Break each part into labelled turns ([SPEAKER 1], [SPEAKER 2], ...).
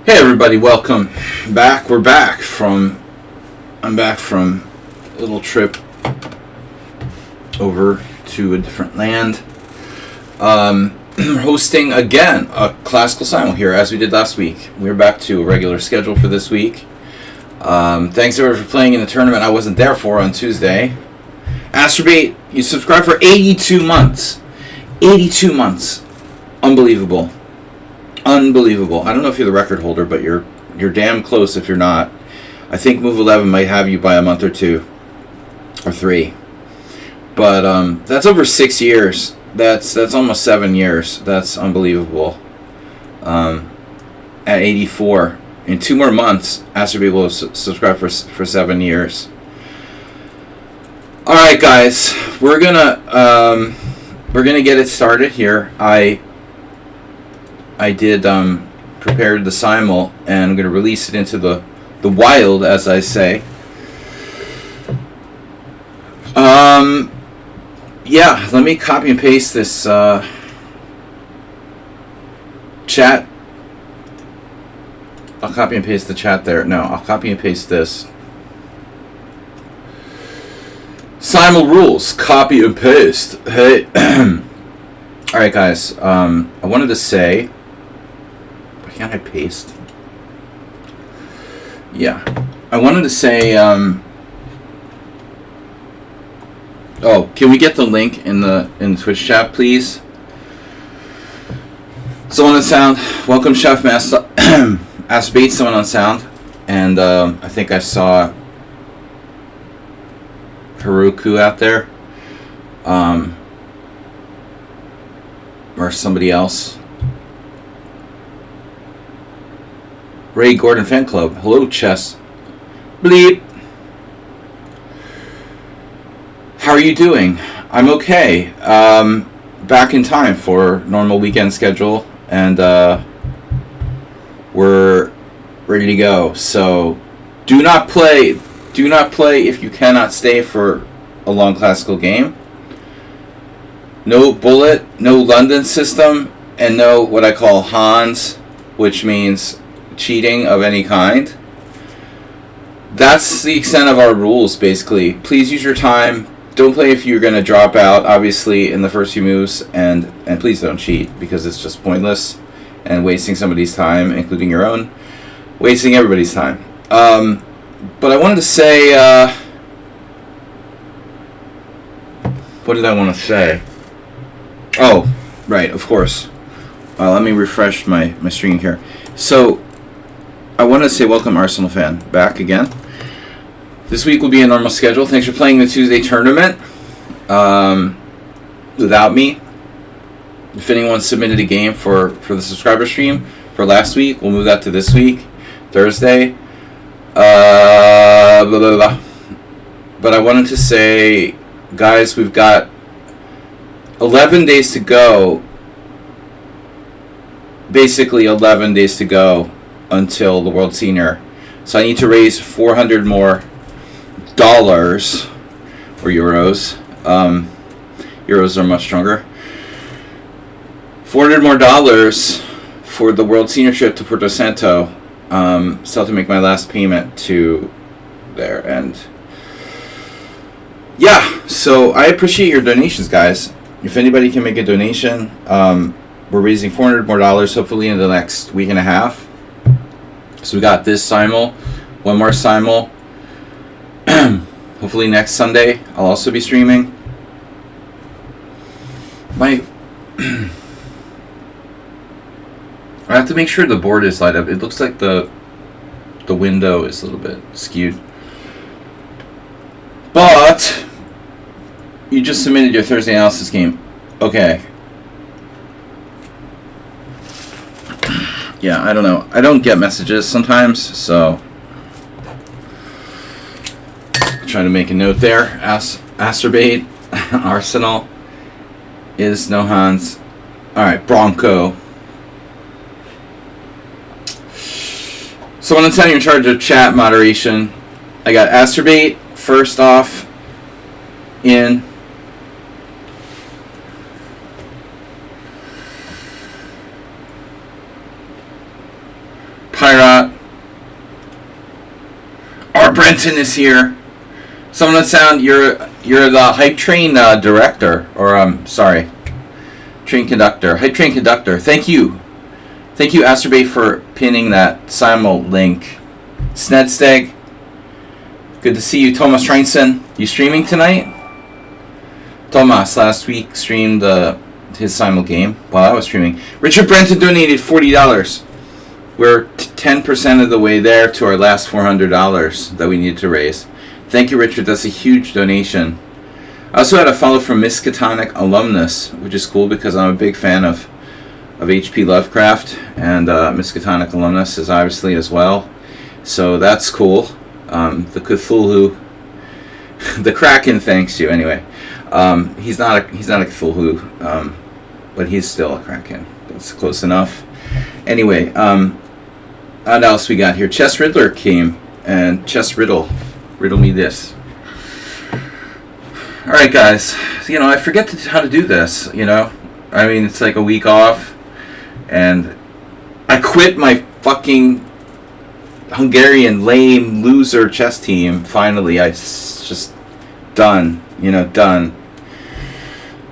[SPEAKER 1] Hey everybody, welcome back. I'm back from a little trip over to a different land. Hosting again a Classical Simul here as we did last week. We're back to a regular schedule for this week. Thanks everyone for playing in the tournament I wasn't there for on Tuesday. Astrobate, you subscribed for 82 months. 82 months. Unbelievable. Unbelievable. I don't know if you're the record holder, but you're damn close if you're not. I think Move 11 might have you by a month or two. Or 3. But that's over 6 years. That's almost 7 years. That's unbelievable. At 84. In 2 more months, Astrobate will subscribe for 7 years. Alright guys, we're gonna get it started here. I did prepared the Simul, and I'm going to release it into the wild, as I say. Yeah, let me copy and paste this chat. I'll copy and paste the chat there. No, I'll copy and paste this. Simul rules, copy and paste. Hey. Alright guys, I wanted to say... Can't I paste? Yeah. I wanted to say, oh, can we get the link in the Twitch chat, please? Someone on sound. Welcome, Chef Master. Astrobate, someone on sound. And I think I saw Haruku out there. Or somebody else. Ray Gordon Fan Club. Hello, Chess. Bleep. How are you doing? I'm okay. Back in time for normal weekend schedule, and we're ready to go. So, do not play if you cannot stay for a long classical game. No bullet, no London system, and no what I call Hans, which means cheating of any kind. That's the extent of our rules, basically. Please use your time. Don't play if you're going to drop out, obviously, in the first few moves, and please don't cheat, because it's just pointless and wasting somebody's time, including your own, wasting everybody's time. But I wanted to say, what did I want to say? Oh, right, of course. Let me refresh my screen here. So, I want to say welcome, Arsenal fan, back again. This week will be a normal schedule. Thanks for playing the Tuesday tournament without me. If anyone submitted a game for the subscriber stream for last week, we'll move that to this week, Thursday. Blah, blah, blah. But I wanted to say, guys, we've got 11 days to go. Basically 11 days to go until the World Senior. So I need to raise $400 more dollars or euros. Euros are much stronger. $400 more dollars for the World Senior trip to Puerto Santo. Still to make my last payment to there. And yeah, so I appreciate your donations, guys. If anybody can make a donation, we're raising $400 more dollars hopefully in the next week and a half. So we got this Simul, one more Simul. Hopefully next Sunday I'll also be streaming. I have to make sure the board is light up. It looks like the window is a little bit skewed. But you just submitted your Thursday analysis game. Okay. Yeah, I don't know. I don't get messages sometimes, so try to make a note there. Astrobate, Arsenal is no Hans. Alright, Bronco. Someone in charge of chat moderation. I got Astrobate first off in. Brenton is here. Someone would sound you're the hype train director, or sorry, train conductor, hype train conductor. Thank you, Asterbay, for pinning that Simul link. Snedsteg, good to see you. Thomas Treinson, you streaming tonight? Thomas last week streamed his Simul game while I was streaming. Richard Brenton donated $40. We're 10% of the way there to our last $400 that we needed to raise. Thank you, Richard. That's a huge donation. I also had a follow from Miskatonic Alumnus, which is cool because I'm a big fan of H.P. Lovecraft, and Miskatonic Alumnus is obviously as well. So that's cool. The Cthulhu, the Kraken thanks you anyway. He's not a Cthulhu, but he's still a Kraken. That's close enough. Anyway, what else we got here? Chess Riddler came, and Chess Riddle me this. All right, guys. I forget how to do this. I mean, it's like a week off, and I quit my fucking Hungarian lame loser chess team. Finally, just done. Done.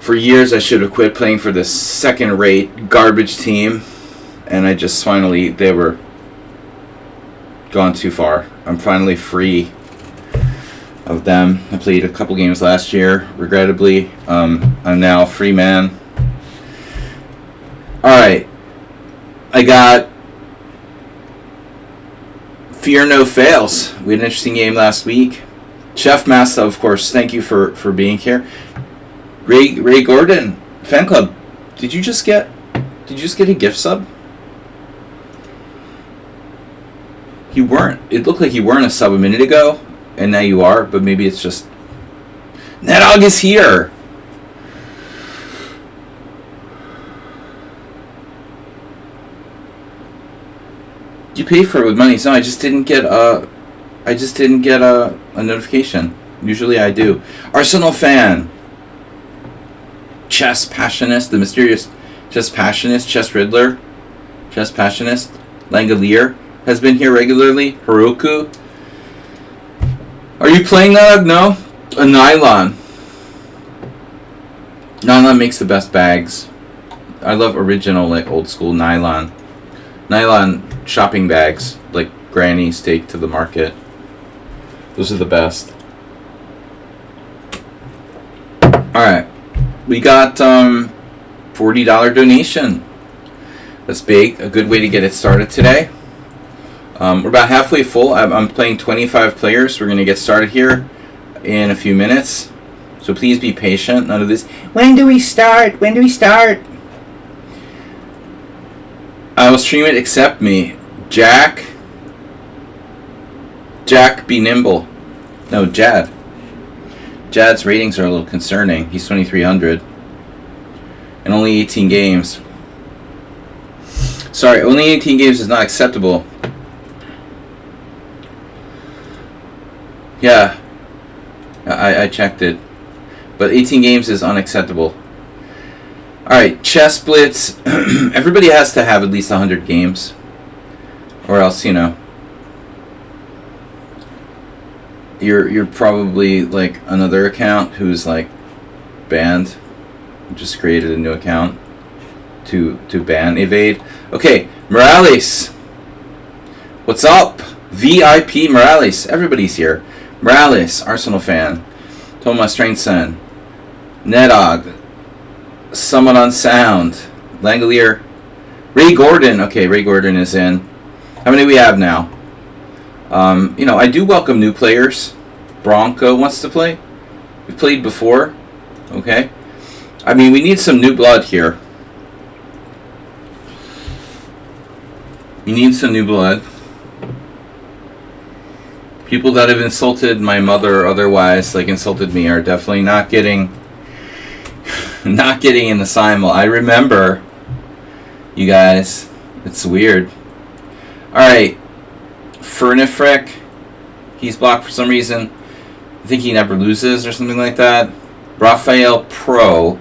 [SPEAKER 1] For years, I should have quit playing for this second-rate garbage team, and I just finally, they were gone too far. I'm finally free of them. I played a couple games last year, regrettably. I'm now a free man. Alright. I got Fear No Fails. We had an interesting game last week. Chef Massa, of course, thank you for being here. Ray Gordon, fan club, did you just get a gift sub? It looked like you weren't a sub a minute ago, and now you are, but maybe it's just... Nedog is here! You pay for it with money. No, I just didn't get a notification. Usually I do. Arsenal fan. Chess Passionist, the mysterious Chess Passionist, Chess Riddler, Chess Passionist, Langolier has been here regularly. Heroku. Are you playing that? No? A nylon. Nylon makes the best bags. I love original, like old school nylon. Nylon shopping bags, like Granny's take to the market. Those are the best. Alright. We got $40 donation. That's big. A good way to get it started today. We're about halfway full. I'm playing 25 players. We're going to get started here in a few minutes. So please be patient. None of this, when do we start? When do we start? I will stream it except me. Jack, be nimble. No, Jad. Jad's ratings are a little concerning. He's 2,300. And only 18 games. Sorry, only 18 games is not acceptable. Yeah. I checked it. But 18 games is unacceptable. Alright, Chess Blitz. Everybody has to have at least 100 games. Or else, you're probably like another account who's like banned. Just created a new account to ban evade. Okay, Morales. What's up? VIP Morales. Everybody's here. Morales, Arsenal fan. Thomas Strainson. Nedog. Someone on sound. Langolier. Ray Gordon. Okay, Ray Gordon is in. How many we have now? I do welcome new players. Bronco wants to play. We've played before. Okay. I mean, we need some new blood here. We need some new blood. People that have insulted my mother or otherwise, like insulted me, are definitely not getting in the Simul. I remember, you guys. It's weird. Alright. Fernifrek. He's blocked for some reason. I think he never loses or something like that. Raphael Pro.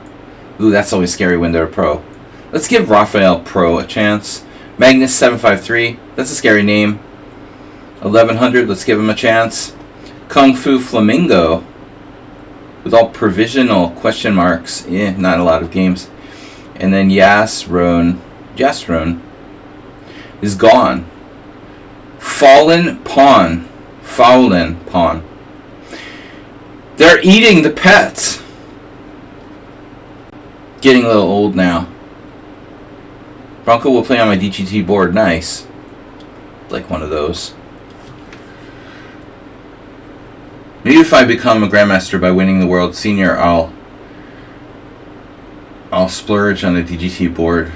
[SPEAKER 1] Ooh, that's always scary when they're a pro. Let's give Raphael Pro a chance. Magnus753. That's a scary name. 1100, let's give him a chance. Kung Fu Flamingo, with all provisional question marks. Not a lot of games. And then Yasrone is gone. Fallen Pawn. They're eating the pets. Getting a little old now. Bronco will play on my DGT board. Nice. Like one of those. Maybe if I become a grandmaster by winning the World Senior, I'll splurge on a DGT board.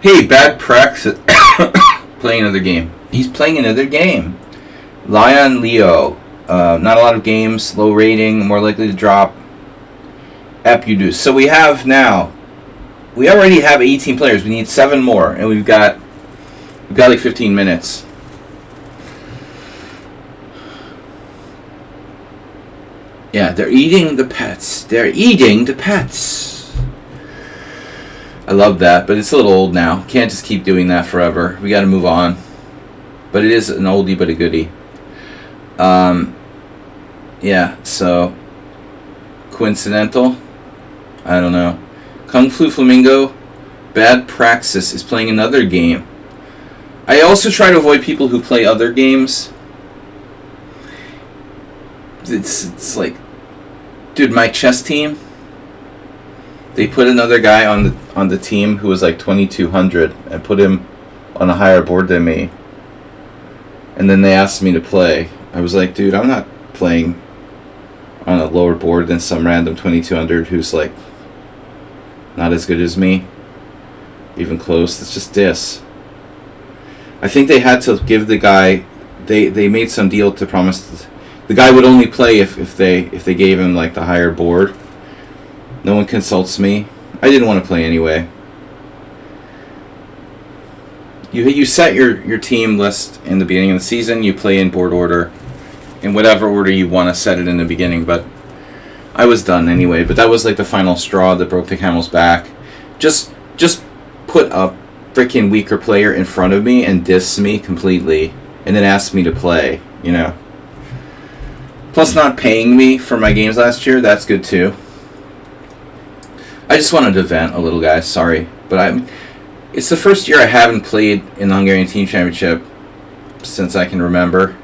[SPEAKER 1] Hey, bad praxis. Playing another game. He's playing another game. Lion Leo. Not a lot of games. Low rating. More likely to drop. Epudu. So we already have 18 players. We need 7 more, and we've got like 15 minutes. Yeah, they're eating the pets. I love that, but it's a little old now. Can't just keep doing that forever. We got to move on. But it is an oldie but a goodie. Yeah, so coincidental? I don't know. Kung Fu Flamingo, Bad Praxis is playing another game. I also try to avoid people who play other games. It's like, dude, my chess team, they put another guy on the team who was like 2200 and put him on a higher board than me. And then they asked me to play. I was like, dude, I'm not playing on a lower board than some random 2200 who's like not as good as me. Even close. It's just dis. I think they had to give the guy, they made some deal to promise the guy would only play if they gave him like the higher board. No one consults me. I didn't want to play anyway. You set your team list in the beginning of the season. You play in board order, in whatever order you want to set it in the beginning. But I was done anyway. But that was like the final straw that broke the camel's back. Just put a freaking weaker player in front of me and diss me completely, and then ask me to play. You know. Plus, not paying me for my games last year. That's good too. I just wanted to vent a little, guys. Sorry, but it's the first year I haven't played in the Hungarian Team Championship since I can remember.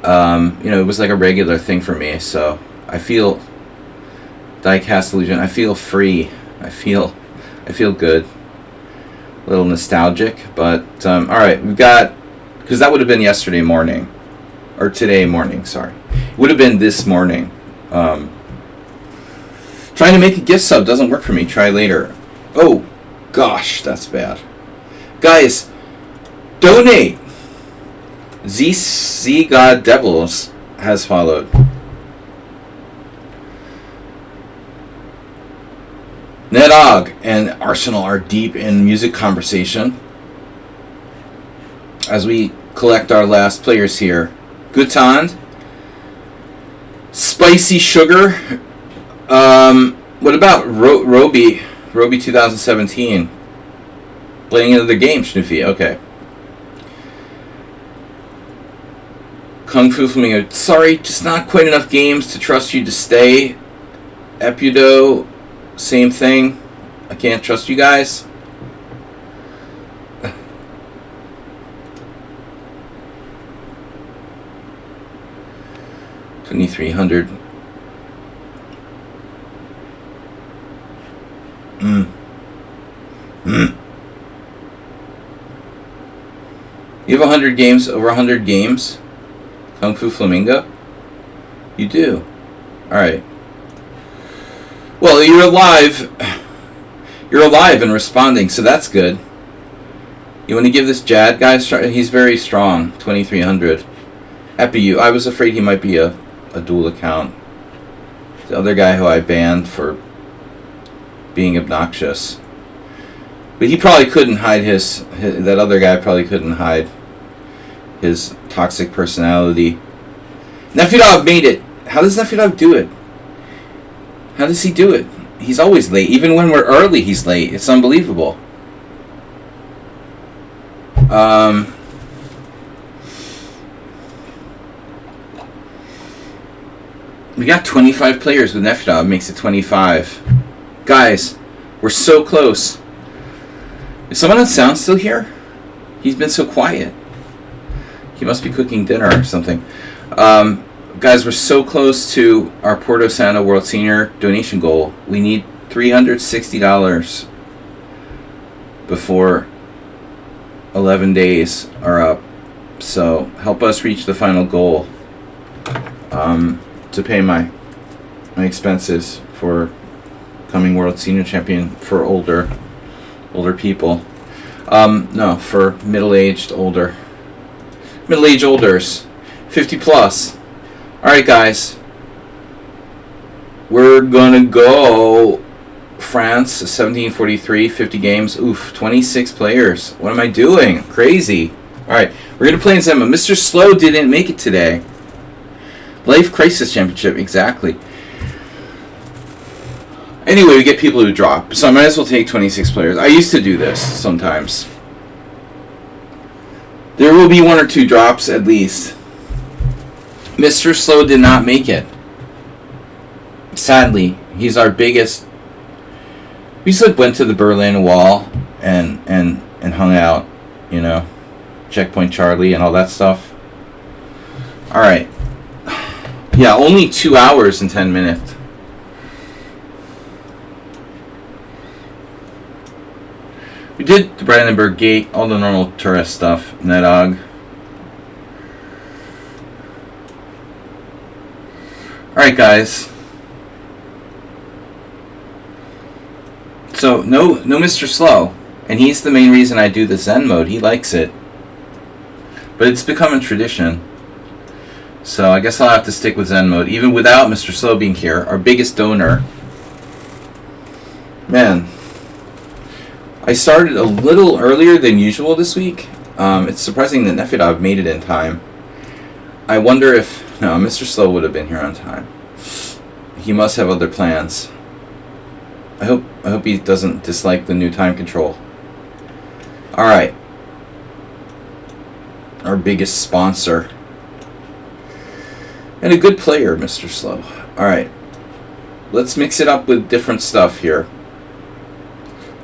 [SPEAKER 1] It was like a regular thing for me, so I feel diecast illusion. I feel free. I feel good. A little nostalgic, but all right, we've got, because that would have been yesterday morning, or today morning. Sorry, it would have been this morning. Trying to make a gift sub doesn't work for me. Try later. Oh, gosh, that's bad. Guys, donate. Z God Devils has followed. Nedog and Arsenal are deep in music conversation as we collect our last players here. Gutand, Spicy Sugar. What about Roby 2017? Playing another game, Schnoofy. Okay. Kung Fu Flamingo. Sorry, just not quite enough games to trust you to stay. Epudo, same thing. I can't trust you guys. $2,300. You have 100 games, over 100 games? Kung Fu Flamingo? You do. Alright. Well, you're alive. You're alive and responding, so that's good. You want to give this Jad guy a try? He's very strong. 2,300. Epi, I was afraid he might be a dual account. The other guy who I banned for being obnoxious. But he probably couldn't hide his that other guy probably couldn't hide his toxic personality. Nefidov made it. How does Nefidov do it? How does he do it? He's always late. Even when we're early, he's late. It's unbelievable. We got 25 players with Nefedov. Makes it 25. Guys, we're so close. Is someone on sound still here? He's been so quiet. He must be cooking dinner or something. Guys, we're so close to our Porto Santa World Senior donation goal. We need $360 before 11 days are up. So help us reach the final goal to pay my expenses for coming World Senior Champion for older people. No, for middle-aged olders, 50 plus. All right, guys, we're gonna go France 1743, 50 games. Oof, 26 players. What am I doing? Crazy. All right, we're gonna play in Zenma. Mr. Slow didn't make it today. Life Crisis Championship, exactly. Anyway, we get people who drop, so I might as well take 26 players. I used to do this sometimes. There will be 1 or 2 drops at least. Mr. Slow did not make it. Sadly, he's our biggest. We just went to the Berlin Wall and hung out, you know, Checkpoint Charlie and all that stuff. All right. Yeah, only 2 hours and 10 minutes. We did the Brandenburg Gate, all the normal tourist stuff, Nedog. Alright, guys. So, no Mr. Slow. And he's the main reason I do the Zen mode. He likes it. But it's become a tradition. So, I guess I'll have to stick with Zen mode, even without Mr. Slow being here, our biggest donor. Man. I started a little earlier than usual this week. It's surprising that Nefedov made it in time. I wonder if... No, Mr. Slow would have been here on time. He must have other plans. I hope he doesn't dislike the new time control. Alright. Our biggest sponsor. And a good player, Mr. Slow. Alright. Let's mix it up with different stuff here.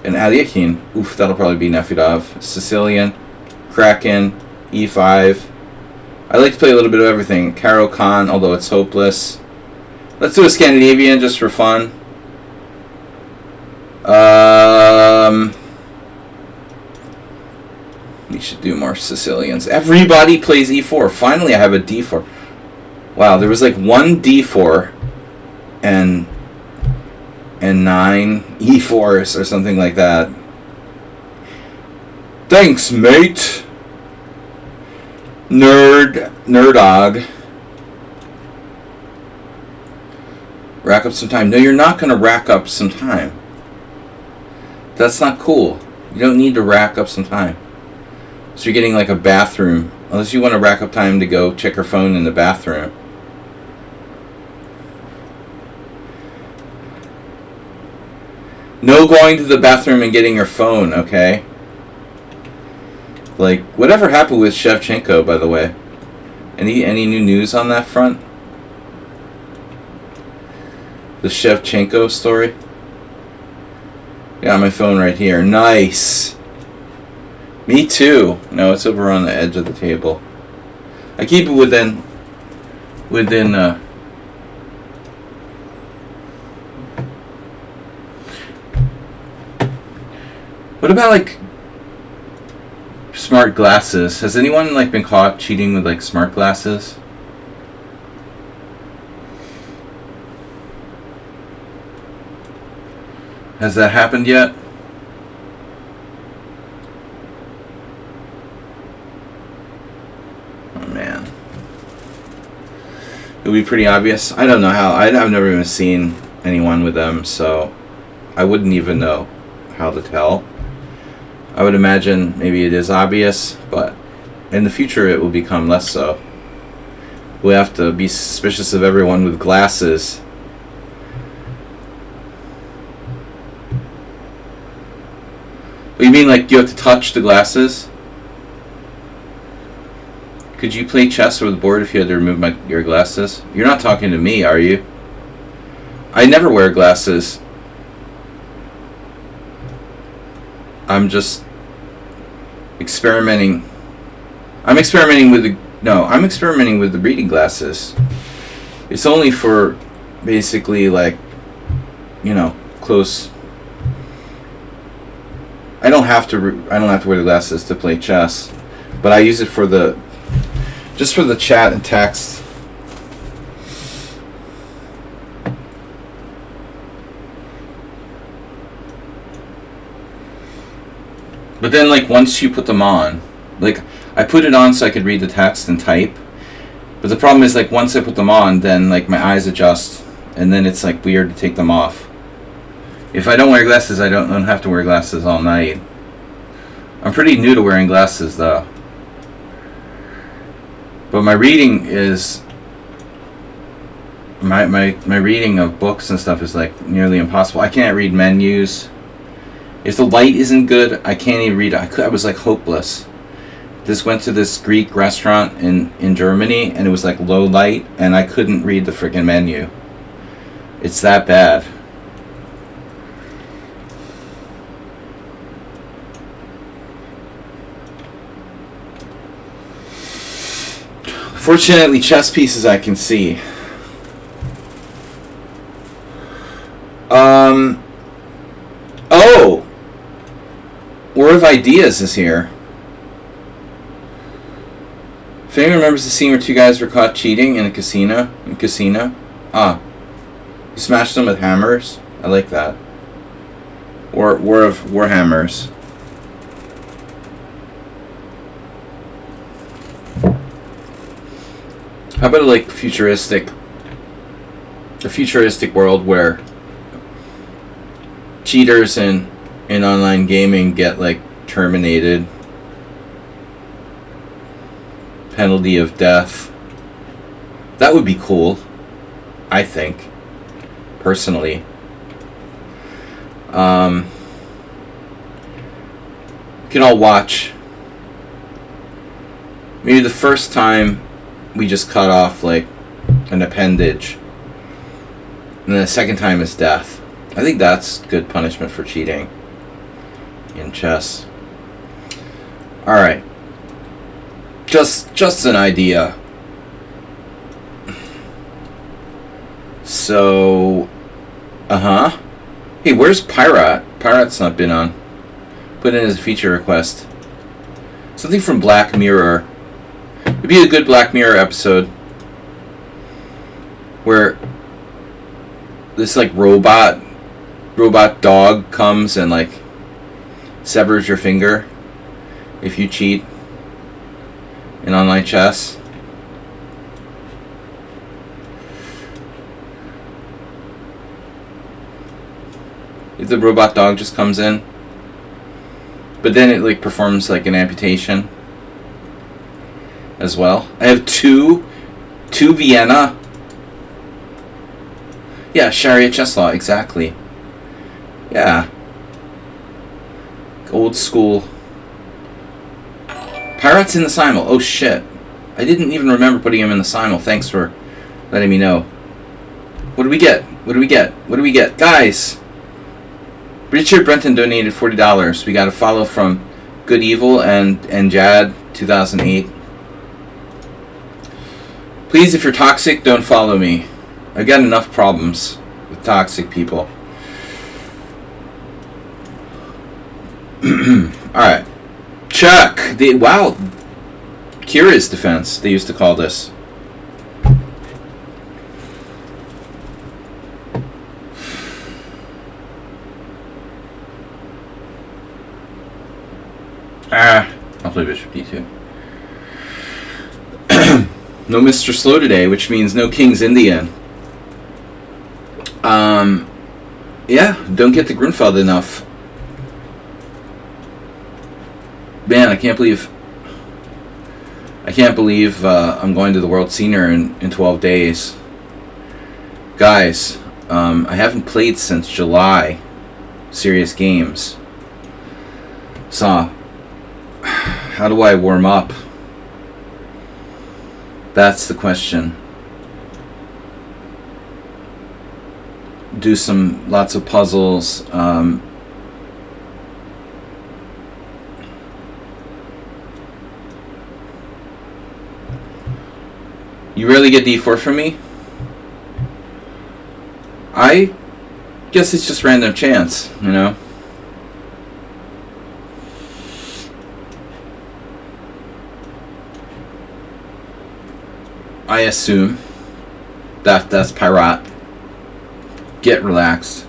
[SPEAKER 1] And Aliakin, oof, that'll probably be Nefedov. Sicilian, Kraken, E5. I like to play a little bit of everything. Caro Khan, although it's hopeless. Let's do a Scandinavian just for fun. We should do more Sicilians. Everybody plays E4. Finally, I have a D4. Wow, there was like 1 D4 and 9 E4s or something like that. Thanks, mate. Nerdog. Rack up some time. No, you're not going to rack up some time. That's not cool. You don't need to rack up some time. So you're getting like a bathroom. Unless you want to rack up time to go check your phone in the bathroom. No going to the bathroom and getting your phone, okay? Like, whatever happened with Shevchenko, by the way? Any new news on that front? The Shevchenko story? Got my phone right here. Nice! Me too. No, it's over on the edge of the table. I keep it within what about like smart glasses? Has anyone like been caught cheating with like smart glasses? Has that happened yet? Oh man. It would be pretty obvious. I don't know how. I've never even seen anyone with them, so I wouldn't even know how to tell. I would imagine maybe it is obvious, but in the future it will become less so. We have to be suspicious of everyone with glasses. You mean like you have to touch the glasses? Could you play chess with the board if you had to remove your glasses? You're not talking to me, are you? I never wear glasses. I'm just experimenting. I'm experimenting with the reading glasses. It's only for basically like, close. I don't have to wear the glasses to play chess, but I use it for just for the chat and text. But then, like, once you put them on, like, I put it on so I could read the text and type. But the problem is, like, once I put them on, then, like, my eyes adjust, and then it's, like, weird to take them off. If I don't wear glasses, I don't have to wear glasses all night. I'm pretty new to wearing glasses, though. But my reading is... My reading of books and stuff is, like, nearly impossible. I can't read menus. If the light isn't good, I can't even read it. I was, like, hopeless. Went to this Greek restaurant in Germany, and it was, like, low light, and I couldn't read the freaking menu. It's that bad. Fortunately, chess pieces I can see. Oh! War of Ideas is here. If anyone remembers the scene where two guys were caught cheating in a casino. You smashed them with hammers. I like that. War of Warhammers. How about a futuristic world where cheaters in online gaming get terminated, penalty of death? That would be cool, I think, personally. We can all watch. Maybe the first time we just cut off an appendage, and then the second time is death. I think that's good punishment for cheating in chess. Alright. Just an idea. So, hey, where's Pyrat? Pyrat's not been on. Put in as a feature request. Something from Black Mirror. It'd be a good Black Mirror episode where this robot dog comes and severs your finger if you cheat in online chess. If the robot dog just comes in, but then it performs an amputation as well. I have two Vienna. Yeah, Sharia chess law, exactly. Yeah. Old school. Pirates in the Simul. Oh shit. I didn't even remember putting him in the Simul. Thanks for letting me know. What do we get? Guys! Richard Brenton donated $40. We got a follow from Good Evil and Jad 2008. Please, if you're toxic, don't follow me. I've got enough problems with toxic people. Alright. Chuck! Wow. Curious defense, they used to call this. I'll play Bishop D2. No Mr. Slow today, which means no King's Indian. Yeah, don't get the Grunfeld enough. Man, I can't believe I'm going to the World Senior in 12 days. Guys, I haven't played since July. Serious games. So, how do I warm up? That's the question. Do lots of puzzles. You rarely get d4 from me? I guess it's just random chance, you know? I assume that's Pirate. Get relaxed.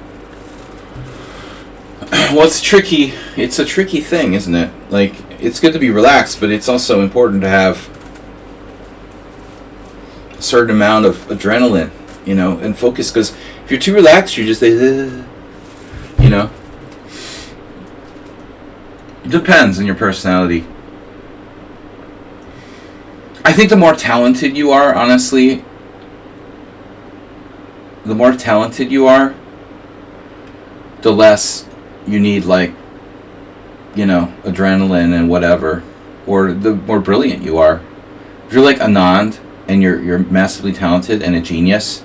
[SPEAKER 1] Well, it's tricky. It's a tricky thing, isn't it? Like, it's good to be relaxed, but it's also important to have a certain amount of adrenaline, you know, and focus. Because if you're too relaxed, you're just, you know. It depends on your personality. I think the more talented you are, honestly, the more talented you are, the less you need, like, you know, adrenaline and whatever, or the more brilliant you are. If you're like Anand and you're massively talented and a genius,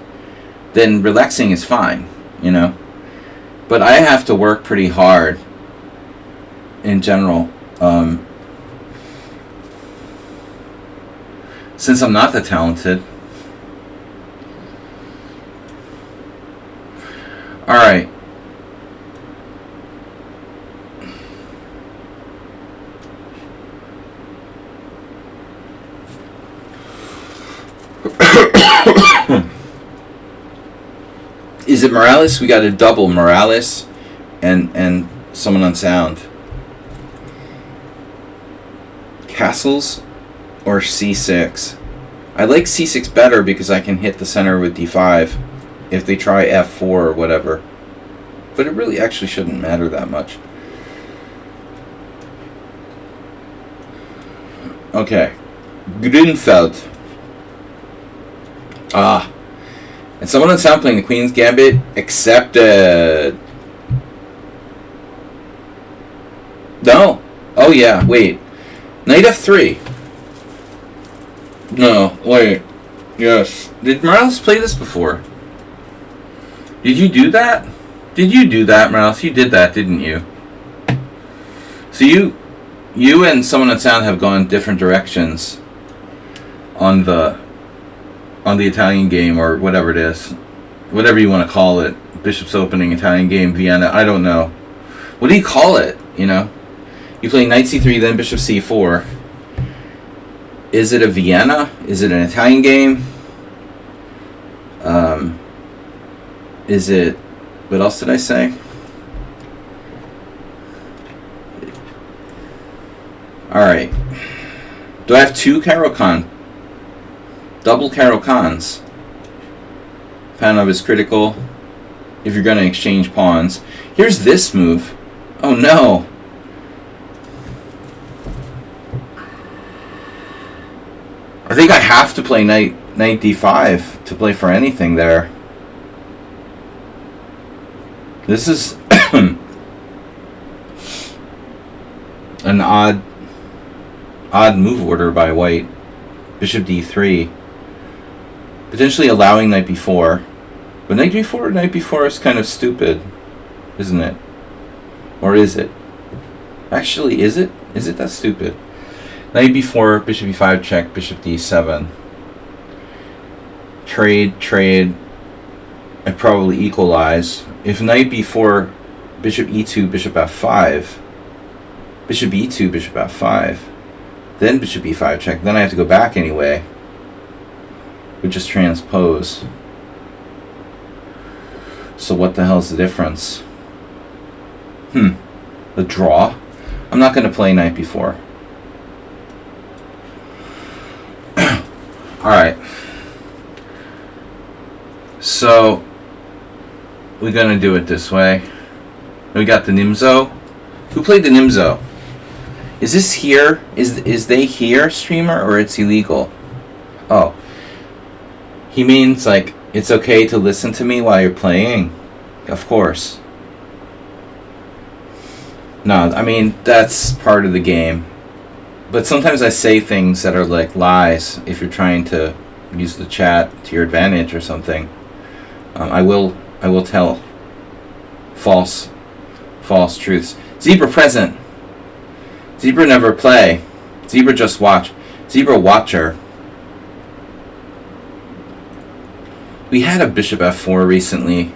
[SPEAKER 1] then relaxing is fine, you know. But I have to work pretty hard in general. Since I'm not that talented. Alright. Is it Morales? We got a double Morales and someone on sound. Castles or c6? I like c6 better because I can hit the center with d5 if they try f4 or whatever. But it really actually shouldn't matter that much. Okay. Grünfeld. And someone on sound playing the Queen's Gambit. Accepted. No. Oh yeah, wait. Knight f3. No, wait. Yes. Did Morales play this before? Did you do that? Did you do that, Morales? You did that, didn't you? So you and someone on sound have gone different directions on the Italian game, or whatever it is. Whatever you want to call it. Bishop's Opening, Italian game, Vienna, I don't know. What do you call it, you know? You play knight c3, then bishop c4. Is it a Vienna? Is it an Italian game? Is it... What else did I say? Alright. Do I have two Caro-Kann? Double Caro-Kanns. Panov is critical if you're going to exchange pawns. Here's this move. Oh no. I think I have to play knight d5 to play for anything there. This is an odd move order by white. Bishop d3. Potentially allowing knight b4. But knight b4 is kind of stupid, isn't it? Or is it? Actually, is it? Is it that stupid? Knight b4, bishop b5 check, bishop d7. Trade. I probably equalize. If knight b4, bishop e2, bishop f5, bishop e2, bishop f5, then bishop b5 check, then I have to go back anyway. We just transpose. So what the hell's the difference? A draw? I'm not going to play knight b4. Alright. So we're going to do it this way. We got the Nimzo. Who played the Nimzo? Is this here? Is they here, streamer, or it's illegal? Oh. He means, like, it's okay to listen to me while you're playing? Of course. No, I mean, that's part of the game. But sometimes I say things that are like lies if you're trying to use the chat to your advantage or something. I will tell false truths. Zebra present. Zebra never play. Zebra just watch. Zebra watcher. We had a bishop f4 recently.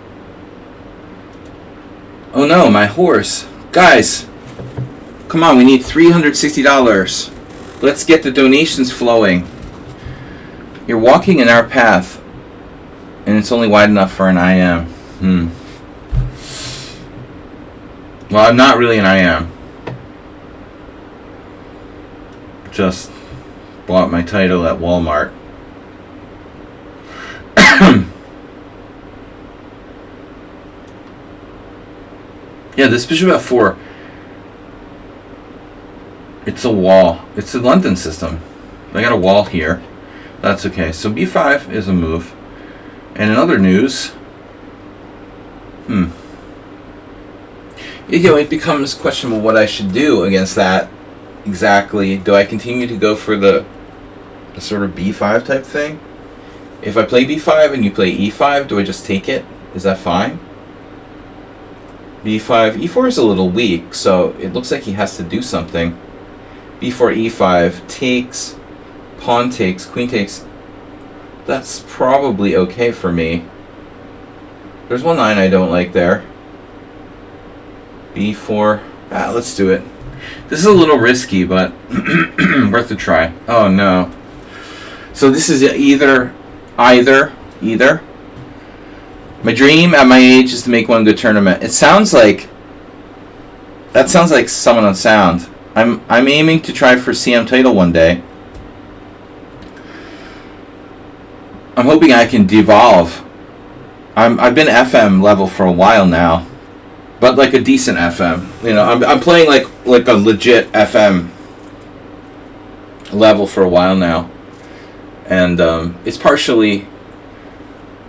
[SPEAKER 1] Oh no, my horse. Guys, come on, we need $360. Let's get the donations flowing. You're walking in our path, and it's only wide enough for an IM. Well, I'm not really an IM. Just bought my title at Walmart. Yeah, this bishop f4. It's a wall. It's a London system. I got a wall here. That's okay. So b5 is a move. And in other news, it becomes questionable what I should do against that exactly. Do I continue to go for the sort of b5 type thing? If I play b5 and you play e5, do I just take it? Is that fine? b5, e4 is a little weak, so it looks like he has to do something. b4, e5, takes, pawn takes, queen takes. That's probably okay for me. There's one line I don't like there. b4. Let's do it. This is a little risky, but worth a try. Oh no. So this is either. My dream at my age is to make one good tournament. That sounds like someone on sound. I'm aiming to try for CM title one day. I'm hoping I can devolve. I've been FM level for a while now, but like a decent FM. You know, I'm playing like a legit FM level for a while now, and it's partially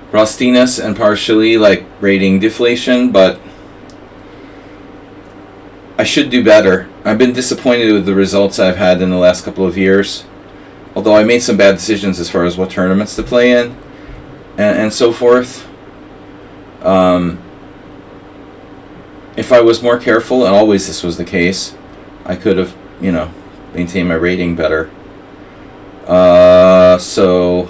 [SPEAKER 1] rustiness and partially like rating deflation, but I should do better. I've been disappointed with the results I've had in the last couple of years, although I made some bad decisions as far as what tournaments to play in and so forth. If I was more careful, and always this was the case, I could have, maintained my rating better. So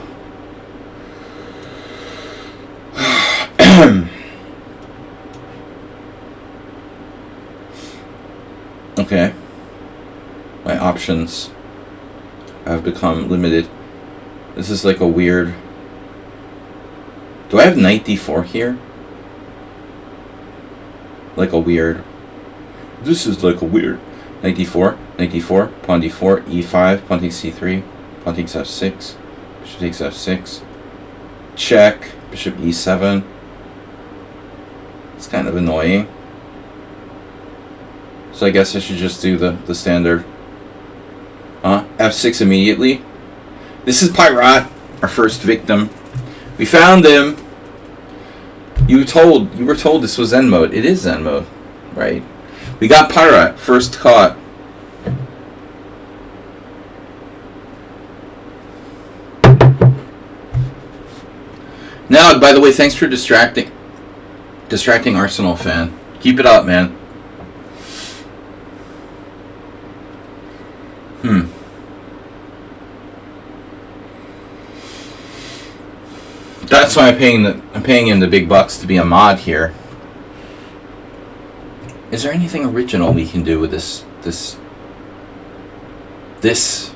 [SPEAKER 1] okay, my options have become limited. This is like a weird. Do I have knight d4 here? Like a weird. This is like a weird. Knight d4, pawn d4, e5, pawn takes c3, pawn takes f6, bishop takes f6, check, bishop e7. It's kind of annoying. So I guess I should just do the standard. F6 immediately. This is Pyrat, our first victim. We found him. You were told this was Zen mode. It is Zen mode, right? We got Pyrat, first caught. Now, by the way, thanks for distracting Arsenal fan. Keep it up, man. That's why I'm paying him the big bucks to be a mod here. Is there anything original we can do with this bishop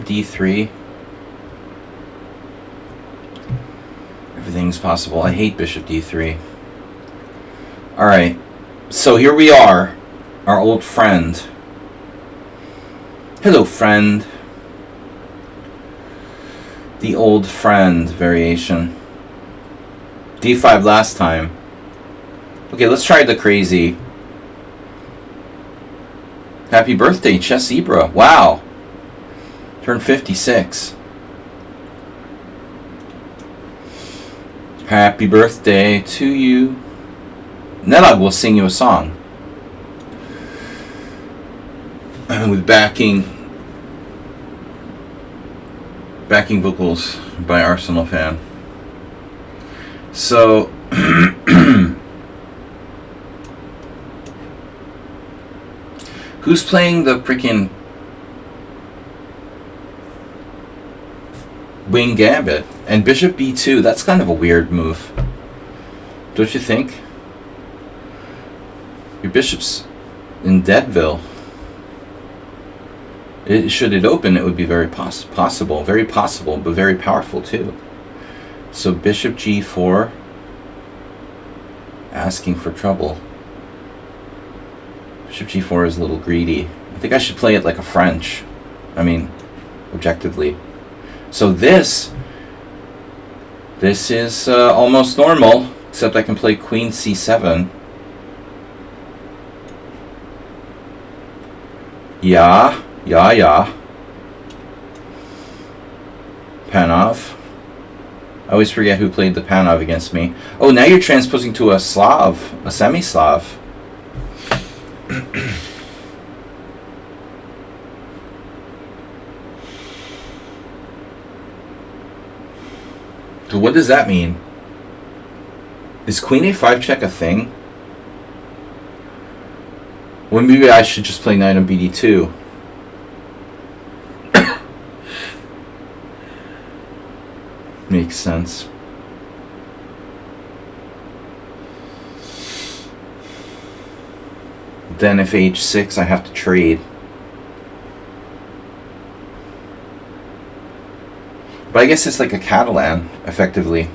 [SPEAKER 1] d3? Everything's possible. I hate bishop d3. Alright, so here we are, our old friend. Hello, friend. The old friend variation. d5 last time. Okay, let's try the crazy. Happy birthday, Chess Zebra. Wow. Turned 56. Happy birthday to you. Nelag will sing you a song. with backing vocals by Arsenal fan. So who's playing the freaking wing gambit? And bishop b2, that's kind of a weird move, don't you think? Your bishop's in Deadville. Should it open, it would be very possible, but very powerful too. So bishop g4, asking for trouble. Bishop g4 is a little greedy. I think I should play it like a French. I mean, objectively. So this is almost normal, except I can play queen c7. Yeah. Panov. I always forget who played the Panov against me. Oh, now you're transposing to a Slav, a semi-Slav. So what does that mean? Is queen a5 check a thing? Well, maybe I should just play knight on bd2. Makes sense. Then if h6, I have to trade. But I guess it's like a Catalan, effectively.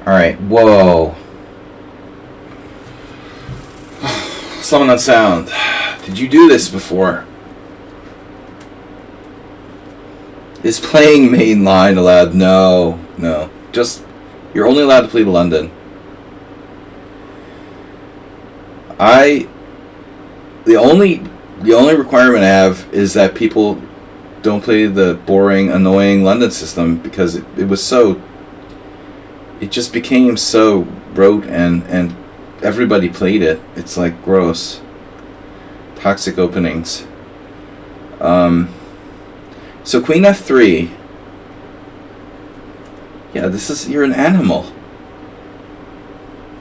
[SPEAKER 1] Alright, whoa. Summon on sound. Did you do this before? Is playing main line allowed? No. Just, you're only allowed to play London. The only requirement I have is that people don't play the boring, annoying London system, because it just became so rote and everybody played it. It's like gross. Toxic openings. So queen f3. Yeah, you're an animal.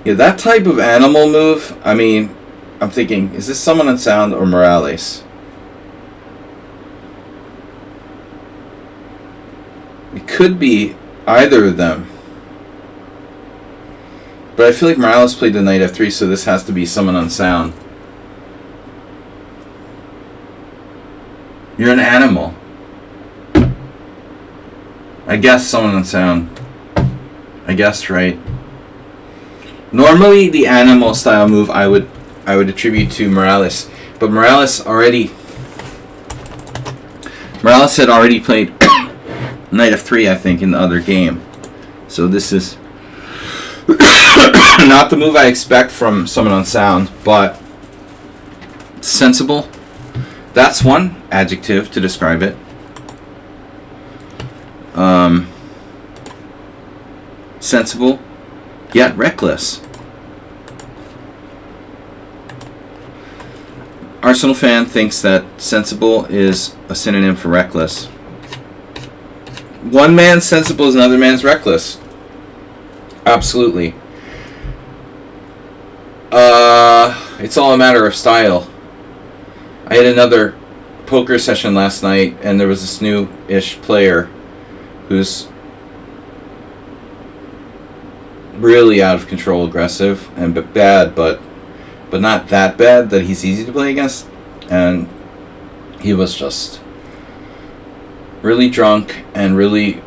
[SPEAKER 1] Yeah, that type of animal move, I mean, I'm thinking, is this Summon on Sound or Morales? It could be either of them. But I feel like Morales played the knight f3, so this has to be Summon on Sound. You're an animal. I guess Summon on Sound. I guess, right? Normally, the animal style move I would attribute to Morales, but Morales had already played knight f3, I think, in the other game. So this is not the move I expect from Summon on Sound, but sensible. That's one adjective to describe it. Sensible, yet reckless. Arsenal fan thinks that sensible is a synonym for reckless. One man's sensible is another man's reckless. Absolutely. It's all a matter of style. I had another poker session last night, and there was this new-ish player who's really out of control, aggressive, and bad, but not that bad that he's easy to play against. And he was just really drunk and really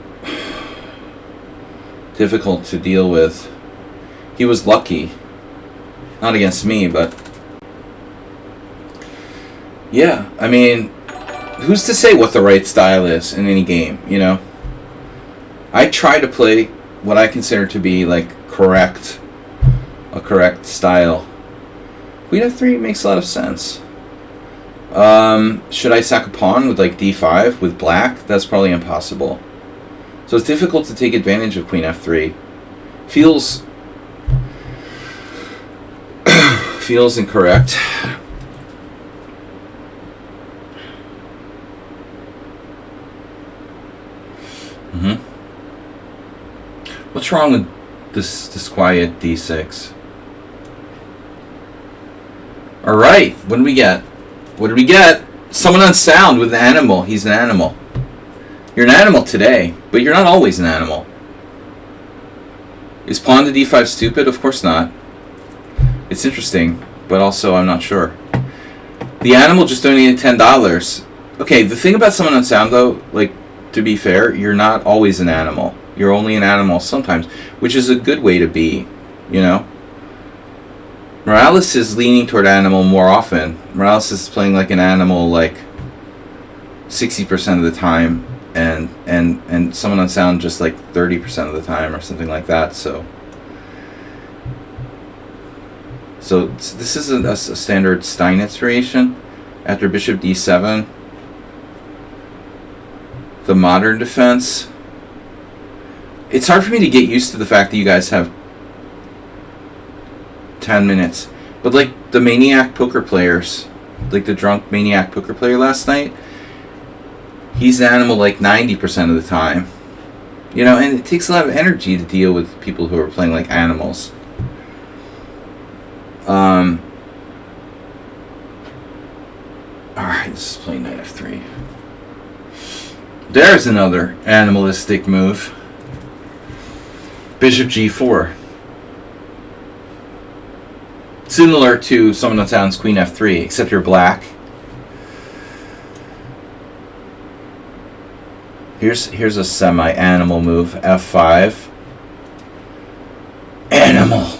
[SPEAKER 1] difficult to deal with. He was lucky. Not against me, but yeah, I mean, who's to say what the right style is in any game, you know? I try to play what I consider to be like a correct style. Queen f3 makes a lot of sense. Should I sack a pawn with like d5 with black? That's probably impossible. So it's difficult to take advantage of queen f3. Feels incorrect. What's wrong with this quiet d6? All right, what do we get? What did we get? Someone on sound with an animal. He's an animal. You're an animal today, but you're not always an animal. Is pawn to d5 stupid? Of course not. It's interesting, but also I'm not sure. The animal just donated $10. Okay, the thing about someone on sound though, like, to be fair, you're not always an animal. You're only an animal sometimes, which is a good way to be, you know? Morales is leaning toward animal more often. Morales is playing like an animal like 60% of the time, and someone on sound just like 30% of the time or something like that. So this is a standard Steinitz variation. After bishop d7, the modern defense. It's hard for me to get used to the fact that you guys have 10 minutes. But like the maniac poker players, like the drunk maniac poker player last night, he's an animal like 90% of the time. You know, and it takes a lot of energy to deal with people who are playing like animals. Alright, this is playing knight f3. There's another animalistic move. Bishop g4. Similar to someone that sounds queen f3, except you're black. Here's a semi-animal move, f5. Animal.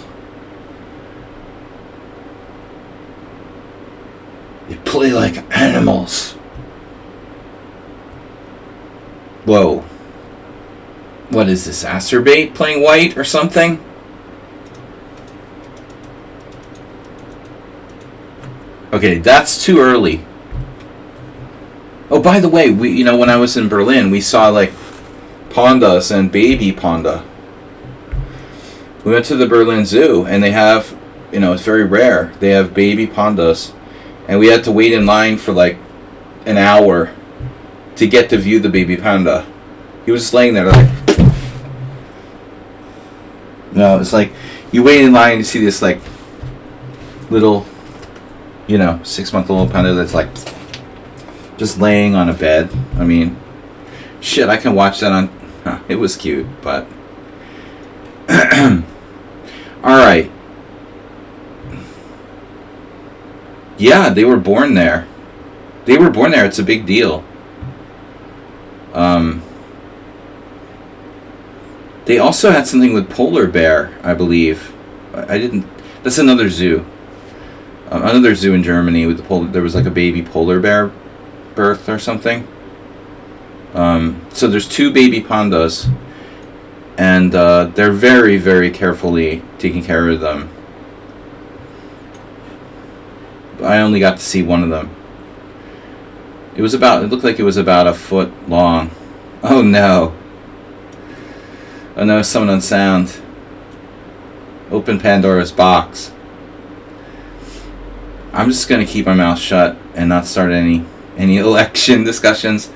[SPEAKER 1] You play like animals. Whoa. What is this, Acerbate playing white or something? Okay, that's too early. Oh, by the way, when I was in Berlin, we saw like pandas and baby panda. We went to the Berlin Zoo, and they have, it's very rare. They have baby pandas, and we had to wait in line for like an hour to get to view the baby panda. He was just laying there like, it's like you wait in line to see this like little, 6-month-old panda that's like just laying on a bed. I mean, shit, I can watch that on. It was cute, but all right. Yeah, they were born there. It's a big deal. They also had something with polar bear, I believe. That's another zoo. Another zoo in Germany with there was like a baby polar bear birth or something. So there's 2 baby pandas, and they're very, very carefully taking care of them. I only got to see one of them. It looked like it was about a foot long. Oh no. Oh no, someone on sound. Open Pandora's box. I'm just going to keep my mouth shut and not start any election discussions.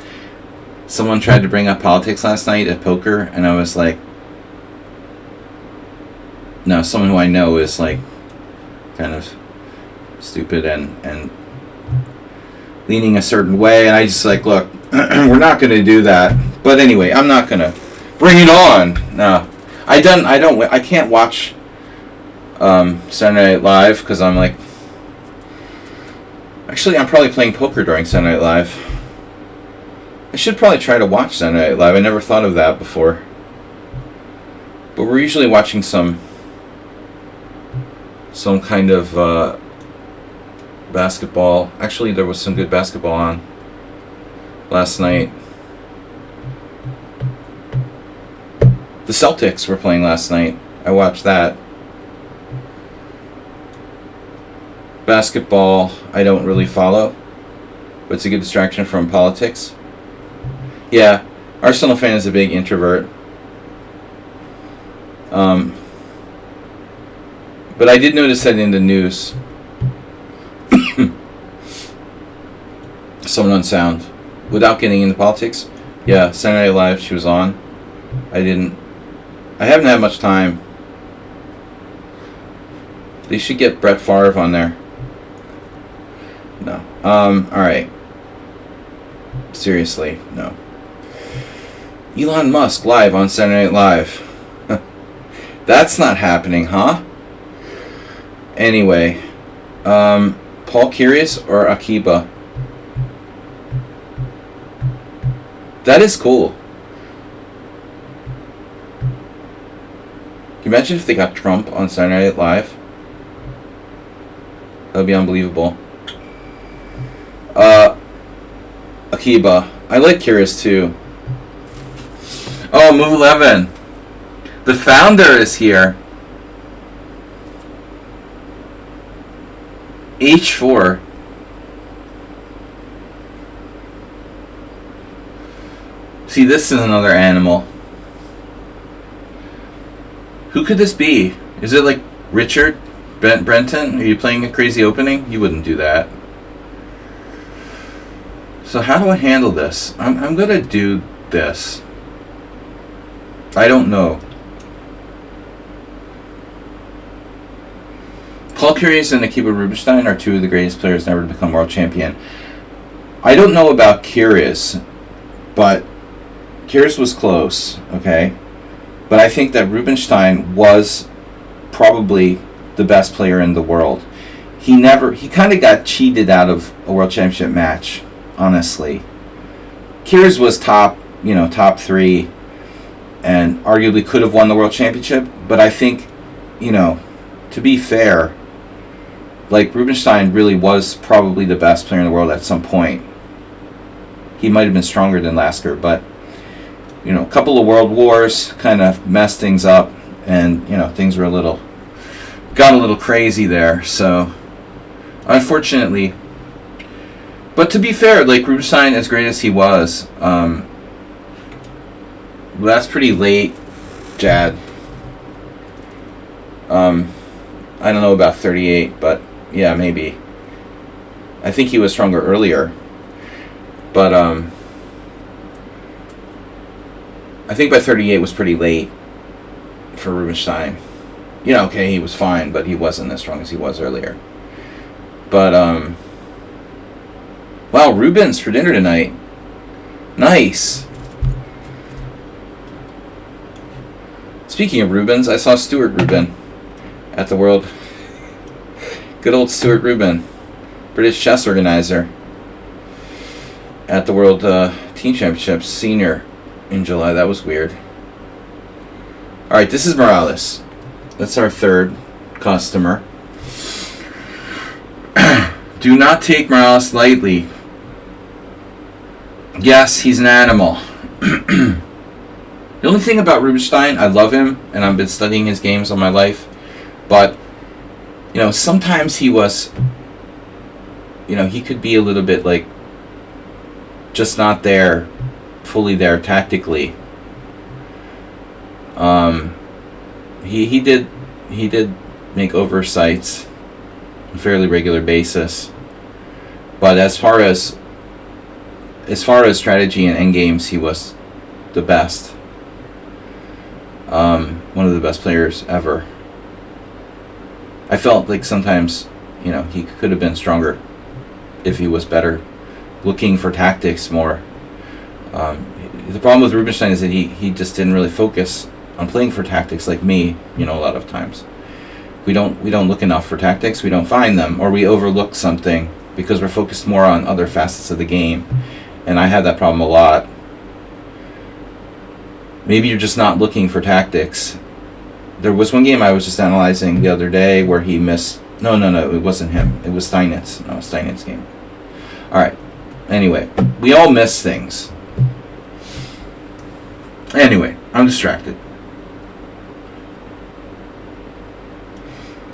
[SPEAKER 1] Someone tried to bring up politics last night at poker, and I was like, no, someone who I know is like kind of stupid and leaning a certain way, and I just like, look, we're not going to do that. But anyway, I'm not going to bring it on. No, I can't watch Saturday Night Live because I'm like, actually, I'm probably playing poker during Saturday Night Live. I should probably try to watch Saturday Night Live. I never thought of that before. But we're usually watching some kind of basketball. Actually, there was some good basketball on last night. The Celtics were playing last night. I watched that. Basketball, I don't really follow, but it's a good distraction from politics. Yeah, Arsenal fan is a big introvert. But I did notice that in the news, someone on sound, without getting into politics, yeah, Saturday Night Live, she was on. I I haven't had much time. They should get Brett Favre on there. No. Alright. Seriously, no. Elon Musk live on Saturday Night Live. That's not happening, huh? Anyway. Paul Kyrgios or Akiba? That is cool. Can you imagine if they got Trump on Saturday Night Live? That would be unbelievable. Akiba. I like Kyrgios too. Oh, move 11. The founder is here. H4. See, this is another animal. Who could this be? Is it like Richard Brenton? Are you playing a crazy opening? You wouldn't do that. So how do I handle this? I'm going to do this. I don't know. Paul Kyrgios and Akiba Rubinstein are two of the greatest players never to become world champion. I don't know about Kyrgios, but Kyrgios was close, okay? But I think that Rubinstein was probably the best player in the world. He kind of got cheated out of a world championship match, honestly. Kyrgios was top 3, and arguably could have won the world championship, but I think, to be fair, like, Rubinstein really was probably the best player in the world at some point. He might have been stronger than Lasker, but, a couple of world wars kind of messed things up, and, things were got a little crazy there, so, unfortunately. But to be fair, like, Rubinstein, as great as he was, that's pretty late, Jad. I don't know about 38, but yeah, maybe. I think he was stronger earlier. But I think by 38 was pretty late for Rubinstein. Okay, he was fine, but he wasn't as strong as he was earlier. But wow, Rubens for dinner tonight. Nice. Speaking of Rubens, I saw Stuart Rubin at the World. Good old Stuart Rubin, British chess organizer, at the World Team Championships Senior in July. That was weird. Alright, this is Morales. That's our third customer. Do not take Morales lightly. Yes, he's an animal. The only thing about Rubinstein, I love him, and I've been studying his games all my life, but, sometimes he was, he could be a little bit, like, just not there, fully there tactically. He did make oversights on a fairly regular basis, but as far as strategy and endgames, he was the best. One of the best players ever. I felt like sometimes, he could have been stronger if he was better looking for tactics more. The problem with Rubinstein is that he just didn't really focus on playing for tactics like me, a lot of times. We don't look enough for tactics, we don't find them, or we overlook something because we're focused more on other facets of the game. And I had that problem a lot. Maybe you're just not looking for tactics. There was one game I was just analyzing the other day where he missed... No, it wasn't him. It was Steinitz. No, Steinitz game. Alright. Anyway, we all miss things. Anyway, I'm distracted.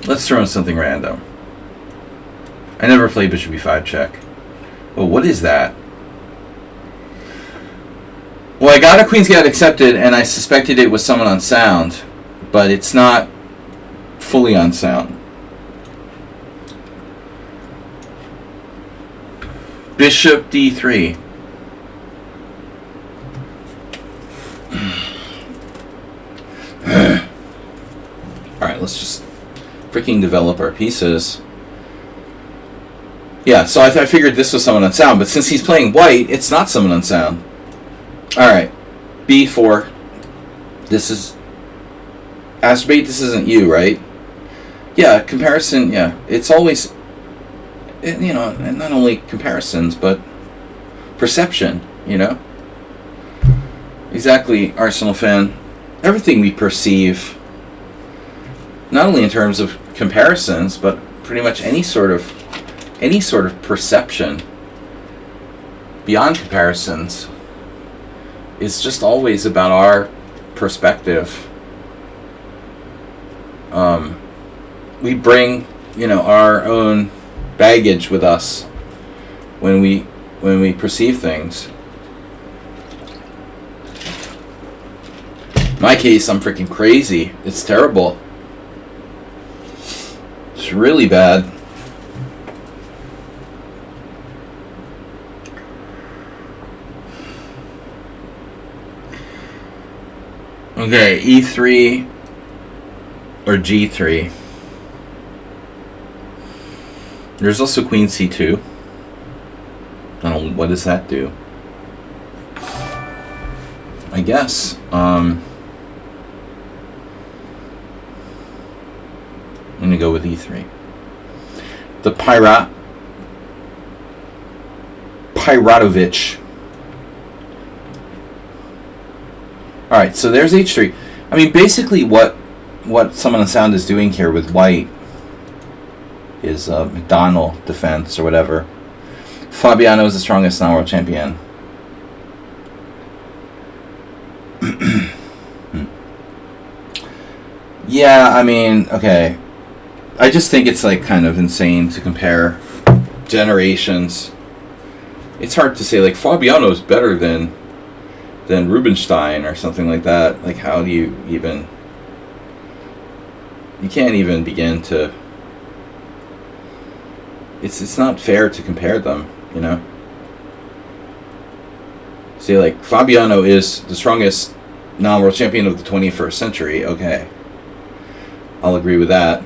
[SPEAKER 1] Let's throw in something random. I never played Bishop e5 check. Well, what is that? Well, I got a Queen's Gate accepted, and I suspected it was someone on sound, but it's not fully on sound. Bishop d3. Alright, let's just freaking develop our pieces. Yeah, so I figured this was someone unsound, but since he's playing white, it's not someone unsound. Alright, b4. This is... Astrobate, this isn't you, right? Yeah, comparison, yeah. It's always, you know, and not only comparisons, but perception, you know? Exactly, Arsenal fan. Everything we perceive, not only in terms of comparisons, but pretty much any sort of perception beyond comparisons is just always about our perspective. We bring, you know, our own baggage with us when we perceive things. In my case, I'm freaking crazy. It's terrible. It's really bad. Okay, E3 or G3. There's also Queen C2. I don't know, what does that do? I guess. I'm going to go with E3. The Pyratovich. Alright, so there's H3. I mean, basically what someone unsound is doing here with white is McDonald defense or whatever. Fabiano is the strongest non-world champion. Yeah, I mean, okay. I just think it's like kind of insane to compare generations. It's hard to say like Fabiano's better than Rubinstein or something like that. Like, how do you even... You can't even begin to... It's not fair to compare them, you know? Say, like, Fabiano is the strongest non-world champion of the 21st century. Okay. I'll agree with that.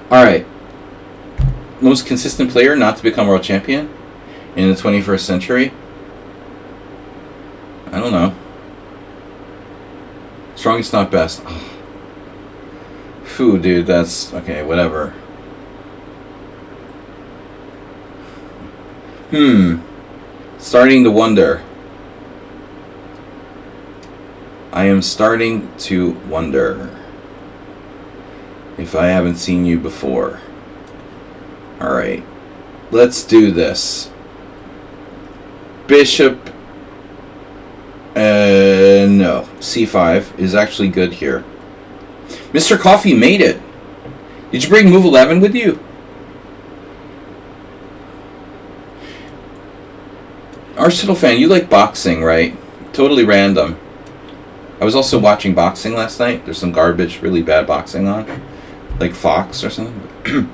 [SPEAKER 1] Alright. Most consistent player not to become world champion in the 21st century? I don't know. Strongest, not best. Oh. Phew, dude, that's... Okay, whatever. Starting to wonder. I am starting to wonder if I haven't seen you before. Alright. Let's do this. Bishop... no. C5 is actually good here. Mr. Coffee made it. Did you bring move 11 with you? Arsenal fan, you like boxing, right? Totally random. I was also watching boxing last night. There's some garbage, really bad boxing on. Like Fox or something.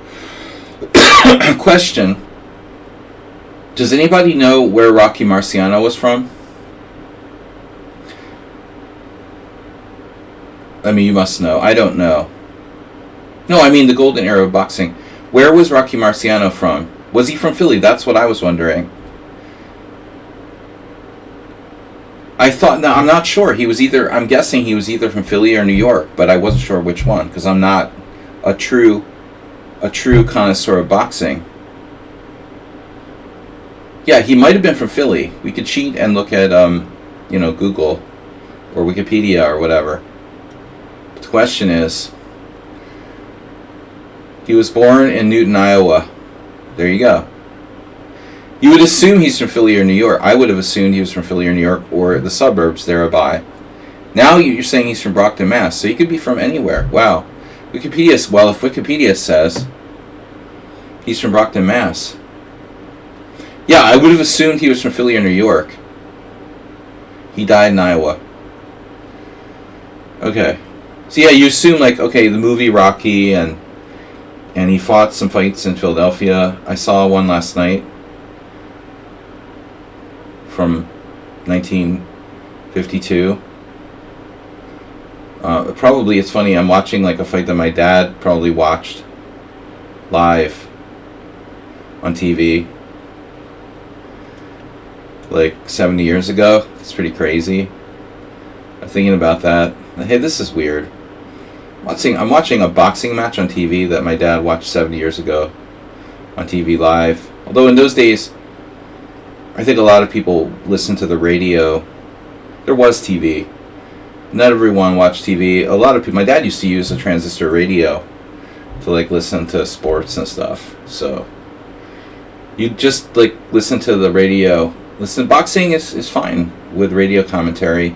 [SPEAKER 1] Question. Does anybody know where Rocky Marciano was from? I mean, you must know. I don't know. No, I mean the golden era of boxing. Where was Rocky Marciano from? Was he from Philly? That's what I was wondering. I thought, no, I'm not sure. He was either, I'm guessing he was either from Philly or New York, but I wasn't sure which one, because I'm not a true connoisseur of boxing. Yeah, he might have been from Philly. We could cheat and look at, Google or Wikipedia or whatever. But the question is, he was born in Newton, Iowa. There you go. You would assume he's from Philly or New York. I would have assumed he was from Philly or New York or the suburbs thereby. Now you're saying he's from Brockton, Mass. So he could be from anywhere. Wow. Wikipedia, well, if Wikipedia says he's from Brockton, Mass. Yeah, I would have assumed he was from Philly or New York. He died in Iowa. Okay. So yeah, you assume like, okay, the movie Rocky and and he fought some fights in Philadelphia. I saw one last night from 1952. Probably, it's funny, I'm watching like a fight that my dad probably watched live on TV like 70 years ago. It's pretty crazy. I'm thinking about that. Hey, this is weird. I'm watching a boxing match on TV that my dad watched 70 years ago on TV live. Although in those days, I think a lot of people listened to the radio. There was TV. Not everyone watched TV. A lot of people. My dad used to use a transistor radio to like listen to sports and stuff. So you just like listen to the radio. Listen, boxing is fine with radio commentary.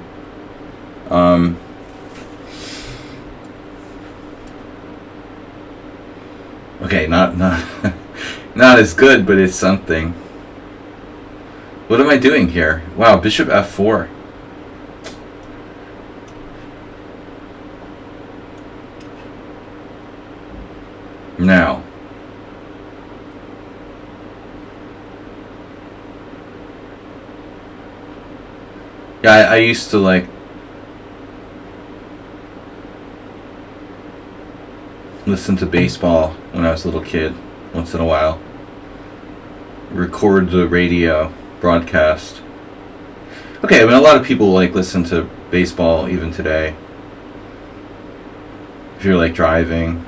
[SPEAKER 1] Okay, not not as good, but it's something. What am I doing here? Wow, bishop f4. Now, yeah, I used to like listen to baseball when I was a little kid once in a while. Record the radio broadcast. Okay, I mean, a lot of people like listen to baseball even today. If you're like driving.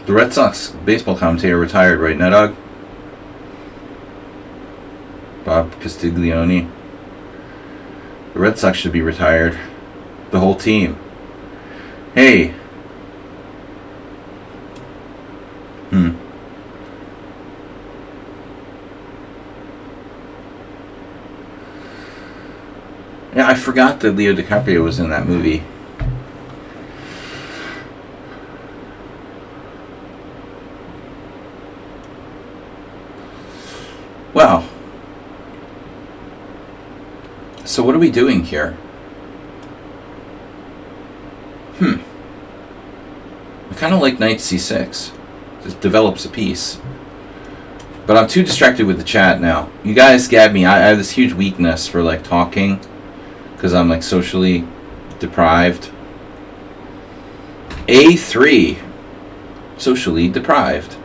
[SPEAKER 1] The Red Sox baseball commentator retired, right, Nedog? Bob Castiglione. The Red Sox should be retired. The whole team. Hey. Yeah, I forgot that Leo DiCaprio was in that movie. Wow. So what are we doing here? I kind of like knight c6. Just develops a piece. But I'm too distracted with the chat now. You guys get me. I have this huge weakness for like talking because I'm like socially deprived. A3. Socially deprived.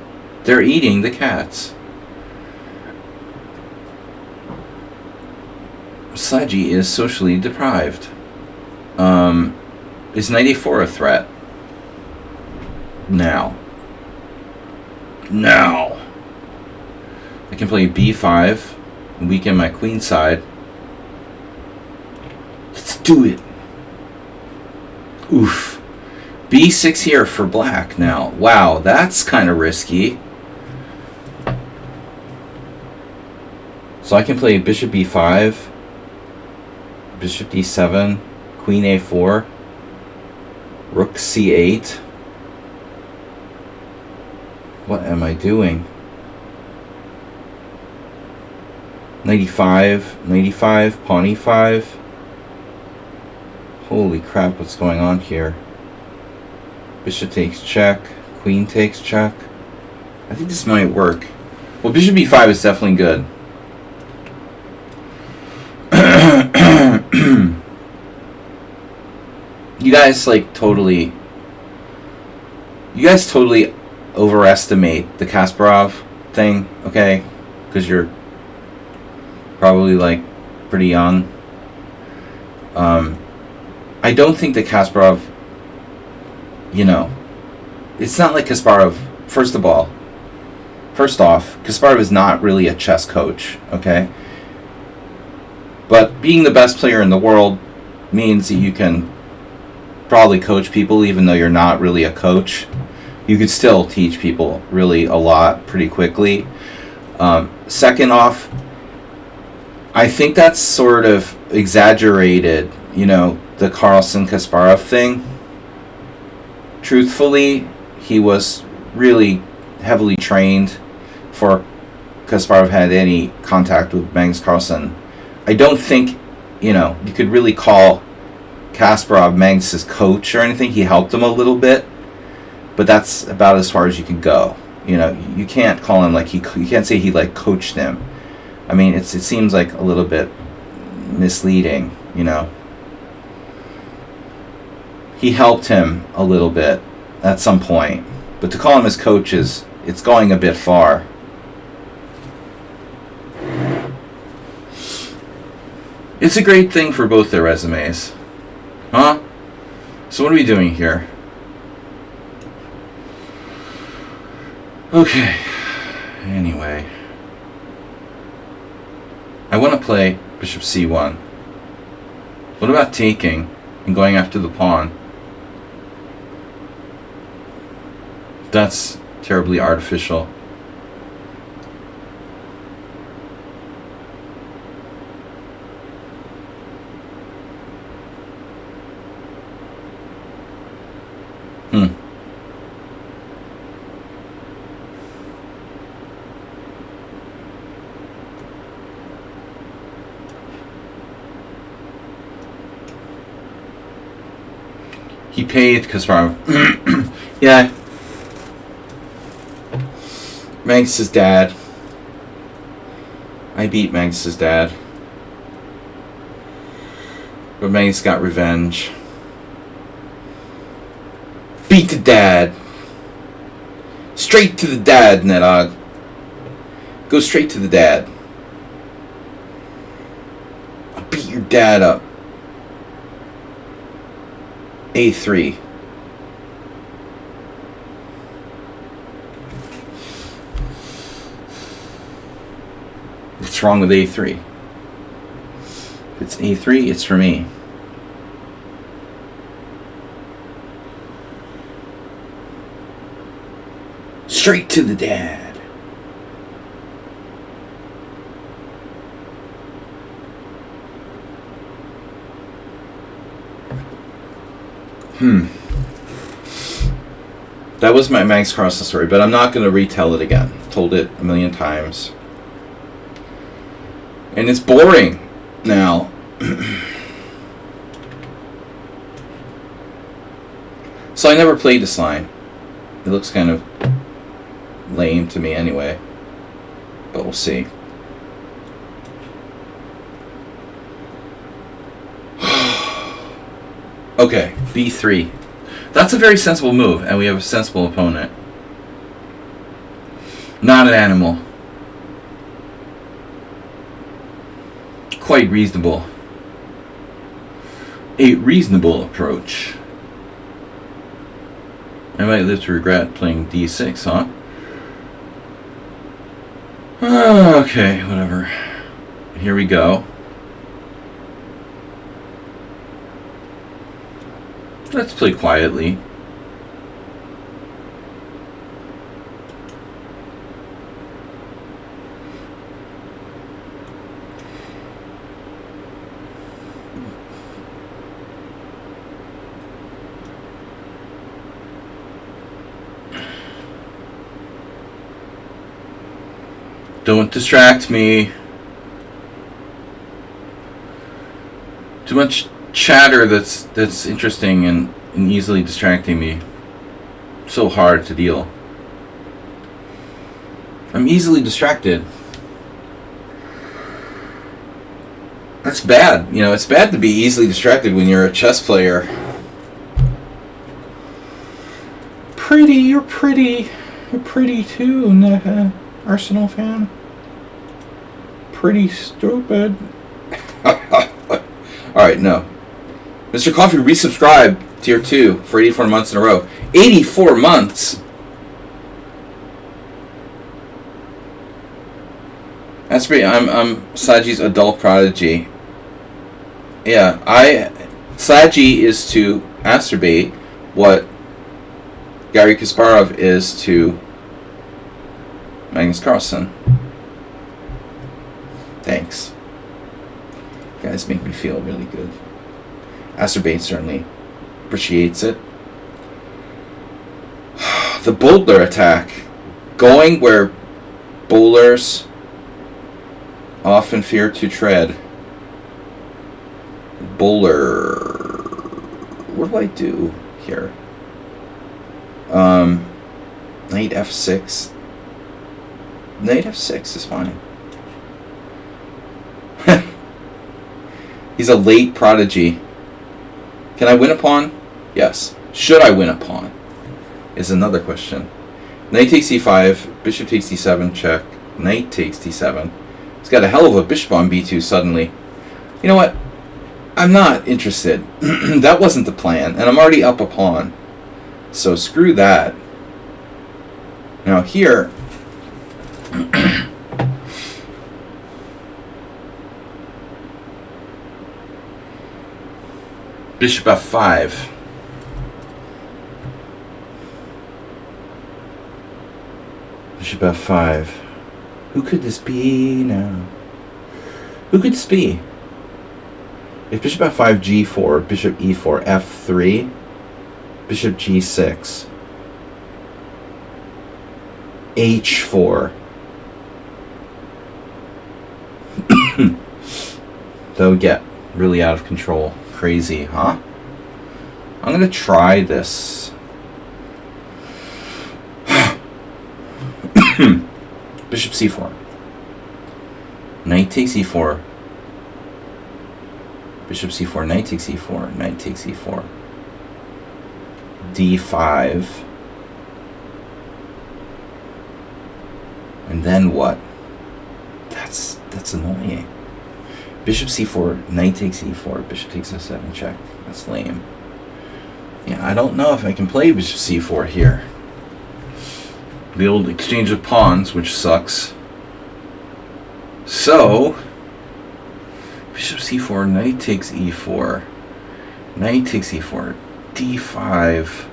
[SPEAKER 1] They're eating the cats. Saji is socially deprived. Is knight a4 a threat? Now. I can play b5, weaken my queen side. Let's do it. Oof. b6 here for black now. Wow, that's kind of risky. So I can play bishop b5, bishop d7, queen a4, rook c8. What am I doing? Knight e5, pawn e5. Holy crap, what's going on here? Bishop takes check, queen takes check. I think this might work. Well, bishop e5 is definitely good. You guys totally overestimate the Kasparov thing, okay? Because you're probably pretty young. I don't think that Kasparov, it's not like Kasparov. First off, Kasparov is not really a chess coach, okay? But being the best player in the world means that you can probably coach people even though you're not really a coach. You could still teach people really a lot pretty quickly. Second off, I think that's sort of exaggerated, the Carlsen-Kasparov thing. Truthfully, he was really heavily trained before Kasparov had any contact with Magnus Carlsen. I don't think, you could really call Kasparov Magnus's coach or anything. He helped him a little bit, but that's about as far as you can go. You know, you can't call him like you can't say he like coached him. I mean, it seems like a little bit misleading. You know, he helped him a little bit at some point, but to call him his coach it's going a bit far. It's a great thing for both their resumes. Huh? So what are we doing here? Okay. Anyway. I want to play bishop c1. What about taking and going after the pawn? That's terribly artificial. He paid Kasparov. Yeah. Magnus's dad. I beat Magnus's dad. But Magnus got revenge. Beat the dad. Straight to the dad, Nedog. Go straight to the dad. I'll beat your dad up. A3. What's wrong with A3? If it's A3, it's for me. Straight to the dad. That was my Magnus Carlsen story, but I'm not going to retell it again. Told it a million times. And it's boring now. So I never played this line. It looks kind of lame to me anyway. But we'll see. Okay, B3. That's a very sensible move, and we have a sensible opponent. Not an animal. Quite reasonable. A reasonable approach. I might live to regret playing D6, huh? Okay, whatever. Here we go. Let's play quietly. Don't distract me. Too much chatter that's interesting and easily distracting me. So hard to deal. I'm easily distracted. That's bad. You know, it's bad to be easily distracted when you're a chess player. You're pretty too, Arsenal fan. Pretty stupid. Alright, no. Mr. Coffee resubscribed tier 2 for 84 months in a row. 84 months? That's great. I'm Saji's adult prodigy. Yeah, Saji is to Asterbait what Garry Kasparov is to Magnus Carlsen. Thanks. You guys make me feel really good. Asterbait certainly appreciates it. The bowler attack. Going where bowlers often fear to tread. Bowler. what do I do here? Knight f6. Knight f6 is fine. He's a late prodigy. Can I win a pawn? Yes. Should I win a pawn? Is another question. Knight takes e5, bishop takes d7, check. Knight takes d7. He's got a hell of a bishop on b2 suddenly. You know what? I'm not interested. That wasn't the plan, and I'm already up a pawn. So screw that. Now here... Bishop f5. Bishop f5. Who could this be now? Who could this be? If bishop f5, g4, bishop e4, f3, bishop g6, h4. That would get really out of control. Crazy, huh? I'm gonna try this. Bishop c4. Knight takes e4. Bishop c4, knight takes e4, knight takes e4. d5. And then what? That's annoying. Bishop c4, knight takes e4, bishop takes f7, check. That's lame. Yeah, I don't know if I can play bishop c4 here. The old exchange of pawns, which sucks. So, bishop c4, knight takes e4, knight takes e4, d5,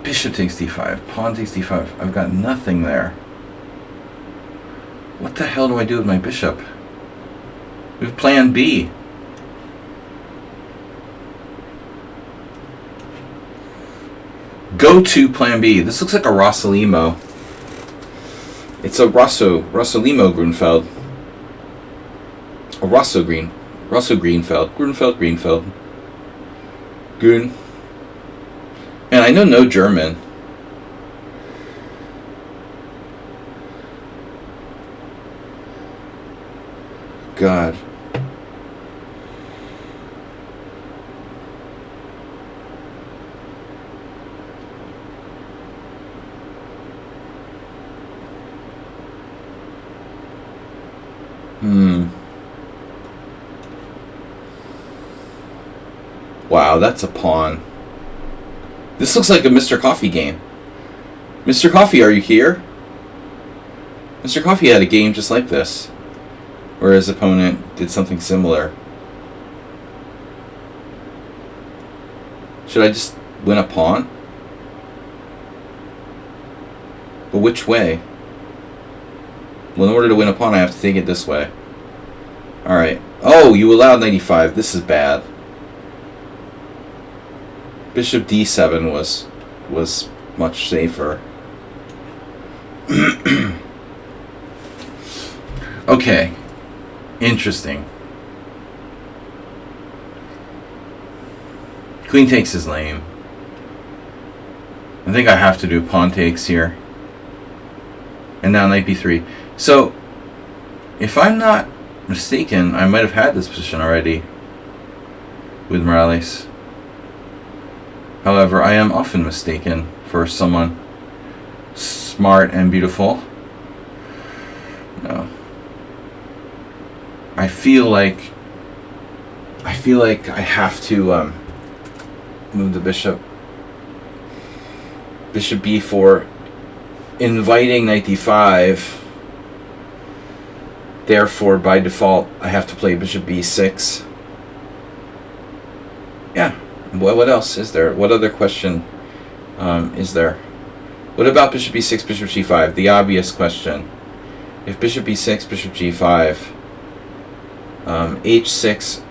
[SPEAKER 1] bishop takes d5, pawn takes d5. I've got nothing there. What the hell do I do with my bishop? We have plan B. Go to plan B. This looks like a Rossolimo. It's a Rossolimo Grunfeld. A Rosso Greenfeld. Grunfeld. Grun. And I know no German. God. Wow, that's a pawn. This looks like a Mr. Coffee game. Mr. Coffee, are you here? Mr. Coffee had a game just like this, where his opponent did something similar. Should I just win a pawn? But which way? Well, in order to win a pawn, I have to take it this way. Alright. Oh, you allowed 95. This is bad. Bishop d7 was much safer. Okay. Interesting. Queen takes is lame. I think I have to do pawn takes here. And now knight b3. So, if I'm not mistaken, I might have had this position already with Morales. However, I am often mistaken for someone smart and beautiful. No. I feel like I have to move the bishop. Bishop b4, inviting knight d5. Therefore, by default, I have to play bishop b6. Yeah. What else is there? What other question is there? What about bishop b6, bishop g5? The obvious question. If bishop b6, bishop g5, h6,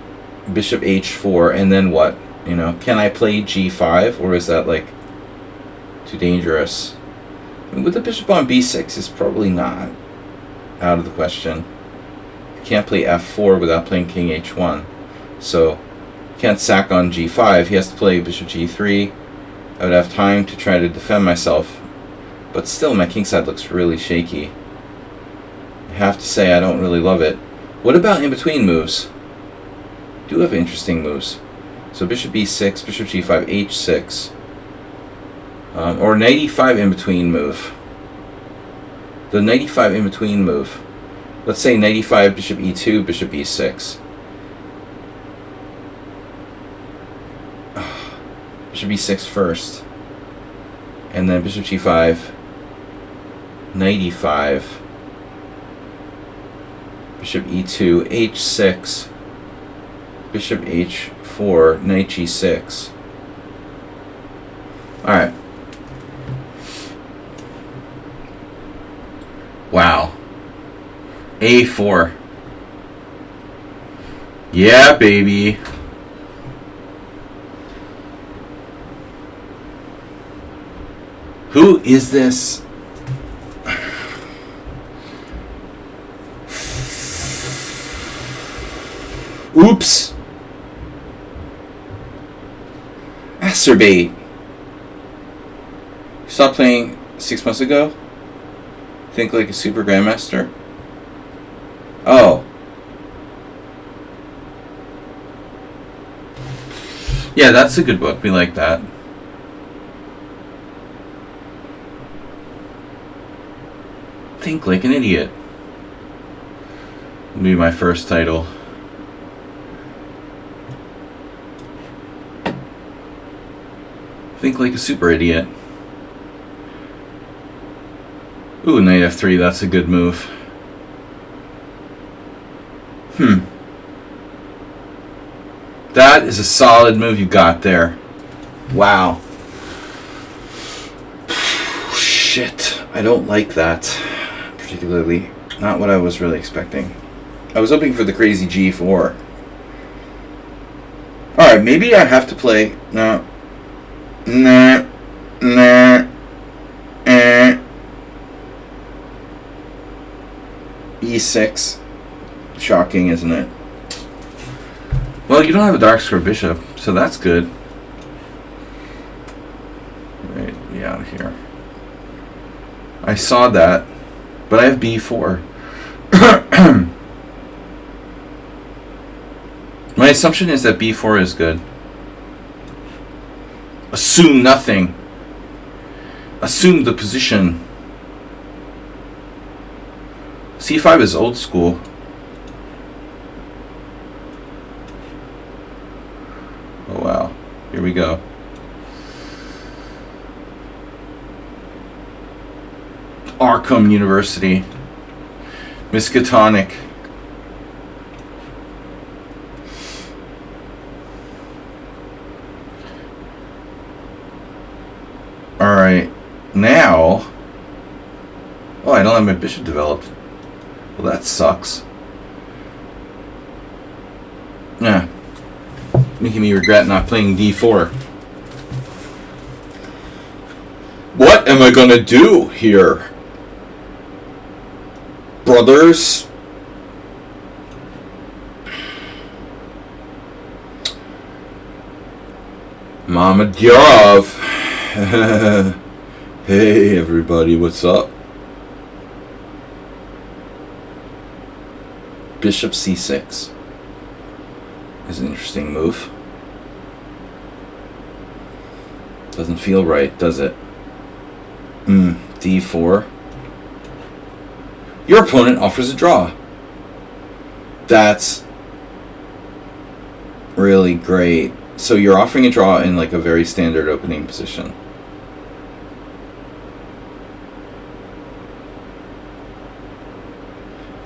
[SPEAKER 1] bishop h4, and then what? You know, can I play g5, or is that like too dangerous? I mean, with the bishop on b6, it's probably not out of the question. You can't play f4 without playing king h1. So Can't sack on g5. He has to play bishop g3. I would have time to try to defend myself. But still, my kingside looks really shaky. I have to say, I don't really love it. What about in-between moves? Do have interesting moves. So bishop b6, bishop g5, h6. Or knight e5 in-between move. The knight e5 in-between move. Let's say knight e5, bishop e2, bishop e6. Bishop e6 first. And then bishop g5, knight e5, bishop e2, h6, bishop h4, knight g6. Alright. Wow. a4. Yeah, baby. Who is this? Oops. Acerbate. Stopped playing 6 months ago? Think like a super grandmaster? Oh. Yeah, that's a good book. We like that. Think like an idiot. Will be my first title. Think like a super idiot. Ooh, knight f3, that's a good move. That is a solid move you got there. Wow. Shit, I don't like that particularly. Not what I was really expecting. I was hoping for the crazy g4. Alright, maybe I have to play... No. Nah. E6. Shocking, isn't it? Well, you don't have a dark square bishop, so that's good. Right, be out of here. I saw that, but I have b4. My assumption is that b4 is good. Assume nothing. Assume the position. c5 is old school. Oh wow. Here we go. Arkham University. Miskatonic. Alright. Now... Oh, I don't have my bishop developed. Well, that sucks. Yeah. Making me regret not playing d4. What am I gonna do here? Brothers? Mamadyarov. Hey everybody, what's up? Bishop c6 is an interesting move. Doesn't feel right, does it? d4. Your opponent offers a draw. That's really great. So you're offering a draw in like a very standard opening position.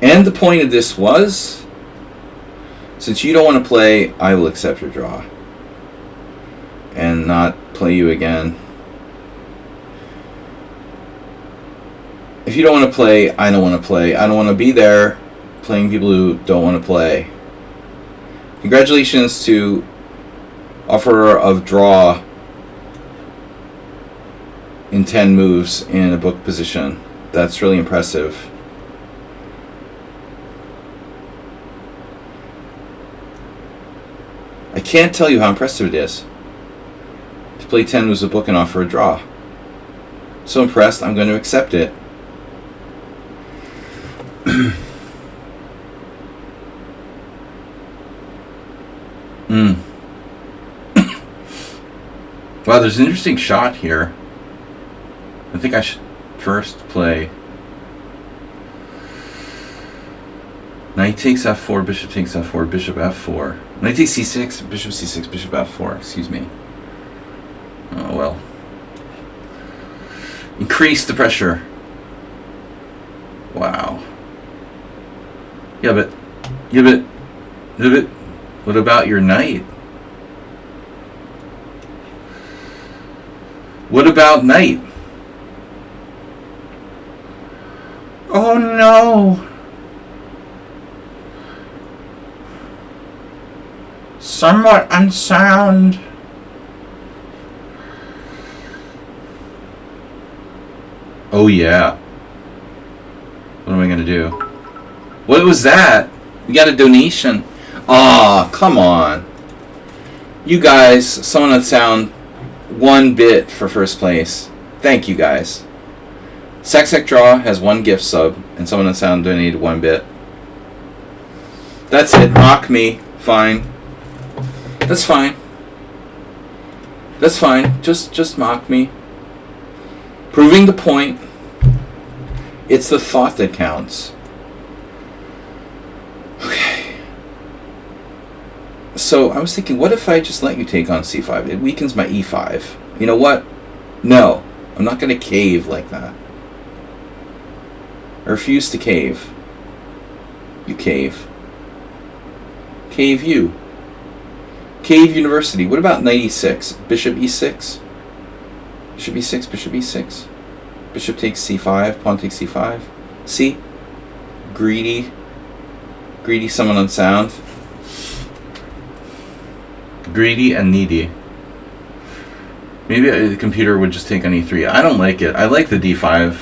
[SPEAKER 1] And the point of this was, since you don't want to play, I will accept your draw. And not play you again. If you don't want to play, I don't want to play. I don't want to be there playing people who don't want to play. Congratulations to offerer of draw in 10 moves in a book position. That's really impressive. I can't tell you how impressive it is. To play 10 was a book and offer a draw. So impressed, I'm going to accept it. Wow, there's an interesting shot here. I think I should first play knight takes f4, bishop takes f4, bishop f4. Knight takes c6, bishop c6, bishop f4. Excuse me. Oh well. Increase the pressure. Wow. Yeah, but what about your knight? What about knight? Oh no! Somewhat unsound. Oh yeah. What am I gonna do? What was that? We got a donation. Aw, come on. You guys, someone unsound 1 bit for first place. Thank you guys. Sac Draw has 1 gift sub, and someone unsound donated 1 bit. That's it. Mock me. Fine. That's fine. That's fine. Just mock me. Proving the point. It's the thought that counts. Okay. So I was thinking, what if I just let you take on c5? It weakens my e5. You know what? No. I'm not going to cave like that. I refuse to cave. You cave. Cave you. Cave University. What about knight e6? Bishop e6? Bishop e6, bishop e6. Bishop takes c5, pawn takes c5. See? Greedy. Greedy, someone unsound. Greedy and needy. Maybe the computer would just take on e3. I don't like it. I like the d5.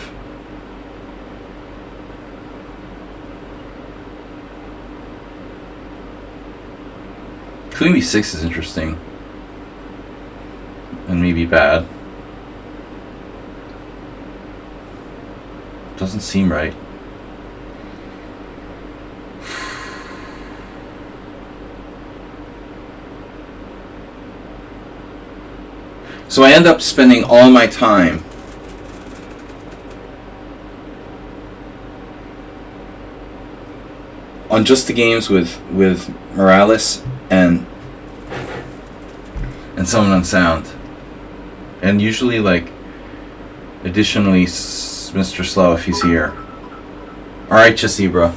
[SPEAKER 1] Queen b6 is interesting. And maybe bad. Doesn't seem right. So I end up spending all my time on just the games with Morales and someone unsound, and usually like additionally Mr. Slow if he's here. All right, Chessibra.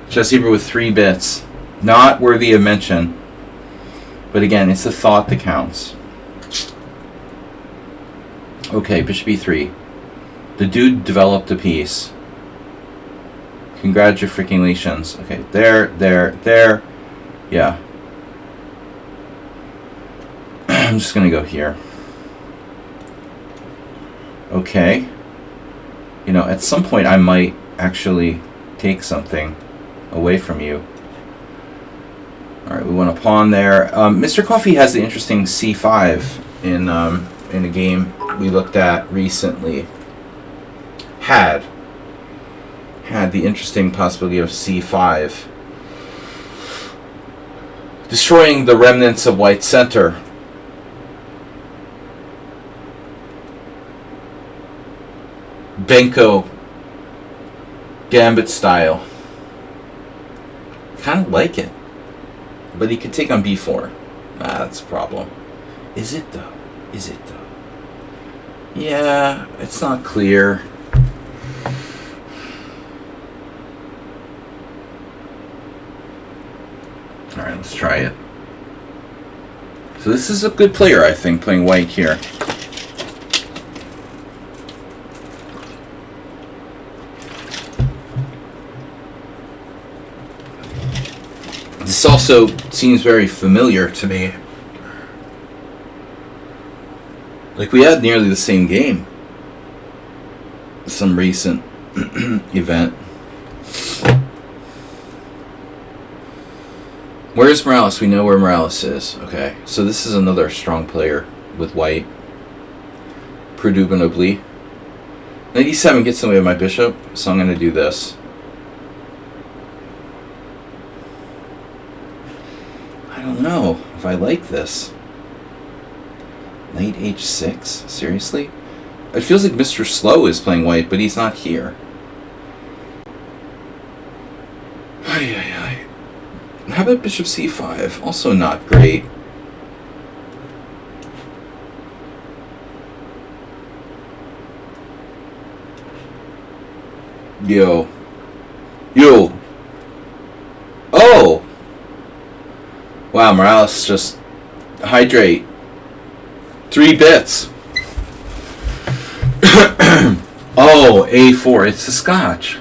[SPEAKER 1] Chessibra with 3 bits, not worthy of mention. But again, it's the thought that counts. Okay, bishop e3. The dude developed a piece. Congratulations. Okay, there. Yeah. I'm just gonna go here. Okay. You know, at some point I might actually take something away from you. Alright, we want a pawn there. Mr. Coffee has the interesting c5 in a game we looked at recently. Had the interesting possibility of c5. Destroying the remnants of white center. Benko Gambit style. Kind of like it. But he could take on b4. That's a problem. Is it though? Yeah, it's not clear. Alright, let's try it. So this is a good player, I think, playing white here. This also seems very familiar to me. Like we had nearly the same game. Some recent event. Where's Morales? We know where Morales is. Okay, so this is another strong player with white. Indubitably. 97 gets in the way of my bishop, so I'm going to do this. I don't know if I like this. Knight h6? Seriously? It feels like Mr. Slow is playing white, but he's not here. How about bishop c5? Also not great. Yo. Oh! Wow, Morales just hydrate. 3 bits. Oh, a4. It's the Scotch.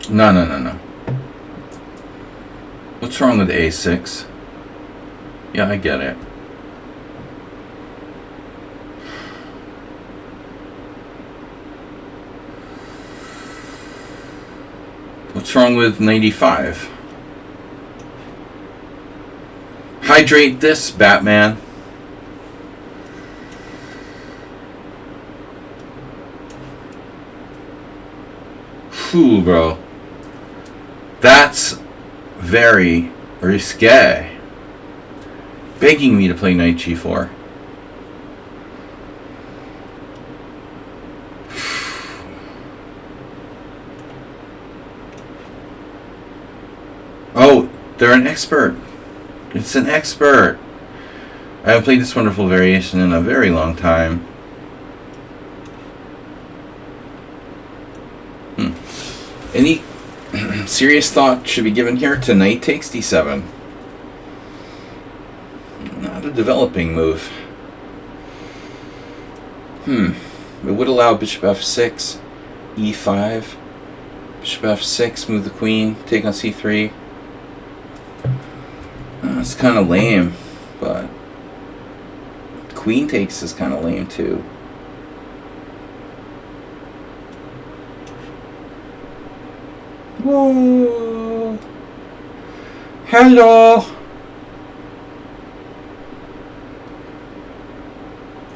[SPEAKER 1] No. What's wrong with a6? Yeah, I get it. What's wrong with 95? Hydrate this, Batman. Phew, bro. That's very risque. Begging me to play knight g4. Oh, they're an expert. It's an expert. I haven't played this wonderful variation in a very long time. Any serious thought should be given here to knight takes d7. Not a developing move. It would allow bishop f6, e5, bishop f6, move the queen, take on c3. It's kind of lame, but queen takes is kind of lame too. Whoa! Hello!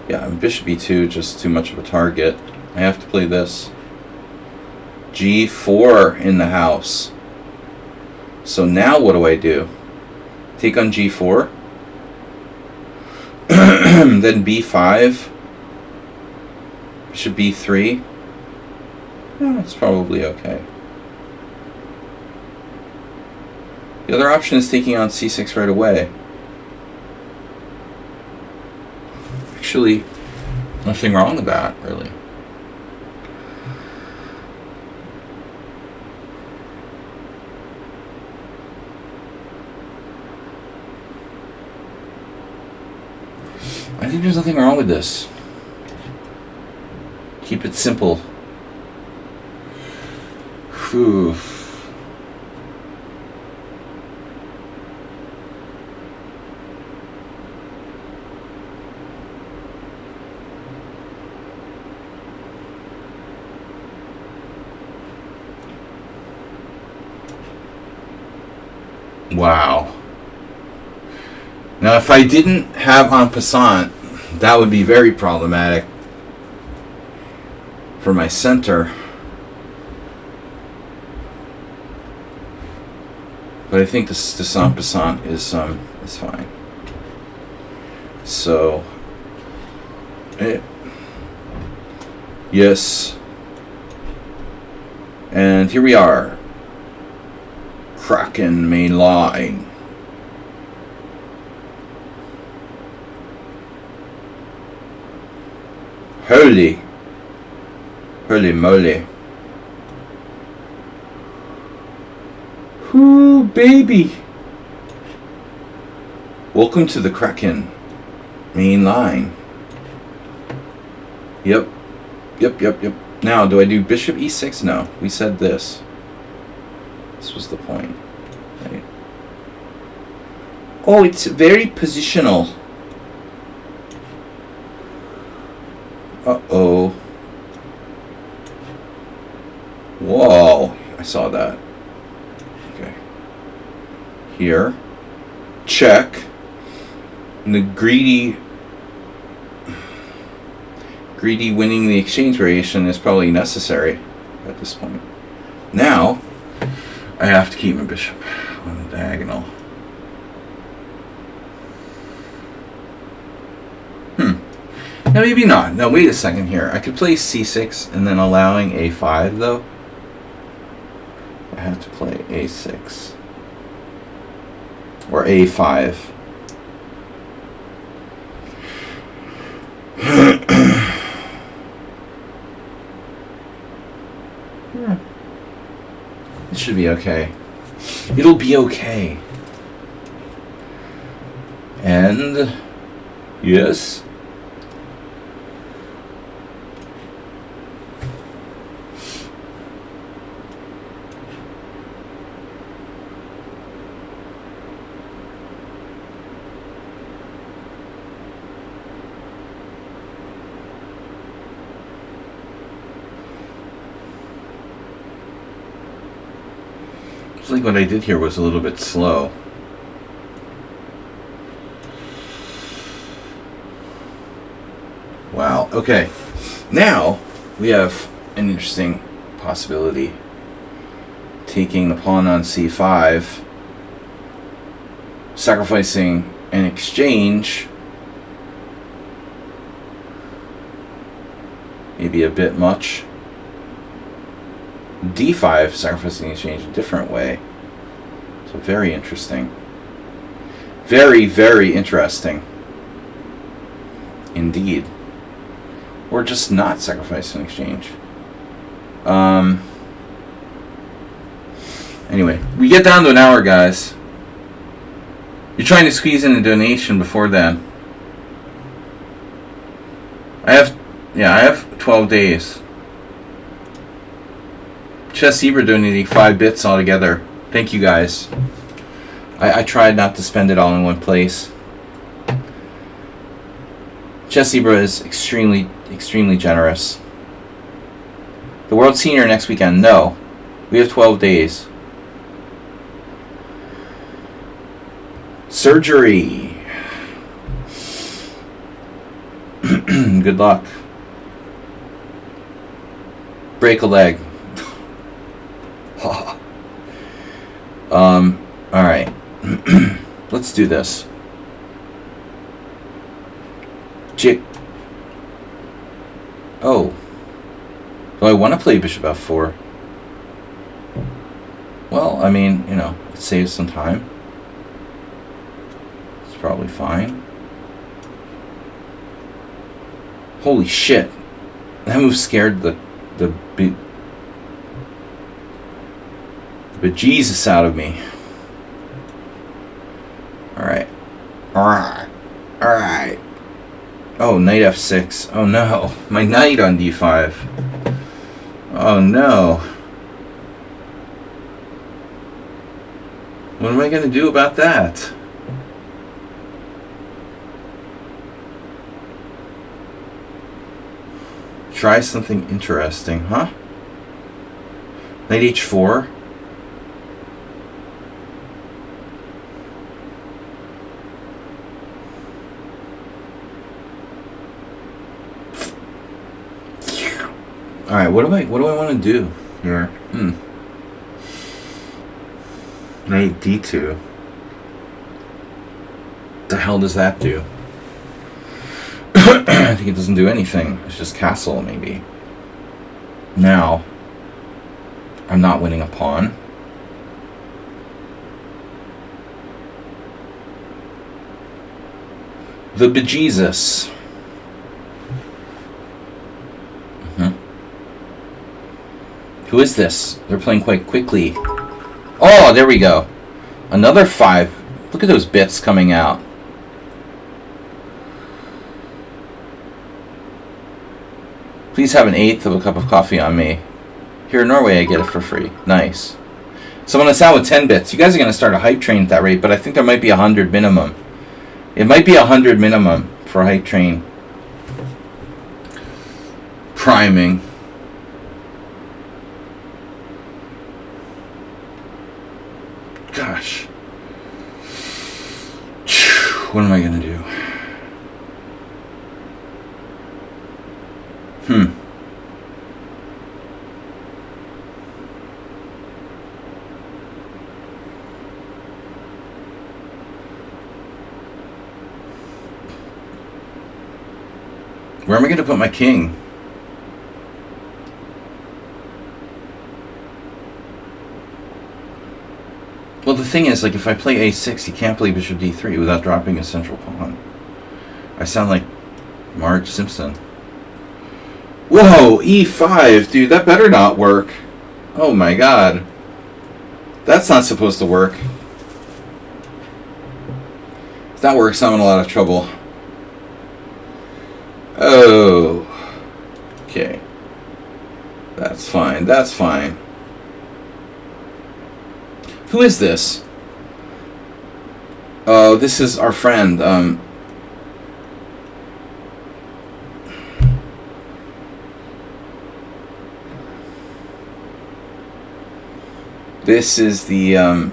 [SPEAKER 1] Yeah, bishop e2, just too much of a target. I have to play this. g4 in the house. So now what do? Take on g4. Then b5. Bishop b3. Yeah, it's probably okay. The other option is taking on c6 right away. Actually, nothing wrong with that, really. I think there's nothing wrong with this. Keep it simple. Whew. Wow. Now, if I didn't have en passant, that would be very problematic for my center. But I think this en passant is fine. So, yes. And here we are. Kraken main line. Holy moly. Ooh, baby. Welcome to the Kraken main line. Yep. Now, do I do bishop e6? No, we said this. This was the point. Right? Oh, it's very positional. Uh-oh. Whoa, I saw that. Okay. here. Check. And the greedy winning the exchange variation is probably necessary at this point. Now, I have to keep my bishop on the diagonal. Now maybe not. No, wait a second here. I could play c6 and then allowing a5 though. I have to play a6. Or a5. It should be okay. It'll be okay. And yes. It's like what I did here was a little bit slow. Wow. Okay. Now we have an interesting possibility. Taking the pawn on c5, sacrificing an exchange, maybe a bit much. d5, sacrificing exchange a different way. So very interesting. Very, very interesting. Indeed. Or just not sacrificing exchange. Anyway, we get down to an hour, guys. You're trying to squeeze in a donation before then. I have 12 days. Chess Zebra donating 5 bits altogether. Thank you guys. I tried not to spend it all in one place. Chess Zebra is extremely, extremely generous. The World Senior next weekend? No. We have 12 days. Surgery. Good luck. Break a leg. Alright. Let's do this. Oh. Do I want to play bishop f4? Well, I mean, you know, it saves some time. It's probably fine. Holy shit. That move scared the bejesus out of me. Alright. Alright. Alright. Oh, knight f6. Oh no. My knight on d5. Oh no. What am I going to do about that? Try something interesting, huh? Knight h4. All right, what do I want to do here? Knight d2. The hell does that do? I think it doesn't do anything. It's just castle, maybe. Now, I'm not winning a pawn. The bejesus. Who is this? They're playing quite quickly. Oh, there we go. Another 5. Look at those bits coming out. Please have an eighth of a cup of coffee on me. Here in Norway, I get it for free. Nice. Someone that's out with 10 bits. You guys are going to start a hype train at that rate, but I think there might be 100 minimum. It might be 100 minimum for a hype train. Priming. Gosh. What am I gonna do? Where am I gonna put my king? Well, the thing is, like, if I play a6, you can't play bishop d3 without dropping a central pawn. I sound like Marge Simpson. Whoa, e5, dude, that better not work. Oh my god. That's not supposed to work. If that works, I'm in a lot of trouble. Oh. Okay. That's fine, that's fine. Who is this? Oh, this is our friend. This is the,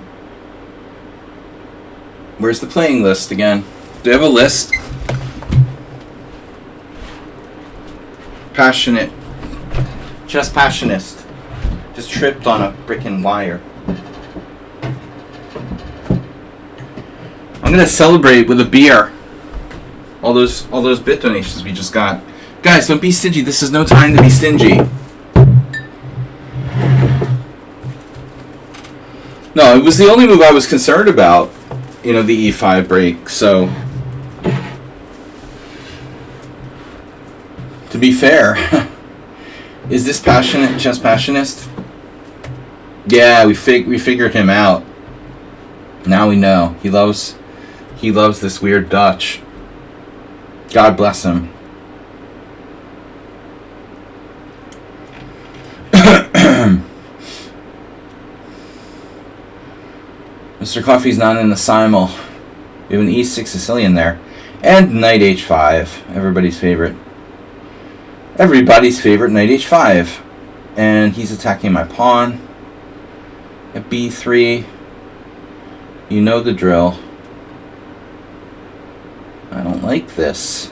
[SPEAKER 1] where's the playing list again? Do you have a list? Passionate. Just passionist. Just tripped on a freaking wire. I'm gonna celebrate with a beer. All those bit donations we just got. Guys, don't be stingy. This is no time to be stingy. No, it was the only move I was concerned about. You know, the e5 break. So, to be fair, is this passionate, just passionist? Yeah, we figured him out. Now we know he loves this weird Dutch. God bless him. Mr. Coffee's not in the simul. We have an e6 Sicilian there. And knight h5. Everybody's favorite. Everybody's favorite knight h5. And he's attacking my pawn. At b3. You know the drill. I don't like this.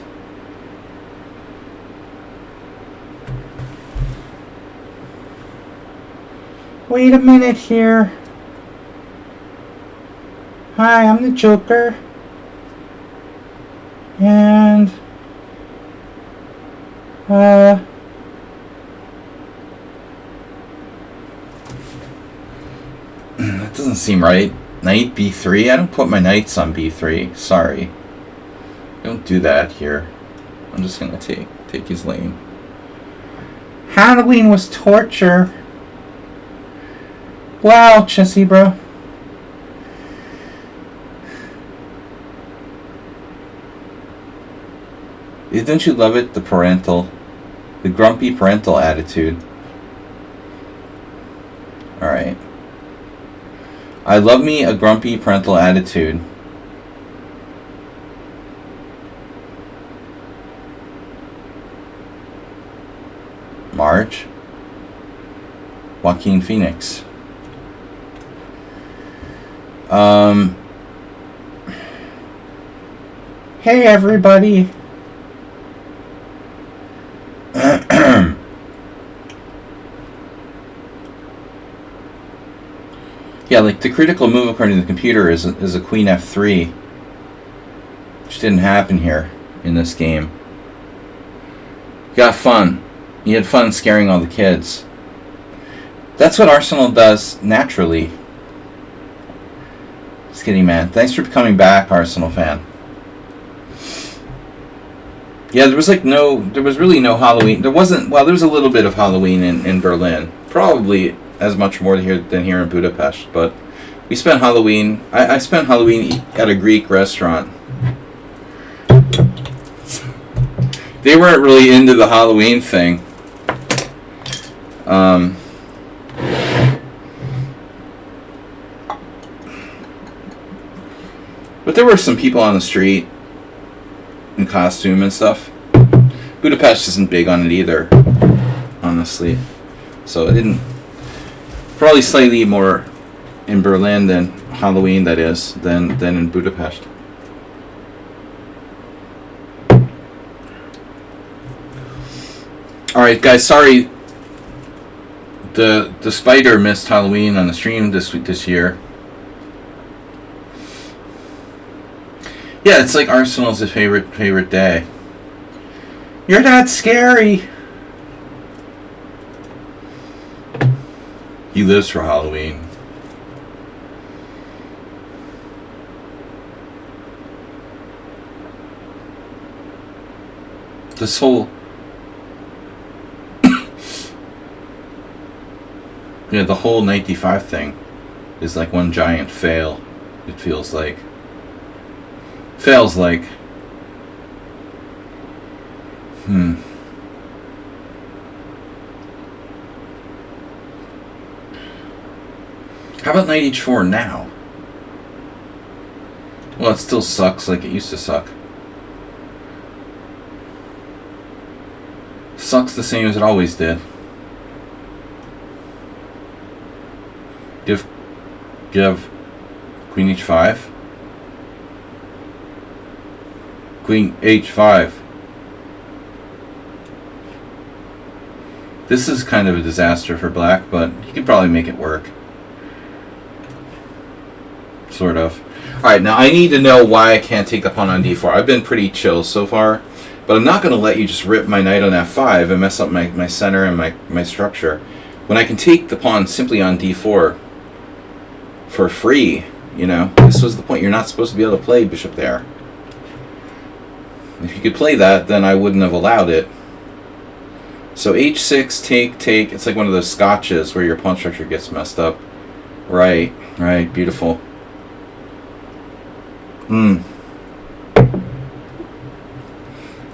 [SPEAKER 1] Wait a minute here. Hi, I'm the Joker. And that doesn't seem right. Knight b3? I don't put my knights on b3. Sorry. Don't do that here. I'm just gonna take his lane. Halloween was torture. Wow, Chessy bro. Don't you love it? The grumpy parental attitude. Alright. I love me a grumpy parental attitude. Marge. Joaquin Phoenix. Hey everybody. Yeah, like the critical move according to the computer is a queen f3, which didn't happen here in this game. Got fun. You had fun scaring all the kids. That's what Arsenal does naturally. Just kidding, man. Thanks for coming back, Arsenal fan. Yeah, there was really no Halloween. There was a little bit of Halloween in Berlin. Probably as much more here than here in Budapest, but we spent Halloween. I spent Halloween at a Greek restaurant. They weren't really into the Halloween thing. But there were some people on the street in costume and stuff. Budapest isn't big on it either, honestly. So it didn't. Probably slightly more in Berlin than Halloween, that is, than in Budapest. Alright, guys, sorry. The spider missed Halloween on the stream this year. Yeah, it's like Arsenal's favorite day. You're not scary. He lives for Halloween. This whole... yeah, the whole 95 thing is like one giant fail. It feels like. Fails like. How about knight h4 now? Well, it still sucks like it used to suck. Sucks the same as it always did. Give queen h5. Queen h5. This is kind of a disaster for black, but he could probably make it work. Sort of. Alright, now I need to know why I can't take the pawn on d4. I've been pretty chill so far, but I'm not going to let you just rip my knight on f5 and mess up my center and my structure when I can take the pawn simply on d4 for free. You know, this was the point. You're not supposed to be able to play bishop there. If you could play that, then I wouldn't have allowed it. So h6, take. It's like one of those scotches where your pawn structure gets messed up. Right, beautiful.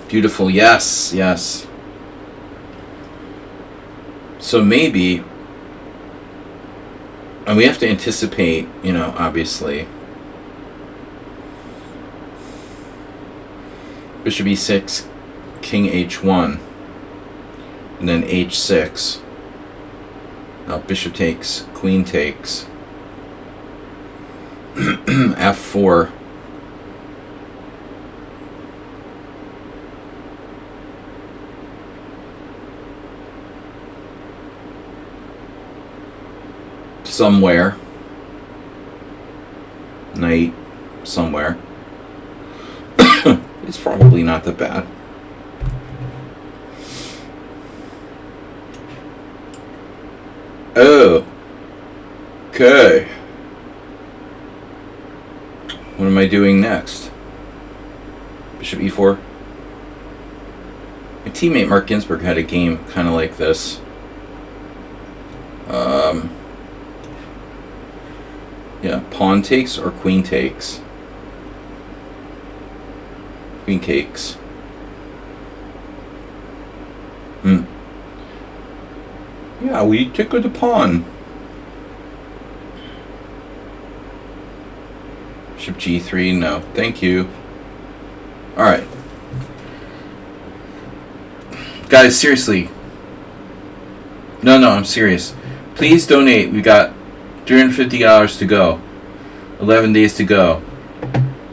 [SPEAKER 1] Beautiful, yes. So maybe, and we have to anticipate, you know, obviously. Bishop e6, king h1, and then h6. Now bishop takes, queen takes, f4. Somewhere. Knight somewhere. It's probably not that bad. Oh. Okay. What am I doing next? Bishop e4. My teammate Mark Ginsburg had a game kind of like this. Yeah, pawn takes or queen takes. Queen takes. Yeah, we took with the pawn. Bishop g3, no, thank you. Alright. Guys, seriously. No, I'm serious. Please donate. We got $350 to go. 11 days to go.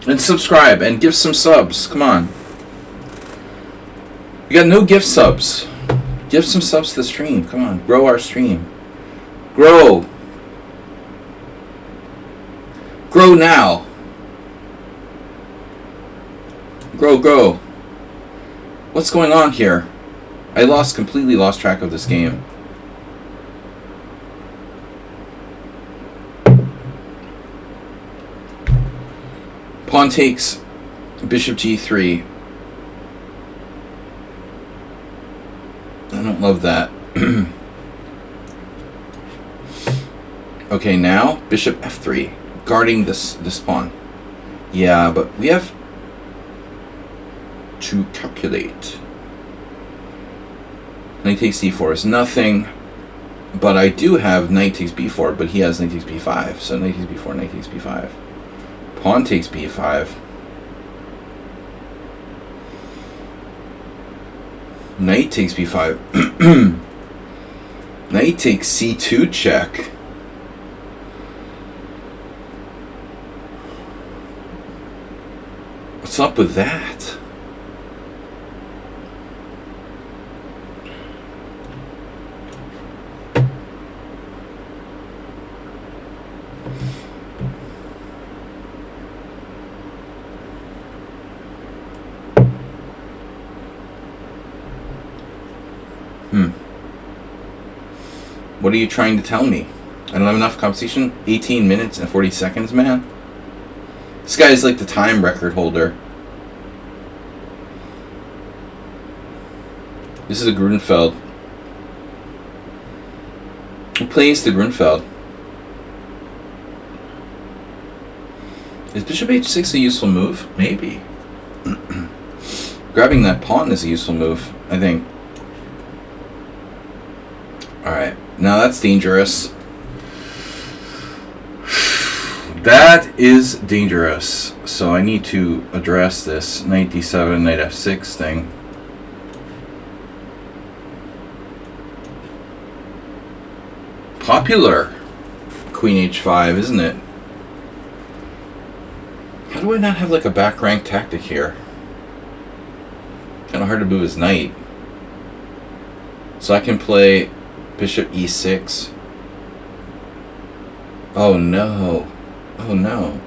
[SPEAKER 1] And subscribe and give some subs. Come on. We got no gift subs. Give some subs to the stream. Come on. Grow our stream. Grow. Grow now. Grow. What's going on here? I completely lost track of this game. Pawn takes, bishop g3. I don't love that. Okay, now bishop f3, guarding this pawn. Yeah, but we have to calculate. Knight takes d4 is nothing, but I do have knight takes b4, but he has knight takes b5, so knight takes b4, knight takes b5. Pawn takes b5. Knight takes b5. Knight takes c2 check. What's up with that? What are you trying to tell me? I don't have enough competition? 18 minutes and 40 seconds, man? This guy is like the time record holder. This is a Grunfeld. Who plays the Grunfeld? Is bishop h6 a useful move? Maybe. Grabbing that pawn is a useful move, I think. Alright, now that's dangerous. That is dangerous. So I need to address this knight d7, knight f6 thing. Popular queen h5, isn't it? How do I not have like a back rank tactic here? Kind of hard to move his knight. So I can play bishop e6. Oh no. Oh no.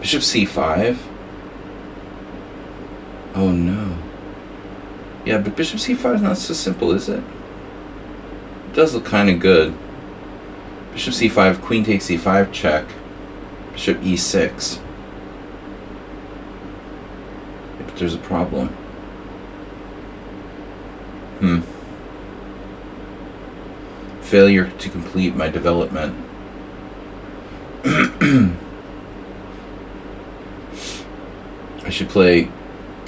[SPEAKER 1] Bishop c5. Oh no. Yeah, but bishop c5 is not so simple, is it? It does look kind of good. Bishop c5, queen takes e5 check. Bishop e6. Yeah, but there's a problem. Failure to complete my development. I should play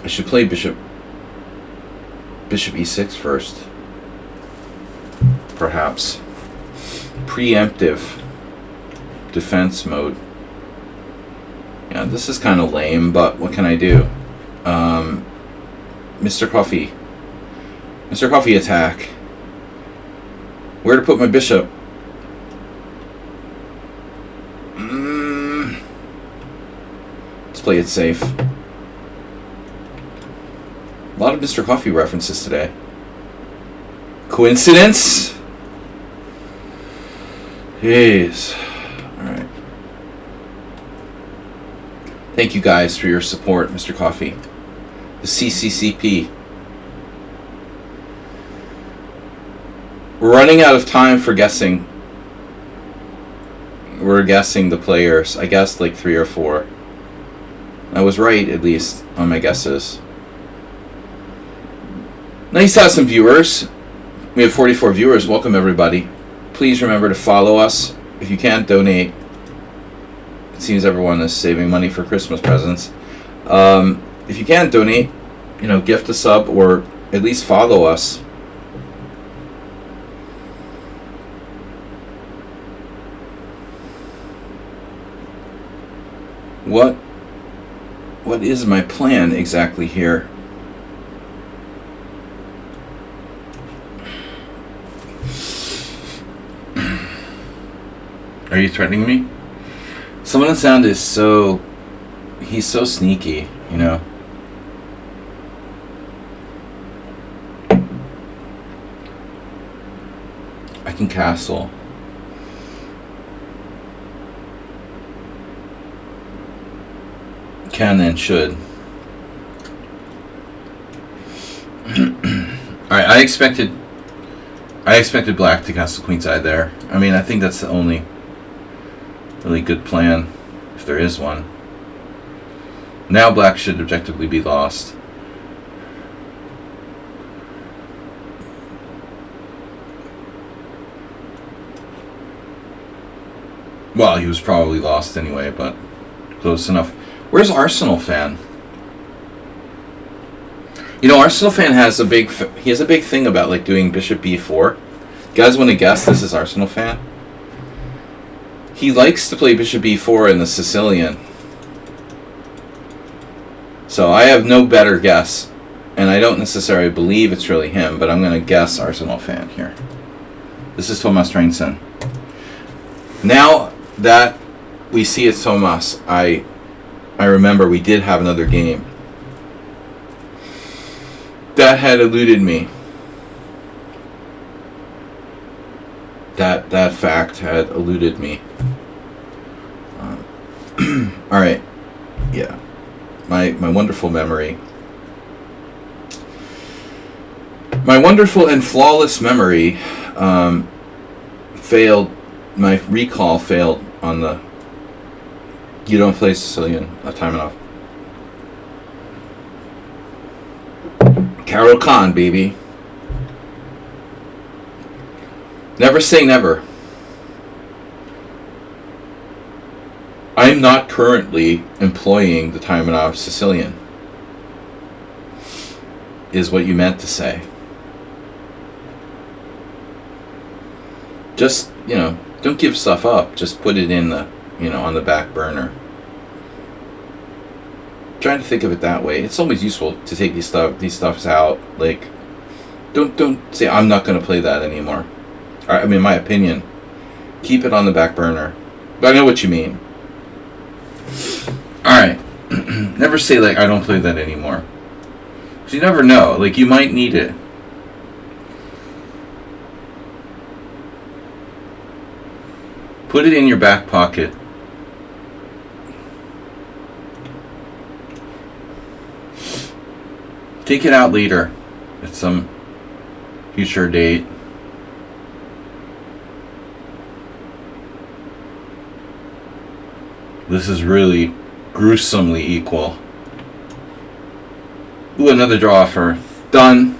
[SPEAKER 1] bishop e6 first. Perhaps. Preemptive defense mode. Yeah, this is kind of lame, but what can I do? Mr. Coffee. Mr. Coffee attack. Where to put my bishop? Let's play it safe. A lot of Mr. Coffee references today. Coincidence? Jeez. Alright. Thank you guys for your support, Mr. Coffee. The CCCP. We're running out of time for guessing. We're guessing the players. I guessed like 3 or 4. I was right, at least, on my guesses. Nice to have some viewers. We have 44 viewers. Welcome, everybody. Please remember to follow us. If you can't donate, it seems everyone is saving money for Christmas presents. If you can't donate, gift a sub or at least follow us. What is my plan exactly here? Are you threatening me? Someone in sound is he's so sneaky, I can castle. Can and should. Alright, I expected black to castle queenside there. I mean, I think that's the only really good plan, if there is one. Now black should objectively be lost. Well, he was probably lost anyway, but close enough. Where's Arsenal Fan? Arsenal Fan has a big thing about like doing bishop b4. You guys want to guess this is Arsenal Fan? He likes to play bishop b4 in the Sicilian. So I have no better guess, and I don't necessarily believe it's really him, but I'm going to guess Arsenal Fan here. This is Thomas Reinsen. Now that we see it's Thomas, I remember we did have another game. That had eluded me. That fact had eluded me. Alright. Yeah. My wonderful memory. My wonderful and flawless memory failed. My recall failed on the. You don't play Sicilian. Time enough. Carol Khan, baby. Never say never. I'm not currently employing the Taimanov Sicilian, is what you meant to say. Just, don't give stuff up. Just put it in the, on the back burner. Trying to think of it that way. It's always useful to take these stuffs out. Like, don't say I'm not going to play that anymore. I mean, my opinion. Keep it on the back burner. But I know what you mean. Alright. Never say, like, I don't play that anymore. Because you never know. Like, you might need it. Put it in your back pocket. Take it out later. At some future date. This is really gruesomely equal. Ooh, another draw offer. Done.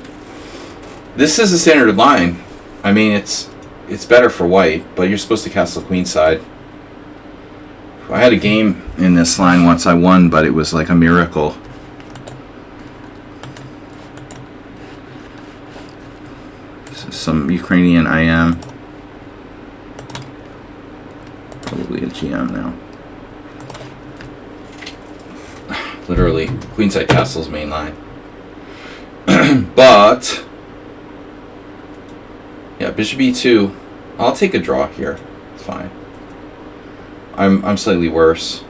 [SPEAKER 1] This is a standard line. I mean, it's better for white, but you're supposed to castle queenside. I had a game in this line once. I won, but it was like a miracle. Some Ukrainian IM. Probably a GM now. Literally, queenside castle's main line. But yeah, bishop e2. I'll take a draw here. It's fine. I'm slightly worse.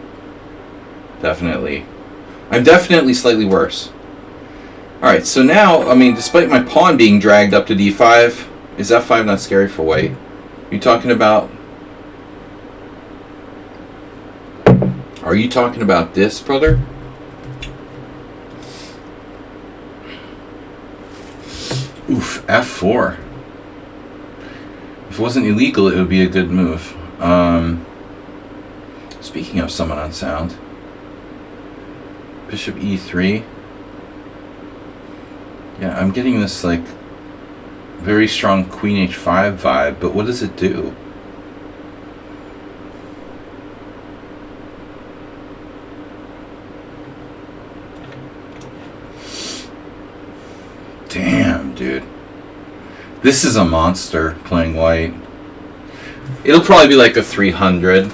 [SPEAKER 1] Definitely. I'm definitely slightly worse. Alright, so now, I mean, despite my pawn being dragged up to d5, is f5 not scary for white? You talking about... Are you talking about this, brother? Oof, f4. If it wasn't illegal, it would be a good move. Speaking of someone unsound, bishop e3. Yeah, I'm getting this like very strong queen h5 vibe, but what does it do? Damn, dude. This is a monster playing white. It'll probably be like a 300.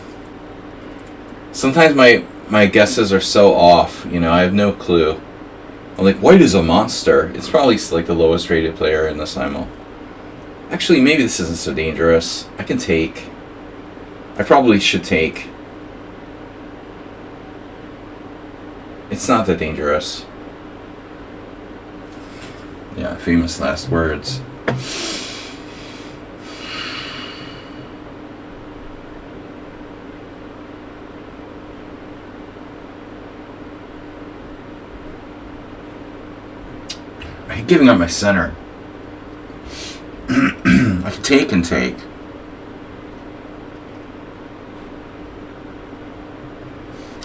[SPEAKER 1] Sometimes my guesses are so off, I have no clue. I'm like, white is a monster. It's probably like the lowest rated player in the Simul. Actually, maybe this isn't so dangerous. I can take. I probably should take. It's not that dangerous. Yeah, famous last words. I hate giving up my center. I can take and take.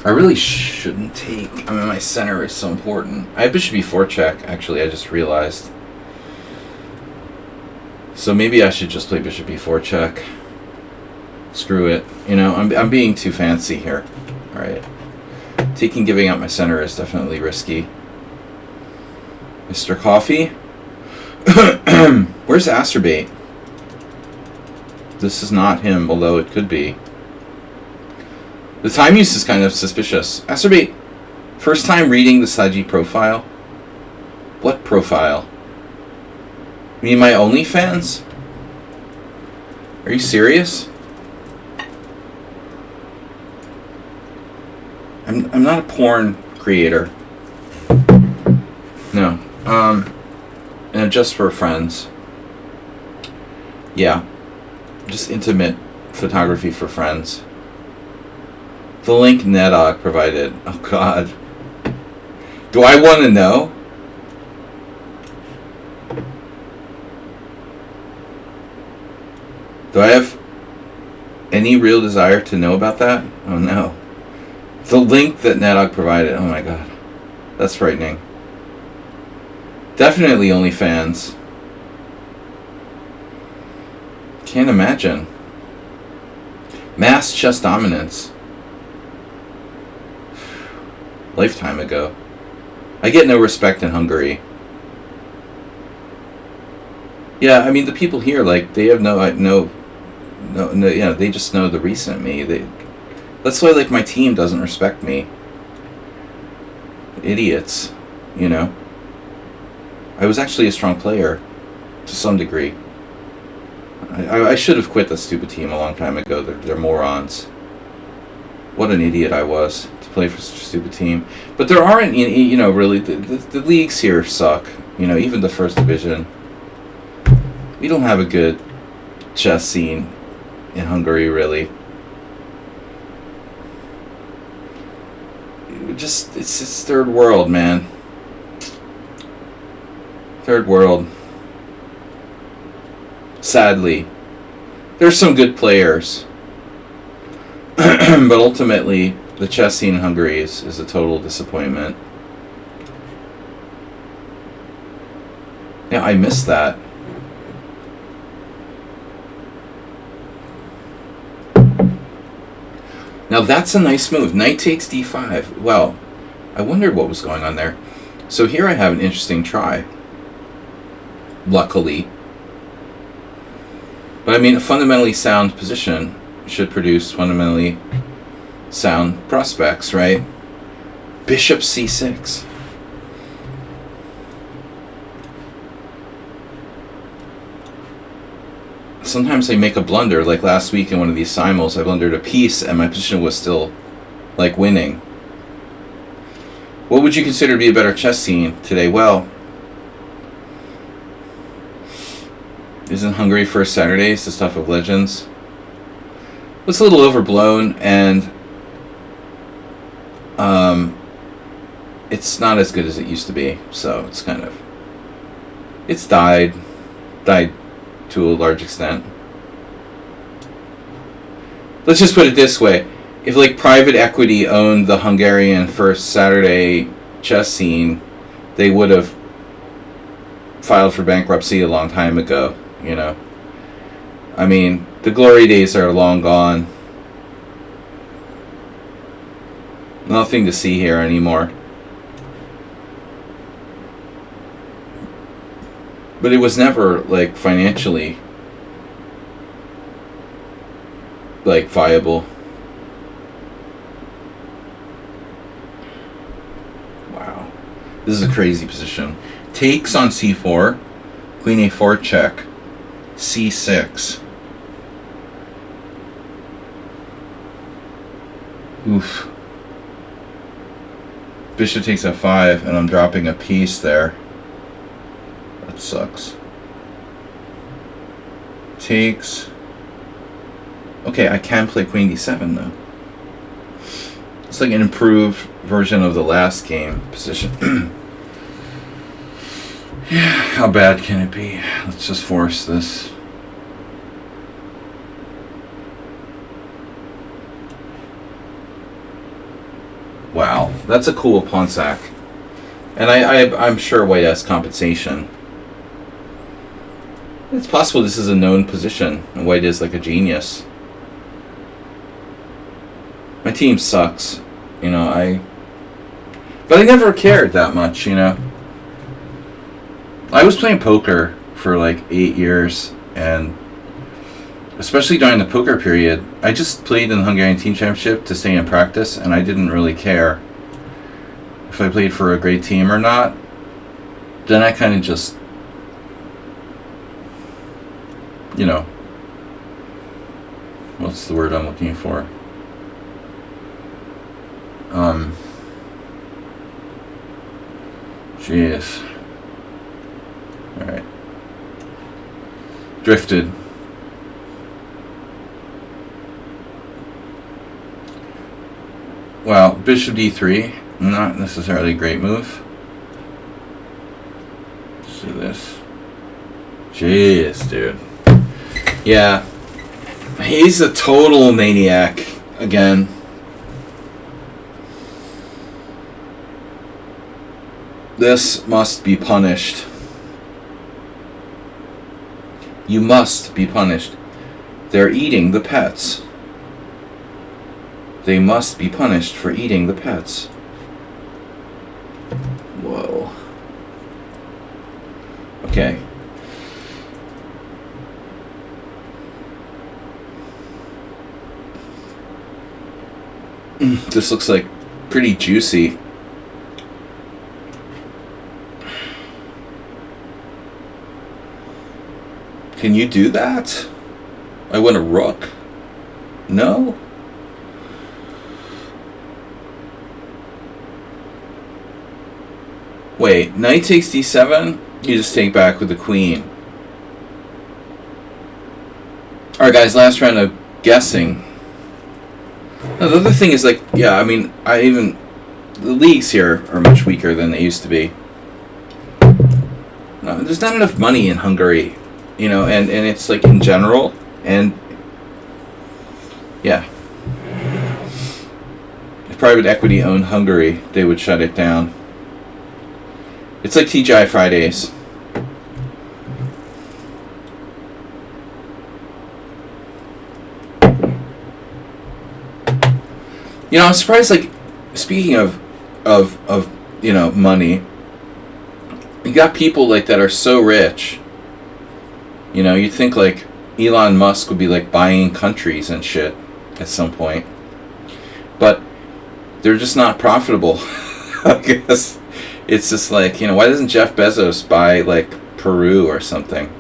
[SPEAKER 1] I really shouldn't take. I mean, my center is so important. I have bishop e4 check, actually, I just realized. So maybe I should just play bishop e4 check. Screw it. I'm being too fancy here. Alright. Taking, giving up my center is definitely risky. Mr. Coffee? Where's Asterbate? This is not him, although it could be. The time use is kind of suspicious. Asterbate, first time reading the Saji profile? What profile? You mean my OnlyFans? Are you serious? I'm not a porn creator. No. And just for friends. Yeah. Just intimate photography for friends. The link Nedog provided. Oh god. Do I want to know? Do I have any real desire to know about that? Oh no. The link that Nadog provided, oh my god. That's frightening. Definitely OnlyFans. Can't imagine. Mass chess dominance. Lifetime ago. I get no respect in Hungary. Yeah, I mean the people here, like, they have no, yeah, they just know the recent me. That's why, like, my team doesn't respect me. Idiots, you know. I was actually a strong player, to some degree. I should have quit the stupid team a long time ago. They're morons. What an idiot I was to play for such a stupid team. But there aren't, you know, really, the leagues here suck. You know, even the first division. We don't have a good chess scene in Hungary, really. It's third world, man. Third world. Sadly. There's some good players. But ultimately, the chess scene in Hungary is a total disappointment. Yeah, I missed that. Now that's a nice move. Knight takes d5. Well, I wondered what was going on there. So here I have an interesting try. Luckily. But I mean, a fundamentally sound position should produce fundamentally sound prospects, right? Bishop c6. Sometimes I make a blunder, like last week in one of these simuls, I blundered a piece and my position was still, like, winning. What would you consider to be a better chess scene today? Well, isn't Hungary First Saturdays the stuff of legends? It's a little overblown, and it's not as good as it used to be, so it's kind of, it's died to a large extent. Let's just put it this way. If, like, private equity owned the Hungarian First Saturday chess scene, they would have filed for bankruptcy a long time ago, you know. I mean, the glory days are long gone. Nothing to see here anymore. But it was never, like, financially, like, viable. Wow. This is a crazy position. Takes on c4. Queen a4 check. c6. Oof. Bishop takes f5, and I'm dropping a piece there. That sucks. Takes. Okay, I can play queen d7 though. It's like an improved version of the last game position. Yeah, how bad can it be? Let's just force this. Wow, that's a cool pawn sack. And I'm sure White has compensation. It's possible this is a known position, and White is like a genius. My team sucks, you know, but I never cared that much, you know. I was playing poker for like 8 years, and especially during the poker period, I just played in the Hungarian Team Championship to stay in practice, and I didn't really care if I played for a great team or not. Then I kind of just, you know, what's the word I'm looking for? Jeez. Alright. Drifted. Well, bishop d3, not necessarily a great move. Let's do this. Jeez, dude. Yeah. He's a total maniac again. This must be punished. You must be punished. They're eating the pets. They must be punished for eating the pets. Whoa. Okay. This looks like pretty juicy. Can you do that? I win a rook? No? Wait, knight takes d7? You just take back with the queen. Alright guys, last round of guessing. Now, the other thing is like, yeah, I mean, the leagues here are much weaker than they used to be. No, there's not enough money in Hungary, you know, and it's like in general, and yeah. If private equity owned Hungary, they would shut it down. It's like TGI Fridays. You know, I'm surprised, like, speaking of you know, money, you got people like that are so rich. You know, you'd think like Elon Musk would be like buying countries and shit at some point. But they're just not profitable. I guess it's just like, you know, why doesn't Jeff Bezos buy like Peru or something?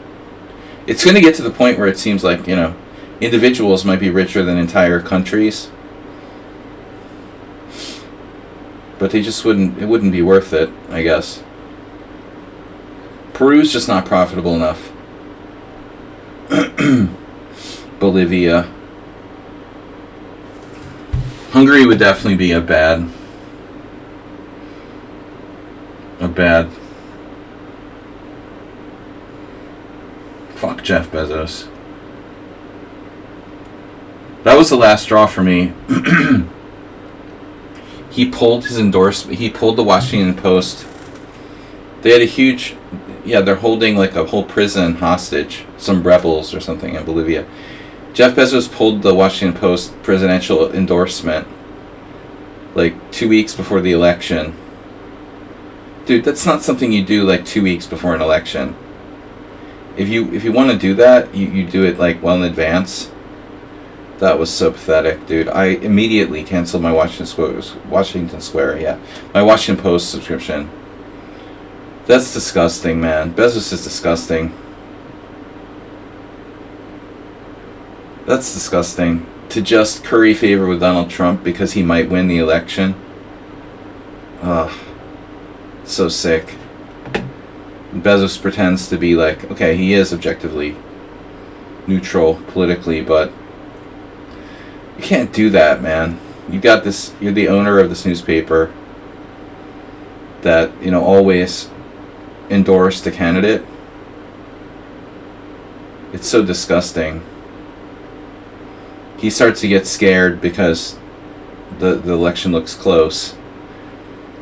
[SPEAKER 1] It's going to get to the point where it seems like, you know, individuals might be richer than entire countries. But they just it wouldn't be worth it, I guess. Peru's just not profitable enough. Bolivia. Hungary would definitely be a bad. Fuck Jeff Bezos. That was the last straw for me. He pulled his endorsement. He pulled the Washington Post. They had a huge... Yeah, they're holding like a whole prison hostage. Some rebels or something in Bolivia. Jeff Bezos pulled the Washington Post presidential endorsement like 2 weeks before the election. Dude, that's not something you do like 2 weeks before an election. If you want to do that, you do it like well in advance. That was so pathetic, dude. I immediately canceled my Washington Square, yeah. My Washington Post subscription. That's disgusting, man. Bezos is disgusting. That's disgusting. To just curry favor with Donald Trump because he might win the election. Ugh. So sick. Bezos pretends to be like, okay, he is objectively neutral politically, but you can't do that, man. You got this. You're the owner of this newspaper that, you know, always endorsed the candidate. It's so disgusting. He starts to get scared because the election looks close.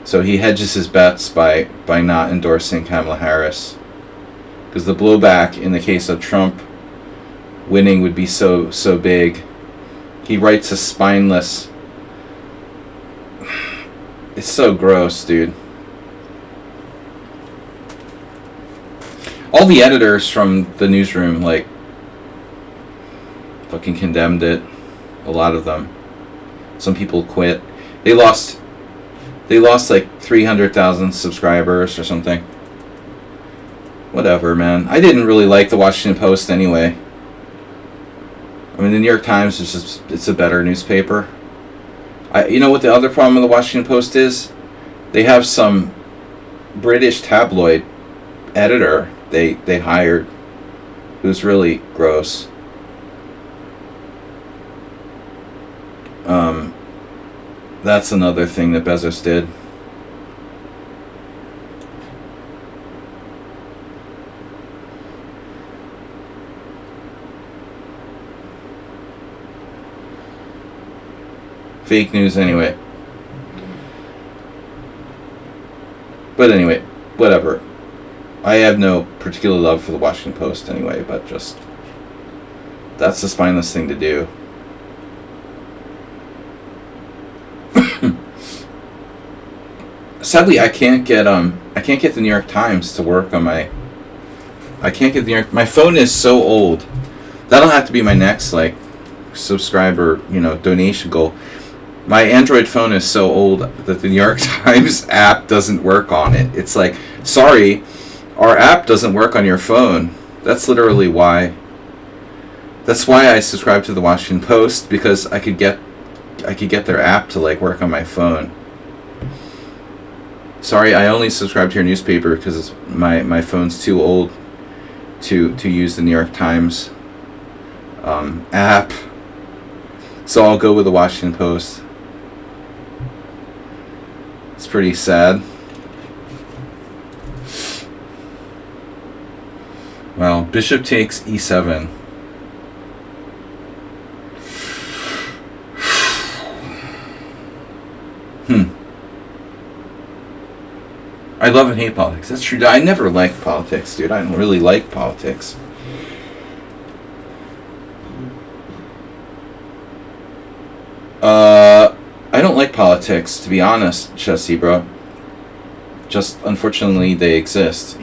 [SPEAKER 1] So he hedges his bets by not endorsing Kamala Harris. Because the blowback in the case of Trump winning would be so big. He writes a spineless... It's so gross, dude. All the editors from the newsroom, like, fucking condemned it. A lot of them. Some people quit. They lost like 300,000 subscribers or something. Whatever, man. I didn't really like the Washington Post anyway. I mean, the New York Times is it's a better newspaper. You know what the other problem with the Washington Post is? They have some British tabloid editor they hired who's really gross. That's another thing that Bezos did. Fake news anyway. But anyway, whatever. I have no particular love for the Washington Post anyway, but just... that's the spineless thing to do. Sadly, I can't get the New York Times to work on my... I can't get the New York... My phone is so old. That'll have to be my next, like, subscriber, donation goal. My Android phone is so old that the New York Times app doesn't work on it. It's like, sorry, our app doesn't work on your phone. That's literally why. That's why I subscribe to the Washington Post, because I could get their app to like work on my phone. Sorry, I only subscribe to your newspaper because my phone's too old to use the New York Times app. So I'll go with the Washington Post. It's pretty sad. Well, bishop takes e7. I love and hate politics. That's true. I never liked politics, dude. I don't really like politics. I don't like politics, to be honest, Chessy, bro. Just, unfortunately, they exist,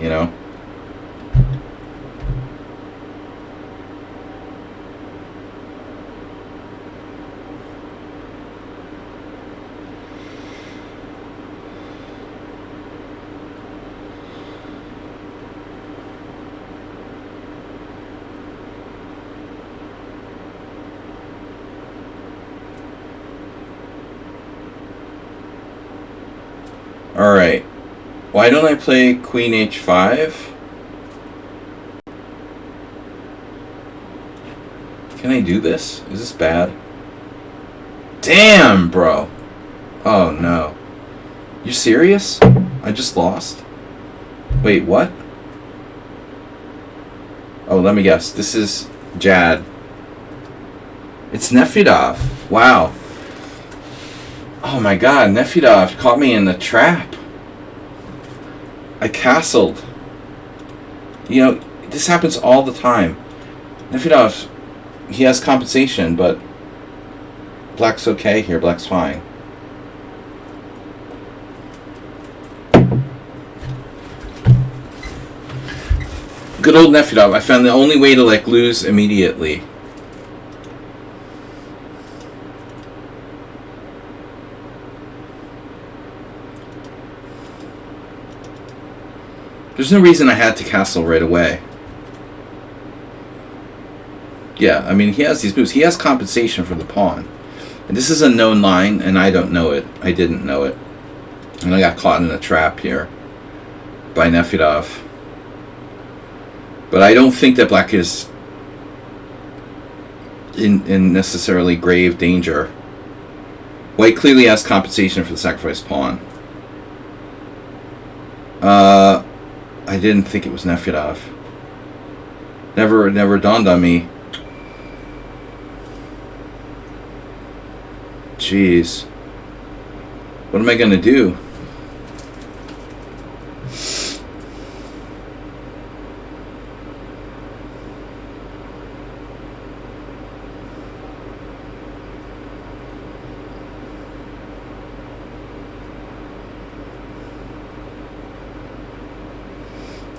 [SPEAKER 1] Alright. Why don't I play Queen h5? Can I do this? Is this bad? Damn, bro! Oh, no. You serious? I just lost? Wait, what? Oh, let me guess. This is Jad. It's Nefedov. Wow. Oh my god, Nefedov caught me in the trap. I castled. This happens all the time. Nefedov, he has compensation, but black's okay here. Black's fine. Good old Nefedov. I found the only way to lose immediately. There's no reason I had to castle right away. Yeah, I mean, he has these moves. He has compensation for the pawn. And this is a known line, and I don't know it. I didn't know it. And I got caught in a trap here by Nefedov. But I don't think that black is in necessarily grave danger. White clearly has compensation for the sacrificed pawn. I didn't think it was Nefedov. Never dawned on me. Jeez. What am I gonna do?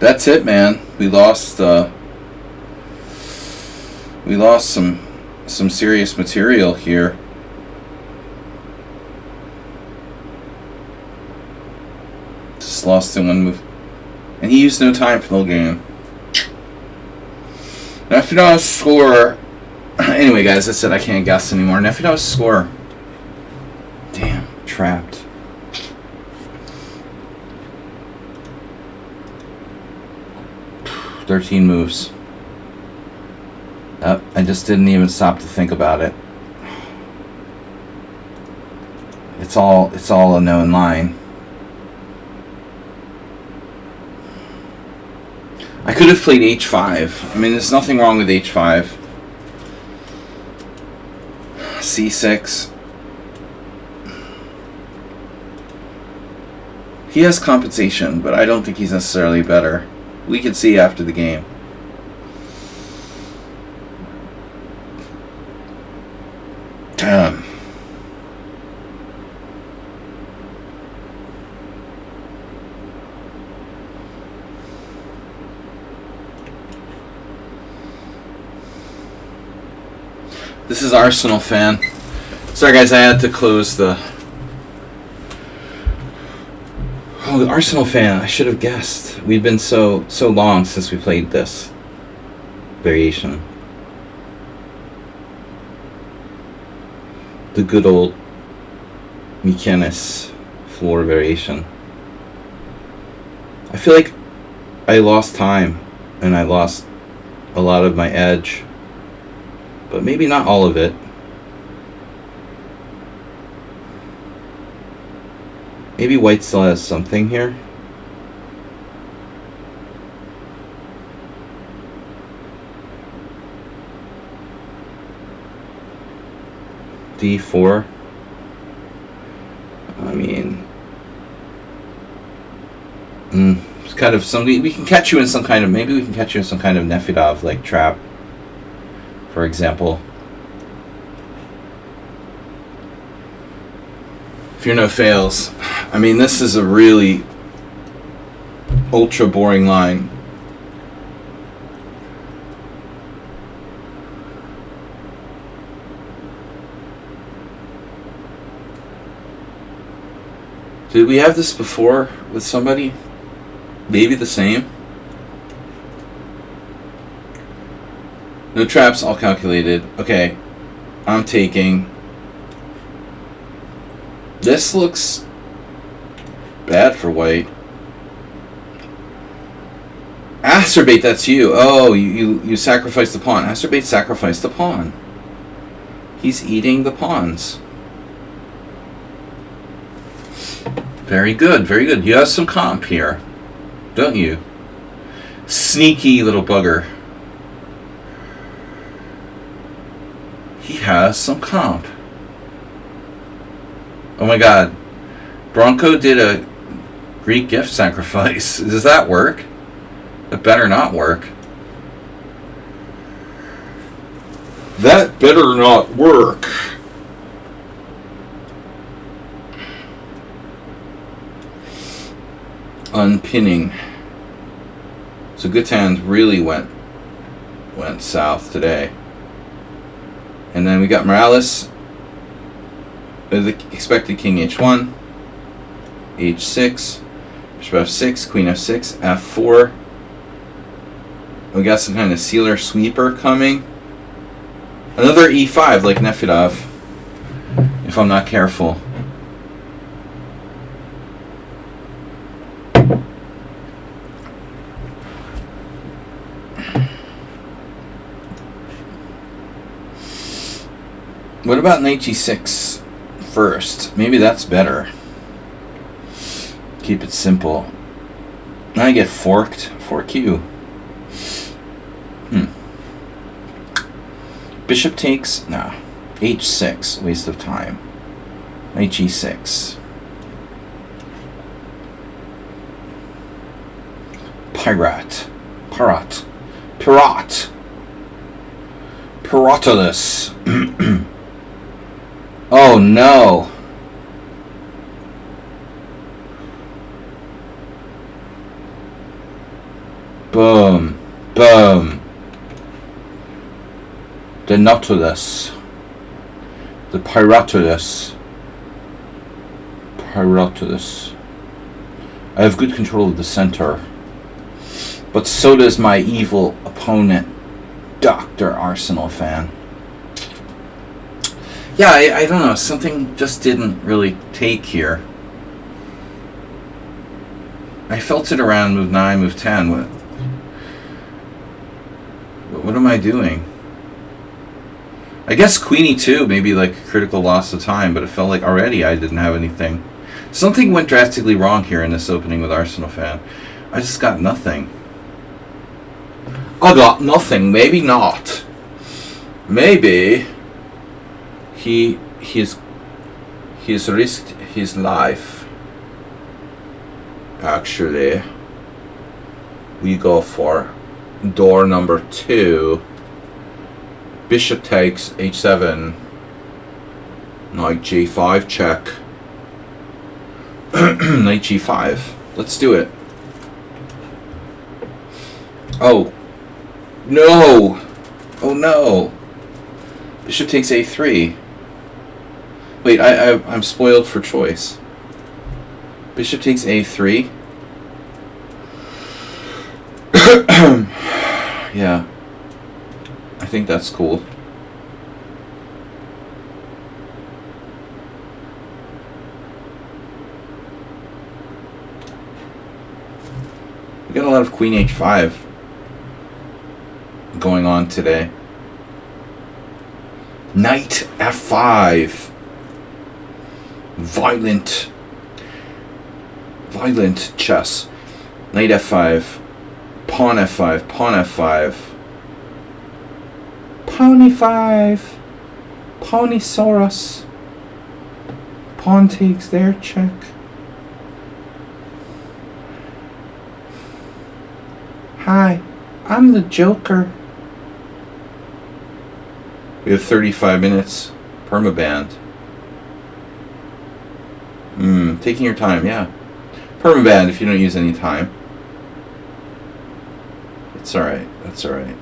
[SPEAKER 1] That's it, man. We lost some serious material here. Just lost in one move. And he used no time for the whole game. Nefedov's score. Anyway, guys, I said I can't guess anymore. Nefedov's score. Damn, trapped. $13 moves. I just didn't even stop to think about it. It's all a known line. I could have played h5. I mean, there's nothing wrong with h5. c6. He has compensation, but I don't think he's necessarily better. We could see after the game. Damn. This is Arsenal fan. Sorry guys, I had to close the... Oh, the Arsenal fan. I should have guessed. We've been so long since we played this variation. The good old Mykonos floor variation. I feel like I lost time and I lost a lot of my edge, but maybe not all of it. Maybe white still has something here. D4. I mean, it's kind of something we can catch you in some kind of, maybe we can catch you in some kind of Nefedov like trap, for example. Fear no fails. I mean, this is a really ultra boring line. Did we have this before with somebody? Maybe the same? No traps, all calculated. Okay, I'm taking... This looks bad for white. Acerbate, that's you. Oh, you sacrificed the pawn. Acerbate sacrificed the pawn. He's eating the pawns. Very good, very good. You have some comp here, don't you? Sneaky little bugger. He has some comp. Oh my god. Bronco did a Greek gift sacrifice. Does that work? It better not work. That better not work. Unpinning. So Gutan really went south today. And then we got Morales. The expected king h1, h6, bishop f6, queen f6, f4. We got some kind of sealer sweeper coming. Another e5 like Nefedov, if I'm not careful. What about knight g6 first? Maybe that's better. Keep it simple. Now I get forked. Fork you. Bishop takes? No. h6. Waste of time. Knight g6. Pirate. Pirate. Pirate. Piratolus. Oh no. Boom. Boom. The Nautilus. The Piratolus. Piratolus. I have good control of the center. But so does my evil opponent, Dr. Arsenal fan. Yeah, I don't know. Something just didn't really take here. I felt it around move 9, move 10. What am I doing? I guess queen e2 maybe like a critical loss of time, but it felt like already I didn't have anything. Something went drastically wrong here in this opening with Arsenal fan. I just got nothing. I got nothing. Maybe not. Maybe he's risked his life. actually, we go for door number 2. Bishop takes h7. Knight g5 check. Knight g5. Let's do it. Oh. No! Oh no! Bishop takes a3. Wait, I'm spoiled for choice. Bishop takes a3. Yeah. I think that's cool. We got a lot of queen h5 going on today. Knight f5. Violent chess. Knight f5. Pawn f5. Pawn f5. Pawn e5. Pawnosaurus. Pawn takes their check. Hi, I'm the Joker. We have 35 minutes. Permaband. Taking your time, yeah. Permaband if you don't use any time. It's alright. That's alright.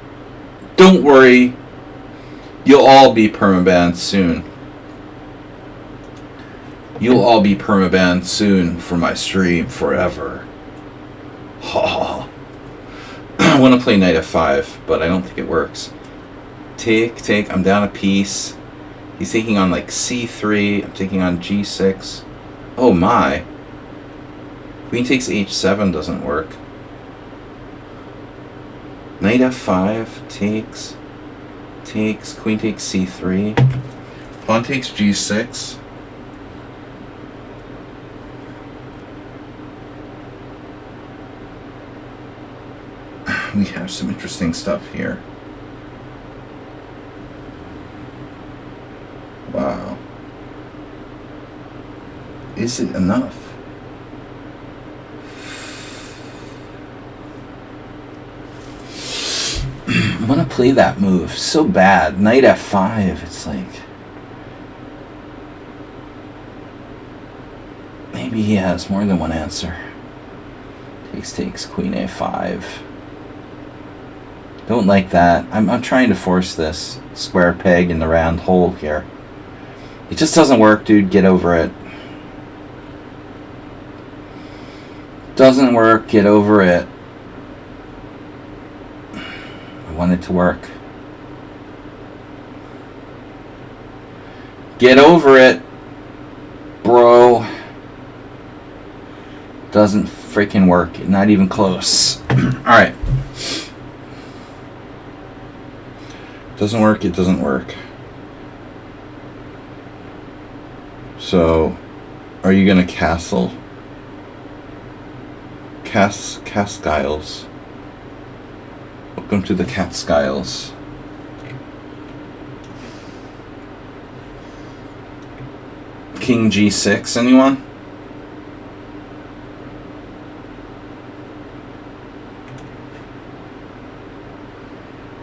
[SPEAKER 1] Don't worry. You'll all be permabanned soon. You'll all be permabanned soon for my stream forever. Ha. I want to play knight f5, but I don't think it works. Take. I'm down a piece. He's taking on like c3. I'm taking on g6. Oh my. Queen takes h7 doesn't work. Knight f5 takes. Queen takes c3. Pawn takes g6. We have some interesting stuff here. Wow. Is it enough? I want to play that move so bad. Knight f5. It's like maybe he has more than one answer. Takes. Queen a5. Don't like that. I'm trying to force this square peg in the round hole here. It just doesn't work, dude. Get over it. Doesn't work. Get over it. I want it to work. Get over it, bro. Doesn't freaking work. Not even close. Alright. Doesn't work, it doesn't work. So, are you gonna castle? Catskills. Welcome to the Catskills. King g6, anyone?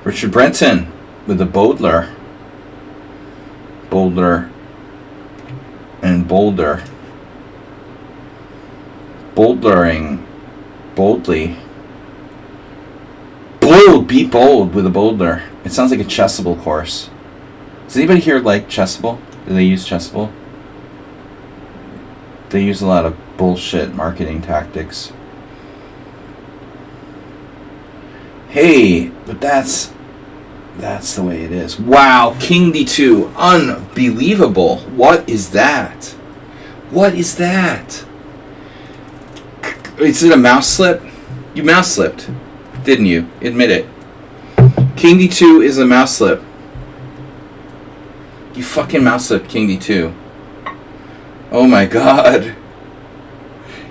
[SPEAKER 1] Richard Brenton with a Boulder. Boulder and Boulder. Bouldering boldly. Bold, be bold with a boulder. It sounds like a Chessable course. Does anybody here like Chessable? Do they use Chessable? They use a lot of bullshit marketing tactics. Hey, but that's the way it is. Wow, King d2. Unbelievable. What is that? What is that? Is it a mouse slip? You mouse slipped, didn't you? Admit it. King d2 is a mouse slip. You fucking mouse slipped King d2. Oh my god.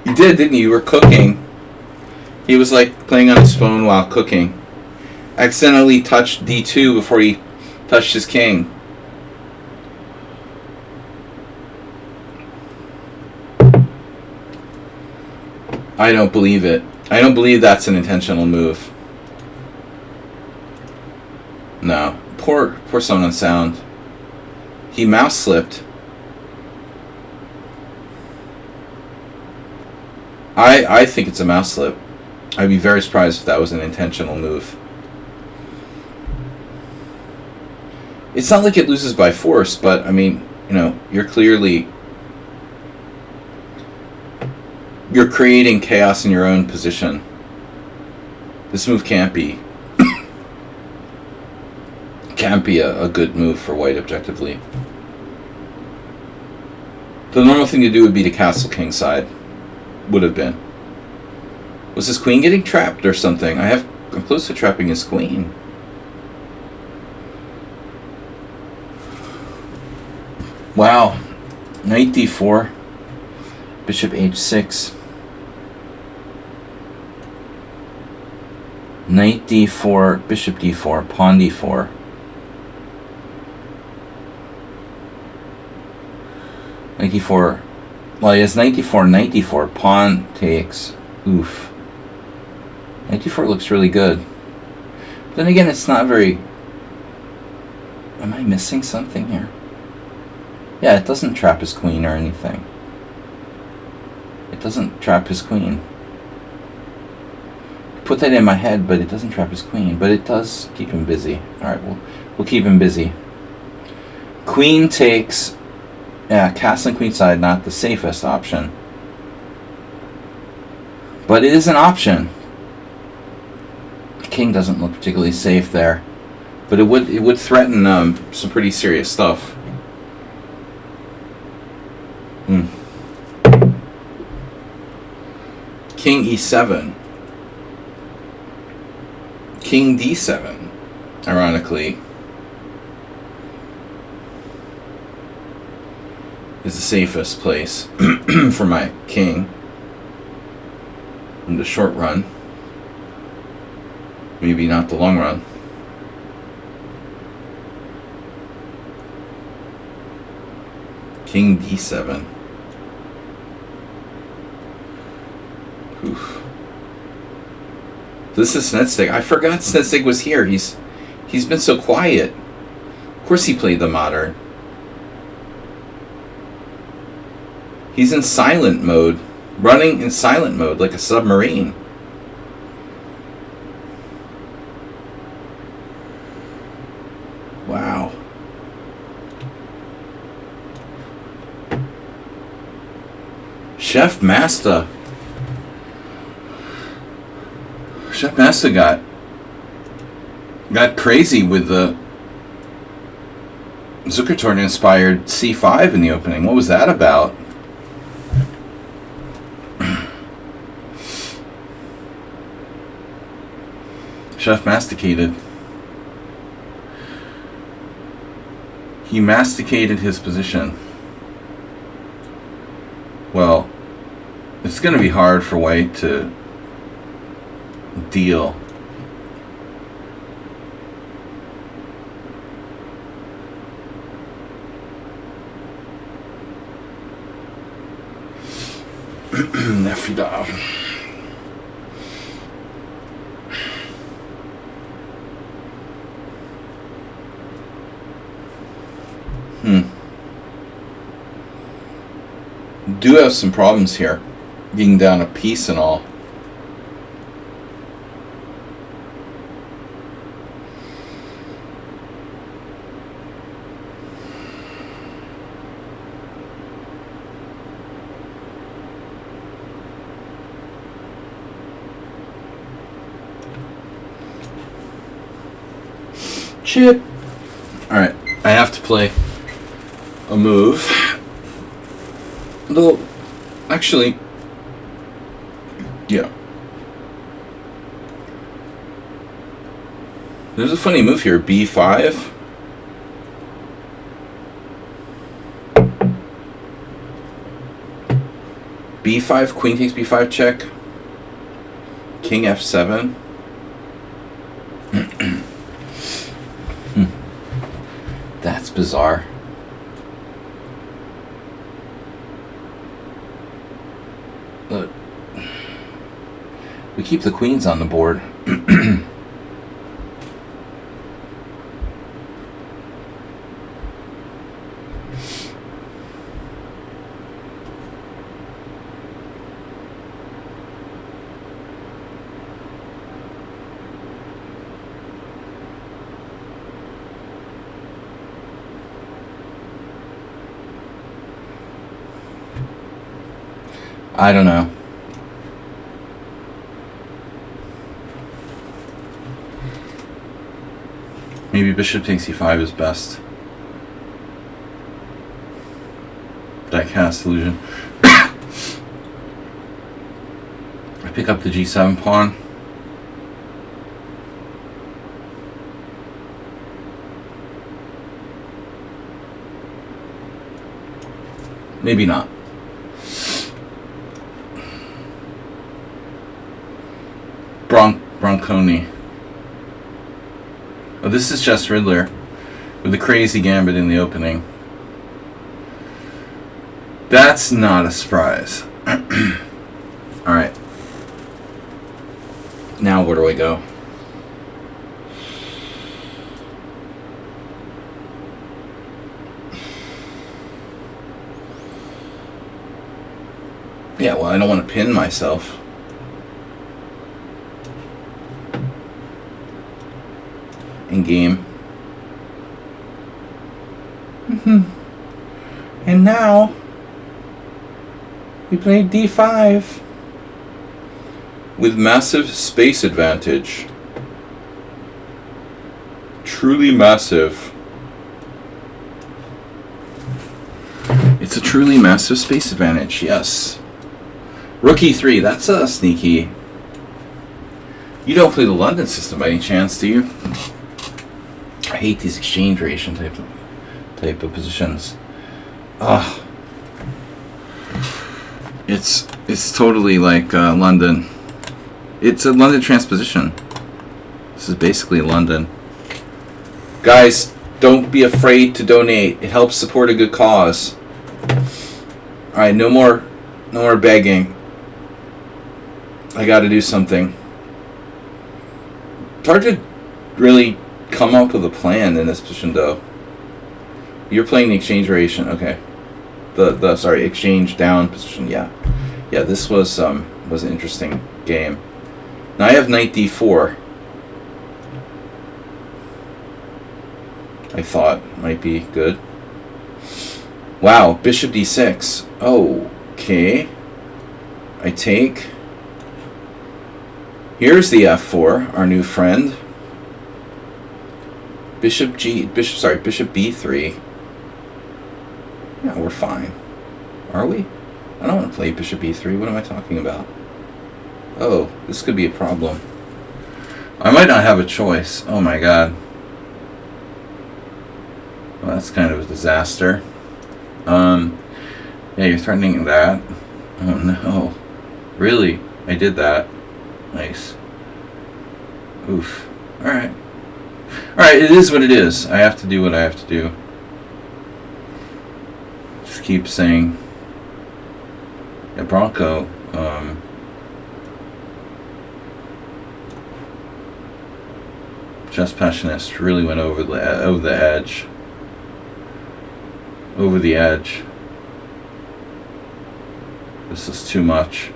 [SPEAKER 1] You did, didn't you? You were cooking. He was like playing on his phone while cooking. Accidentally touched d2 before he touched his king. I don't believe it. I don't believe that's an intentional move. No. Poor Song and Sound. He mouse slipped. I think it's a mouse slip. I'd be very surprised if that was an intentional move. It's not like it loses by force, but I mean, you know, you're creating chaos in your own position. This move can't be a good move for white objectively. The normal thing to do would be to castle kingside. Would have been. Was his queen getting trapped or something? I'm close to trapping his queen. Wow. Knight d4. Bishop h6. Knight d4, bishop d4, pawn d4. Knight d4. Well, he has knight d4, knight d4, pawn takes. Oof. Knight d4 looks really good. Then again, it's not very... Am I missing something here? Yeah, it doesn't trap his queen or anything. It doesn't trap his queen. Put that in my head, but it doesn't trap his queen. But it does keep him busy. Alright, we'll keep him busy. Queen takes... Yeah, castling queenside, not the safest option. But it is an option. King doesn't look particularly safe there. But it would threaten some pretty serious stuff. King e7. King d7, ironically, is the safest place for my king in the short run. Maybe not the long run. King d7. Oof. This is Snetstig. I forgot Snetstig was here. He's been so quiet. Of course he played the modern. He's in silent mode. Running in silent mode like a submarine. Wow. Chef Master. Chef Master got crazy with the Zuckertorn inspired C5 in the opening. What was that about? Chef masticated. He masticated his position. Well, it's going to be hard for white to deal. Nefida. Do have some problems here, getting down a piece and all. Chip. Alright, I have to play a move. Though, actually, yeah. There's a funny move here, b5. b5, queen takes b5 check. King f7. That's bizarre. We keep the queens on the board. I don't know. Maybe bishop takes e5 is best. That cast illusion. I pick up the g7 pawn. Maybe not. Bronconi. Oh, this is just Riddler with the crazy gambit in the opening. That's not a surprise. Alright. Now where do I go? Yeah, well, I don't want to pin myself. In game. And now we play d5 with massive space advantage. Truly massive. It's a truly massive space advantage, yes. Rook e3, that's a sneaky. You don't play the London system by any chance, do you? I hate these exchange ration type of positions. Ugh. It's totally like London. It's a London transposition. This is basically London. Guys, don't be afraid to donate. It helps support a good cause. All right, no more begging. I got to do something. It's hard to really come up with a plan in this position, though. You're playing the exchange variation, okay? The exchange down position, yeah. This was an interesting game. Now I have knight d4. I thought might be good. Wow, bishop d6. Okay. I take. Here's the f4, our new friend. Bishop b3. Yeah, we're fine. Are we? I don't want to play bishop b3. What am I talking about? Oh, this could be a problem. I might not have a choice. Oh my god. Well, that's kind of a disaster. Yeah, you're threatening that. Oh no. Really? I did that. Nice. Oof. Alright. Alright, it is what it is. I have to do what I have to do. Just keep saying. Yeah, Bronco. Just Passionist really went over the edge. Over the edge. This is too much.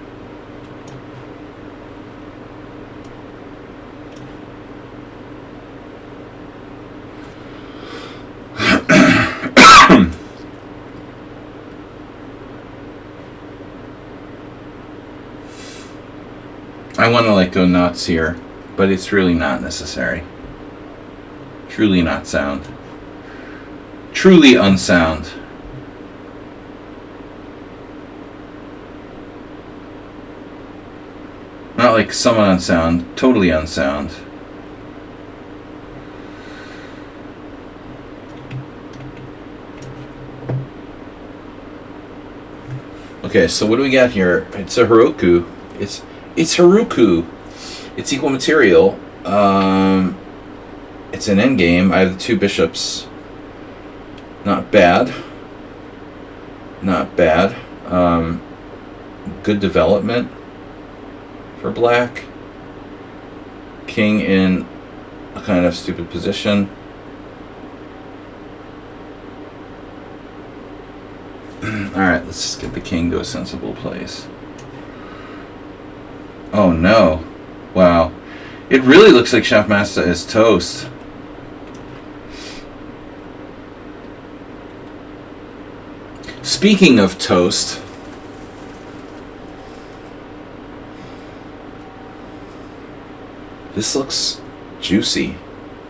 [SPEAKER 1] I want to go nuts here, but it's really not necessary. Truly not sound. Truly unsound. Not like somewhat unsound, totally unsound. Okay, so what do we got here? It's a Heroku. It's Heroku. It's equal material. It's an endgame. I have the two bishops. Not bad. Not bad. Good development for black. king in a kind of stupid position. Alright, let's just get the king to a sensible place. Oh no. Wow. It really looks like Chefmaster is toast. Speaking of toast, this looks juicy,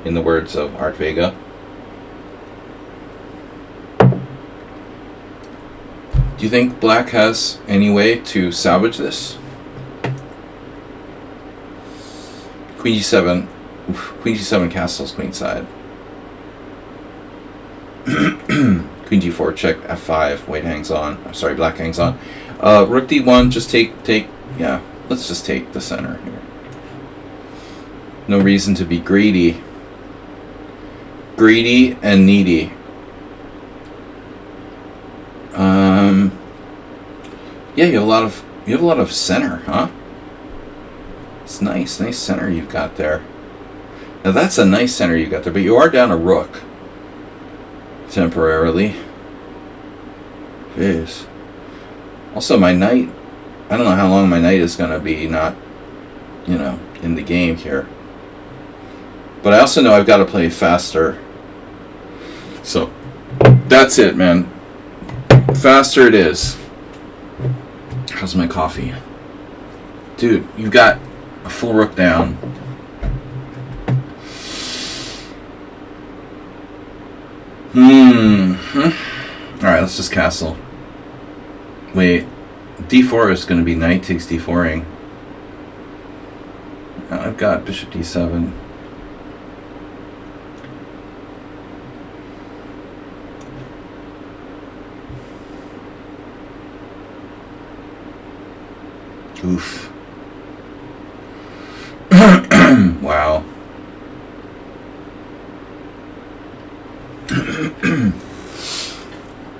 [SPEAKER 1] in the words of Art Vega. Do you think black has any way to salvage this? Queen g7. Oof, queen g7 castles queenside. Queen g4 check f5. White hangs on. I'm sorry, black hangs on. Rook d1. Just take. Yeah, let's just take the center here. No reason to be greedy. Greedy and needy. Yeah, you have a lot of center, huh? It's nice center you've got there. Now that's a nice center you got there, but you are down a rook temporarily. Jeez. Also, my knight. I don't know how long my knight is gonna be not, in the game here. But I also know I've got to play faster. So that's it, man. Faster it is. How's my coffee? Dude, you've got a full rook down. Alright, let's just castle. Wait. d4 is going to be knight takes d4ing. I've got bishop d7. Oof. Wow.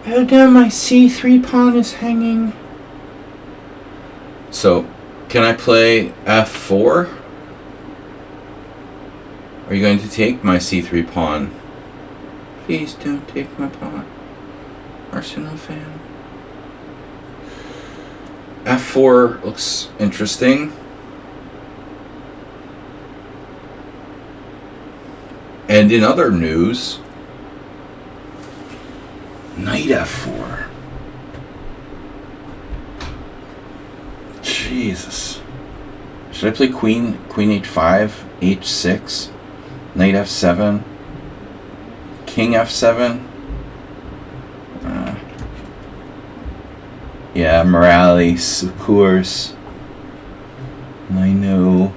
[SPEAKER 1] Oh no, my c3 pawn is hanging. So, can I play f4? Are you going to take my c3 pawn? Please don't take my pawn. Arsenal fan. f4 looks interesting. And in other news, knight f4. Jesus. Should I play queen h5, h6, knight f7, king f7? Yeah, Morales, of course. I know.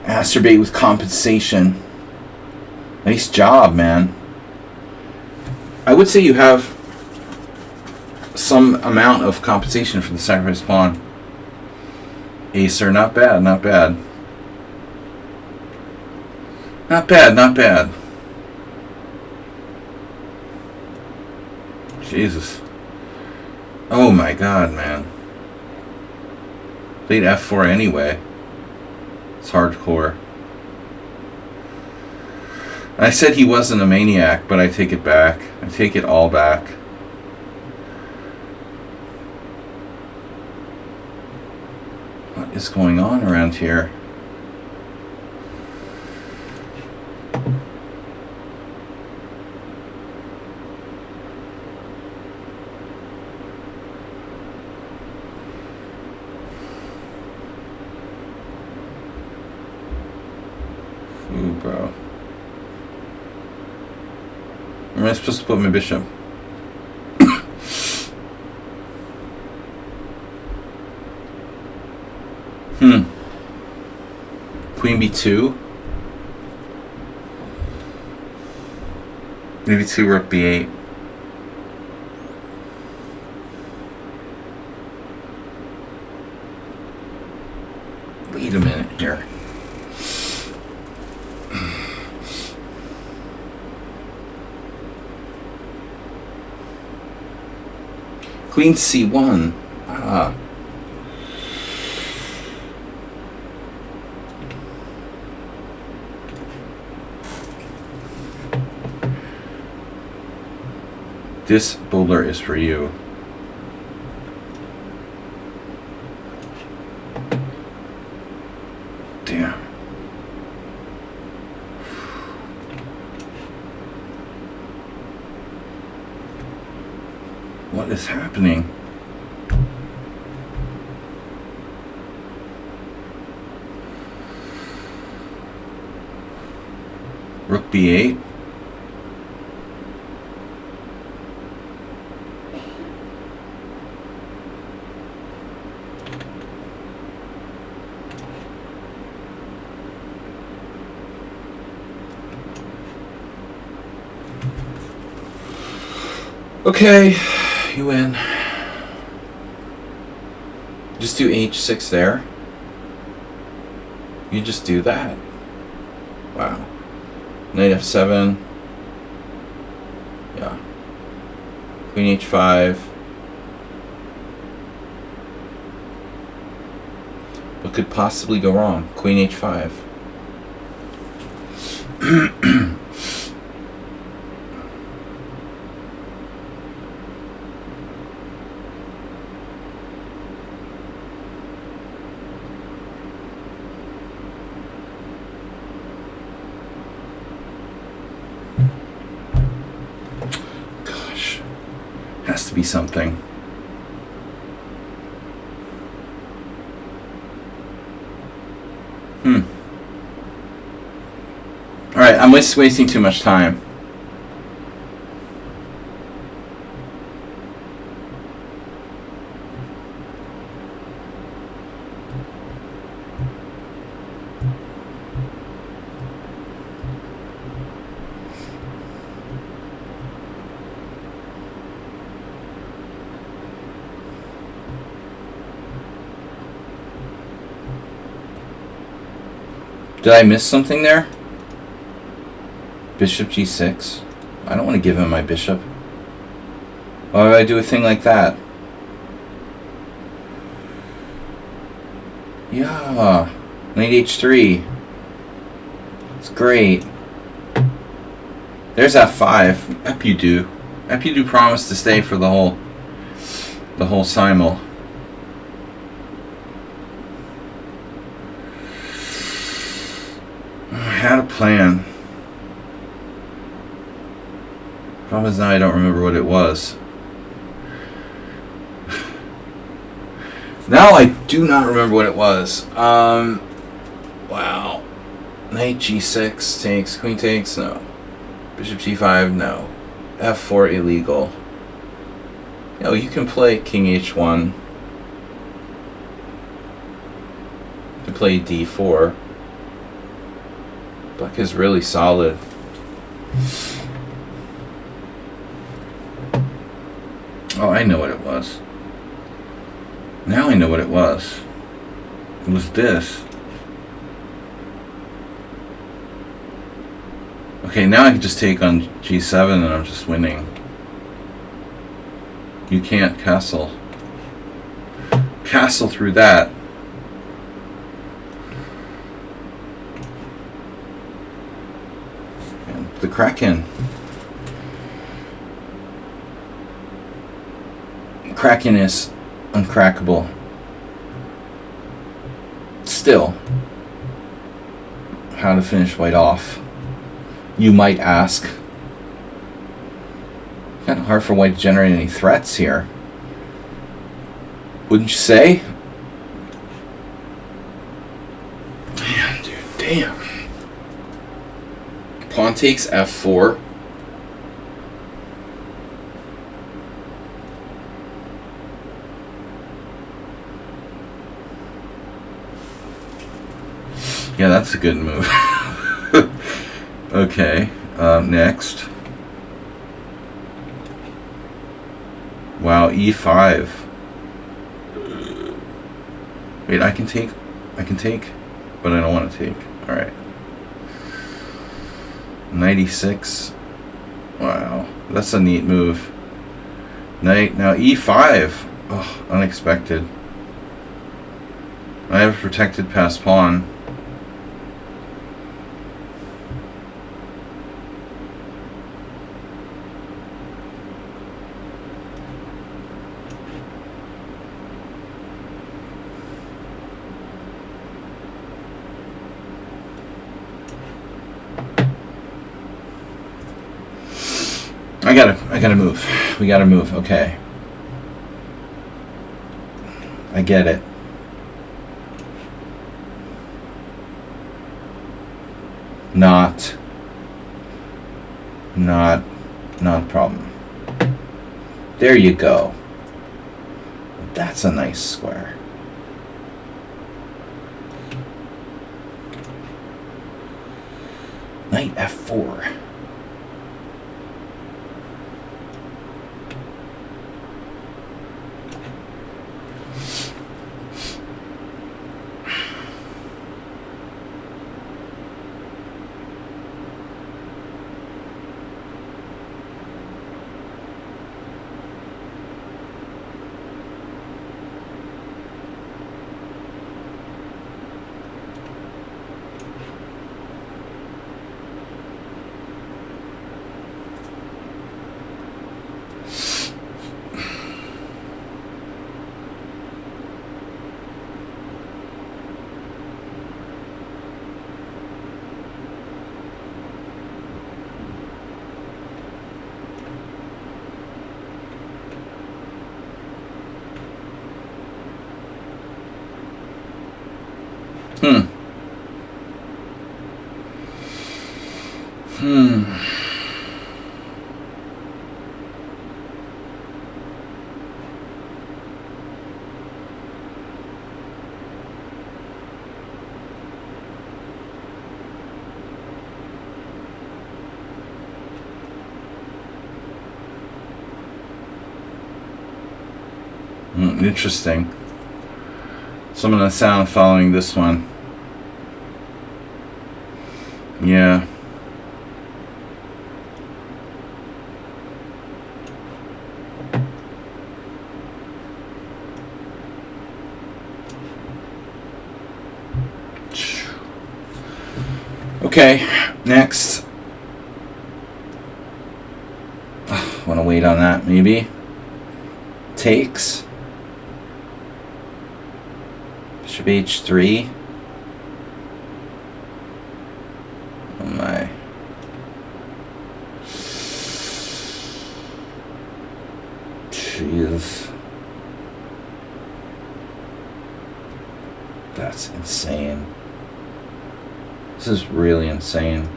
[SPEAKER 1] Masturbate with compensation. Nice job, man. I would say you have some amount of compensation for the sacrifice pawn. Acer, not bad, not bad. Not bad, not bad. Jesus. Oh my god, man. Played f4 anyway. It's hardcore. I said he wasn't a maniac, but I take it back. I take it all back. What is going on around here? Ooh, bro. Where am I supposed to put my bishop? Queen b2? Maybe 2 rook b8. Wait a minute here. Queen c1. This bowler is for you. Damn. What is happening? Rook b8. Okay, you win. Just do h6 there. You just do that. Wow. Knight f7. Yeah. Queen h5. What could possibly go wrong? Queen h5. Has to be something. Alright, I'm wasting too much time. Did I miss something there? Bishop g6. I don't want to give him my bishop. Why would I do a thing like that? Yeah. Knight h3. It's great. There's f5. Epidu. Epidu promised to stay for the whole simul. I had a plan. Problem is now I don't remember what it was. Now I do not remember what it was. Wow. Knight g6 takes, queen takes, no. Bishop g5, no. f4 illegal. No, you can play king h1. You can play d4. Black is really solid. Oh, I know what it was. Now I know what it was. It was this. Okay, now I can just take on g7 and I'm just winning. You can't castle. Castle through that. And the Kraken. Kraken is uncrackable. Still, how to finish white off? You might ask. Kind of hard for white to generate any threats here. Wouldn't you say? Damn, dude, damn. Pawn takes f4. Yeah, that's a good move. Okay, next. Wow, e5. Wait, I can take, but I don't want to take. Alright. Knight e6. Wow, that's a neat move. Knight, now e5. Oh, unexpected. I have a protected passed pawn. I gotta move. We gotta move. Okay. I get it. Not a problem. There you go. That's a nice square. Knight f4. Interesting. Some of the sound following this one. Yeah. Okay, next. Want to wait on that, maybe? Takes. Bishop h3. Oh my. Jeez. That's insane. This is really insane.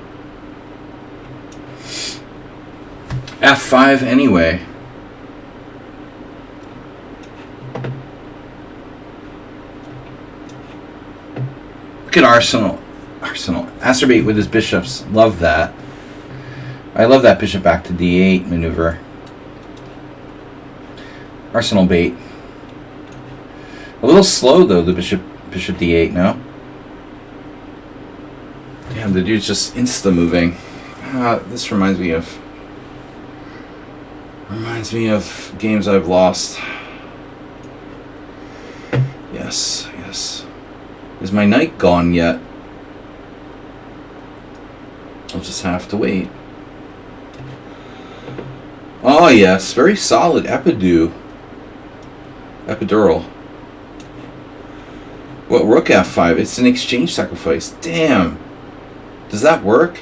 [SPEAKER 1] F5 anyway. Look at Arsenal. Acerbate with his bishops. Love that. I love that bishop back to d8 maneuver. Arsenal bait. A little slow though, the bishop d8, no? Damn, the dude's just insta-moving. This reminds me of games I've lost. Yes. Is my knight gone yet? I'll just have to wait. Oh yes, very solid epidural. What, rook f5? It's an exchange sacrifice. Damn. Does that work?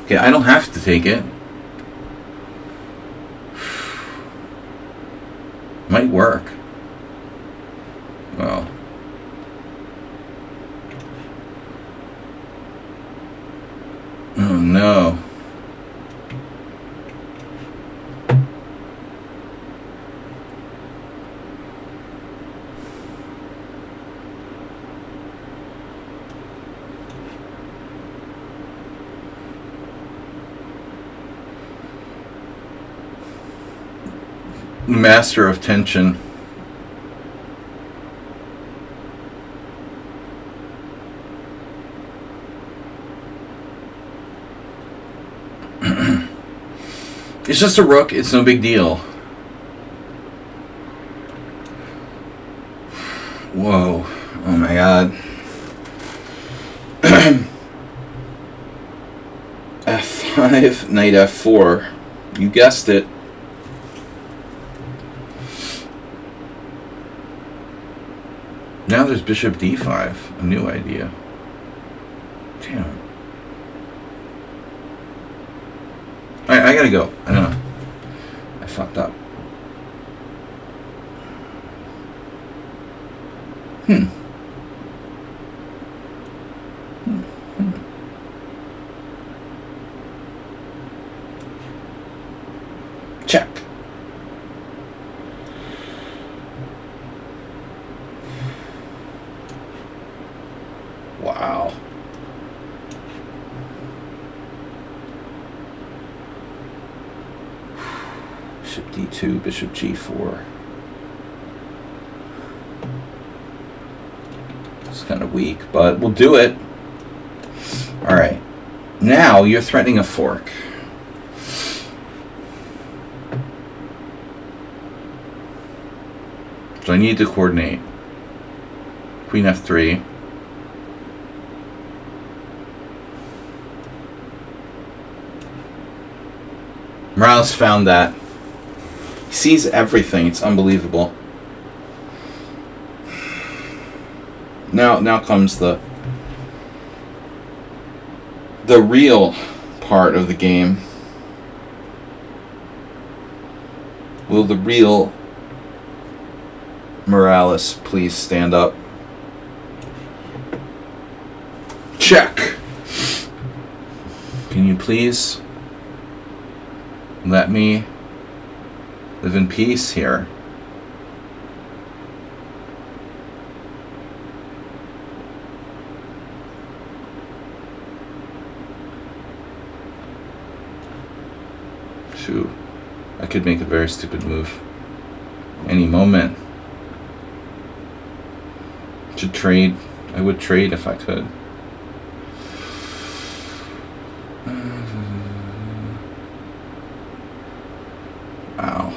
[SPEAKER 1] Okay, I don't have to take it. Might work. Well. Oh no. Master of tension. It's just a rook, it's no big deal. Whoa. Oh my god. F5, knight f4. You guessed it. Now there's bishop d5, a new idea. Damn. I gotta go. I don't know. I fucked up. Check. Wow. Bishop d2, bishop g4. It's kind of weak, but we'll do it. All right. Now you're threatening a fork. So I need to coordinate. Queen f3. Morales found that. He sees everything. It's unbelievable. Now comes the real part of the game. Will the real Morales please stand up? Check. Can you please let me live in peace here? Shoot, I could make a very stupid move any moment. Should trade. I would trade if I could. Wow.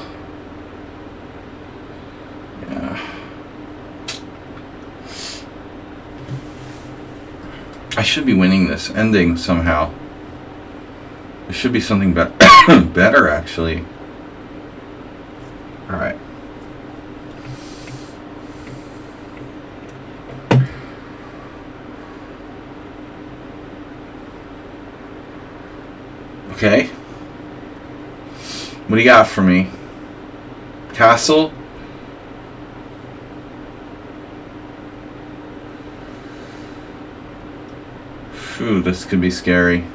[SPEAKER 1] Yeah. I should be winning this, ending somehow. There should be something better, actually. All right. Okay. What do you got for me? Castle? Phew, this could be scary.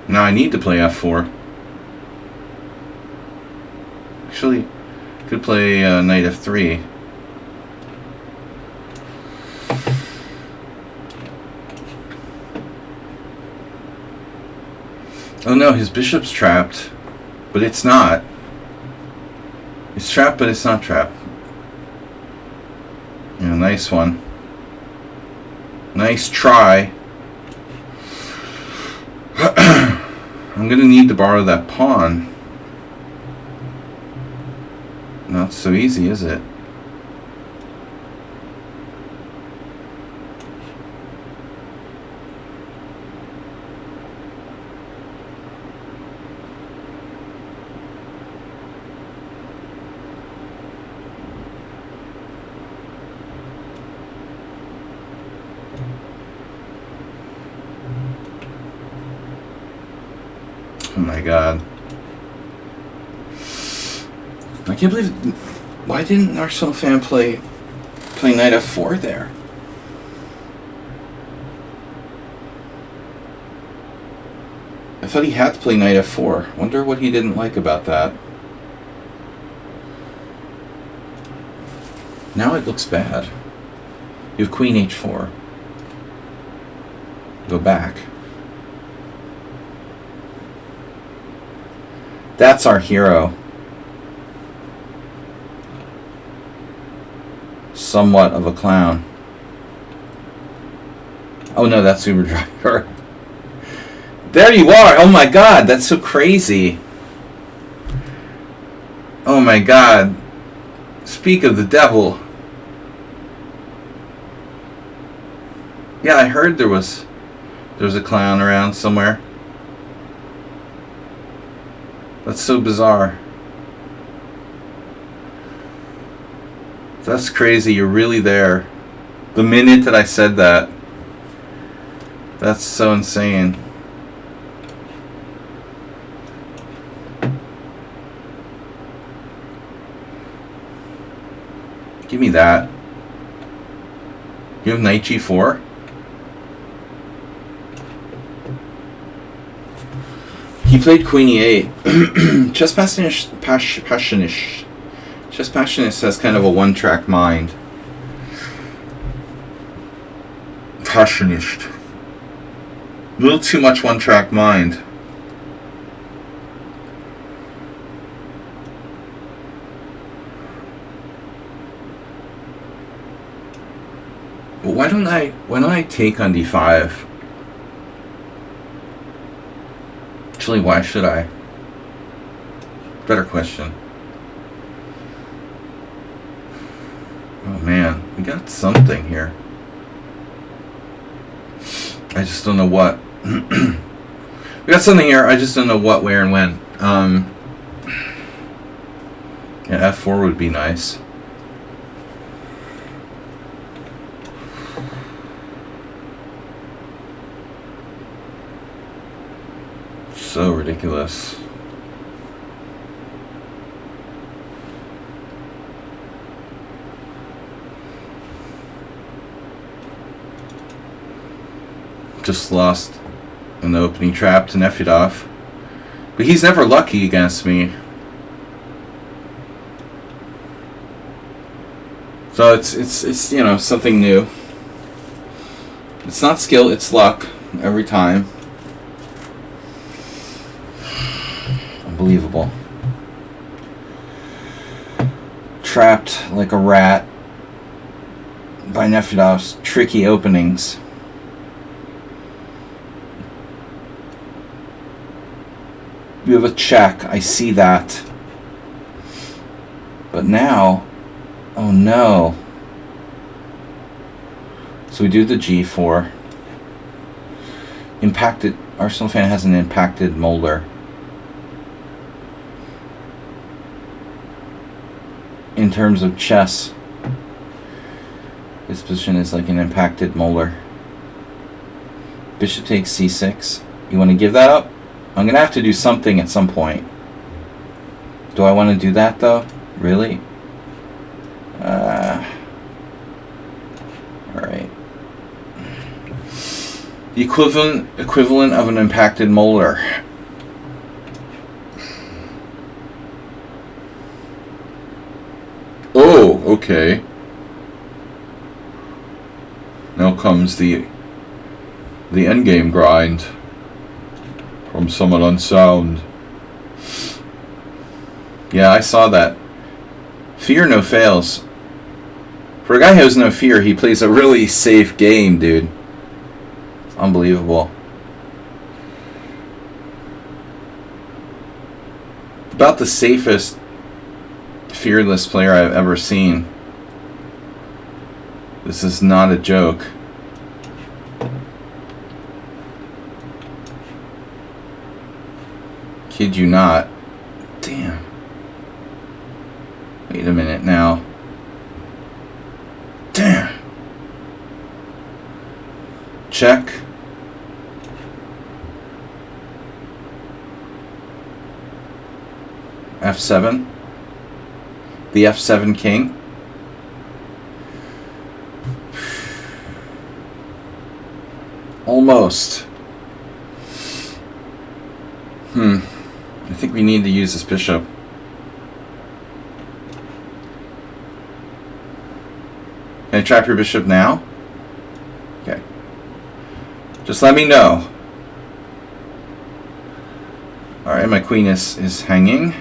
[SPEAKER 1] Now I need to play f4. Actually, could play knight f3. Oh no, his bishop's trapped, but it's not. It's trapped, but it's not trapped. Yeah, nice one. Nice try. I'm gonna need to borrow that pawn. Not so easy, is it? Oh my god. I can't believe... Why didn't Arsenal fan play knight f4 there? I thought he had to play knight f4. Wonder what he didn't like about that. Now it looks bad. You have queen h4. Go back. That's our hero. Somewhat of a clown. Oh no, that's Uber Driver. There you are! Oh my god, that's so crazy. Oh my god. Speak of the devil. Yeah, I heard there was a clown around somewhere. That's so bizarre. That's crazy, you're really there. The minute that I said that. That's so insane. Give me that. You have knight g4? He played queen e8. Chess Passionist has kind of a one-track mind. Passionist. A little too much one-track mind. Well, why don't I take on d5? Actually, why should I? Better question. Oh man, we got something here. I just don't know what. We got something here, I just don't know what, where, and when. Yeah, f4 would be nice. So ridiculous. Just lost in the opening trap to Nefedov. But he's never lucky against me. So it's you know, something new. It's not skill, it's luck every time. Unbelievable. Trapped like a rat by Nefedov's tricky openings. You have a check, I see that. But now, oh no. So we do the g4. Impacted, Arsenal fan has an impacted molar. In terms of chess, his position is like an impacted molar. Bishop takes c6. You want to give that up? I'm going to have to do something at some point. Do I want to do that though? Really? Alright. The equivalent of an impacted molar. Oh, okay. Now comes the endgame grind from someone unsound. Yeah, I saw that. Fear no fails. For a guy who has no fear, he plays a really safe game, dude. It's unbelievable. About the safest fearless player I've ever seen. This is not a joke. Kid you not. Damn. Wait a minute now. Damn. Check. F7. The F7 king. Almost. I think we need to use this bishop. Can I trap your bishop now? Okay. Just let me know. Alright, my queen is hanging.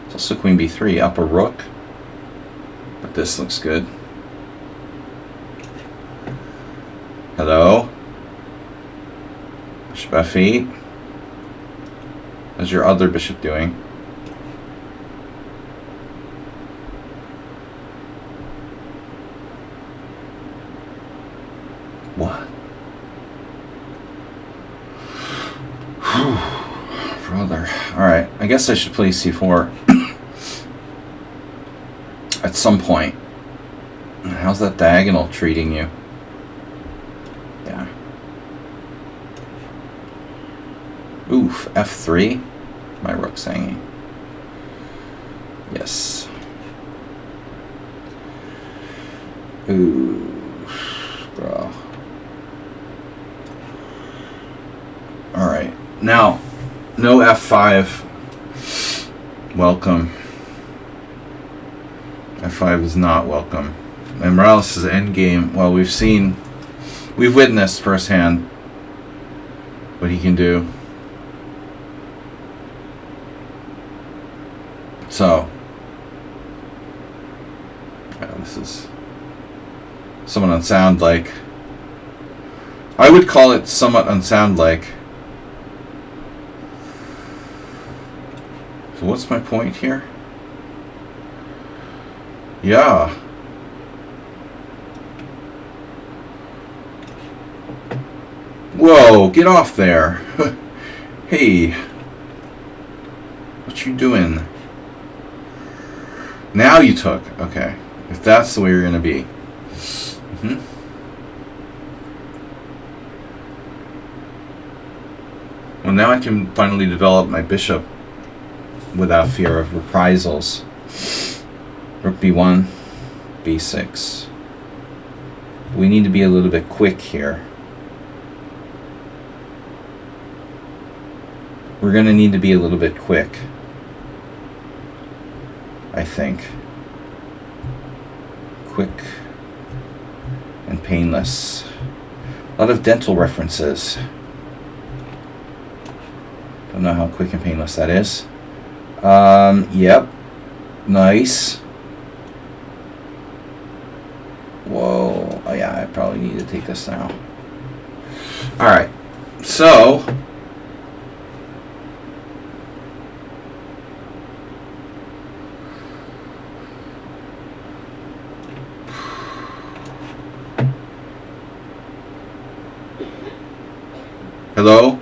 [SPEAKER 1] It's also queen b3, up a rook. But this looks good. Hello? Bishop f8. How's your other bishop doing? What? Brother. Alright, I guess I should play c4 at some point. How's that diagonal treating you? Yeah. Oof, f3. My rook's hanging. Yes. Ooh, bro. Alright. Now, no f5. Welcome. f5 is not welcome. And Morales' endgame, well, we've witnessed firsthand what he can do. So, yeah, this is somewhat unsound-like. I would call it somewhat unsound-like. So what's my point here? Yeah. Whoa, get off there. Hey. What you doing? Now you took. Okay. If that's the way you're going to be. Well, now I can finally develop my bishop without fear of reprisals. Rook b1, b6. We need to be a little bit quick here. We're going to need to be a little bit quick, I think. Quick and painless. A lot of dental references. Don't know how quick and painless that is. Yep. Nice. Whoa. Oh yeah, I probably need to take this now. Alright. So... Hello?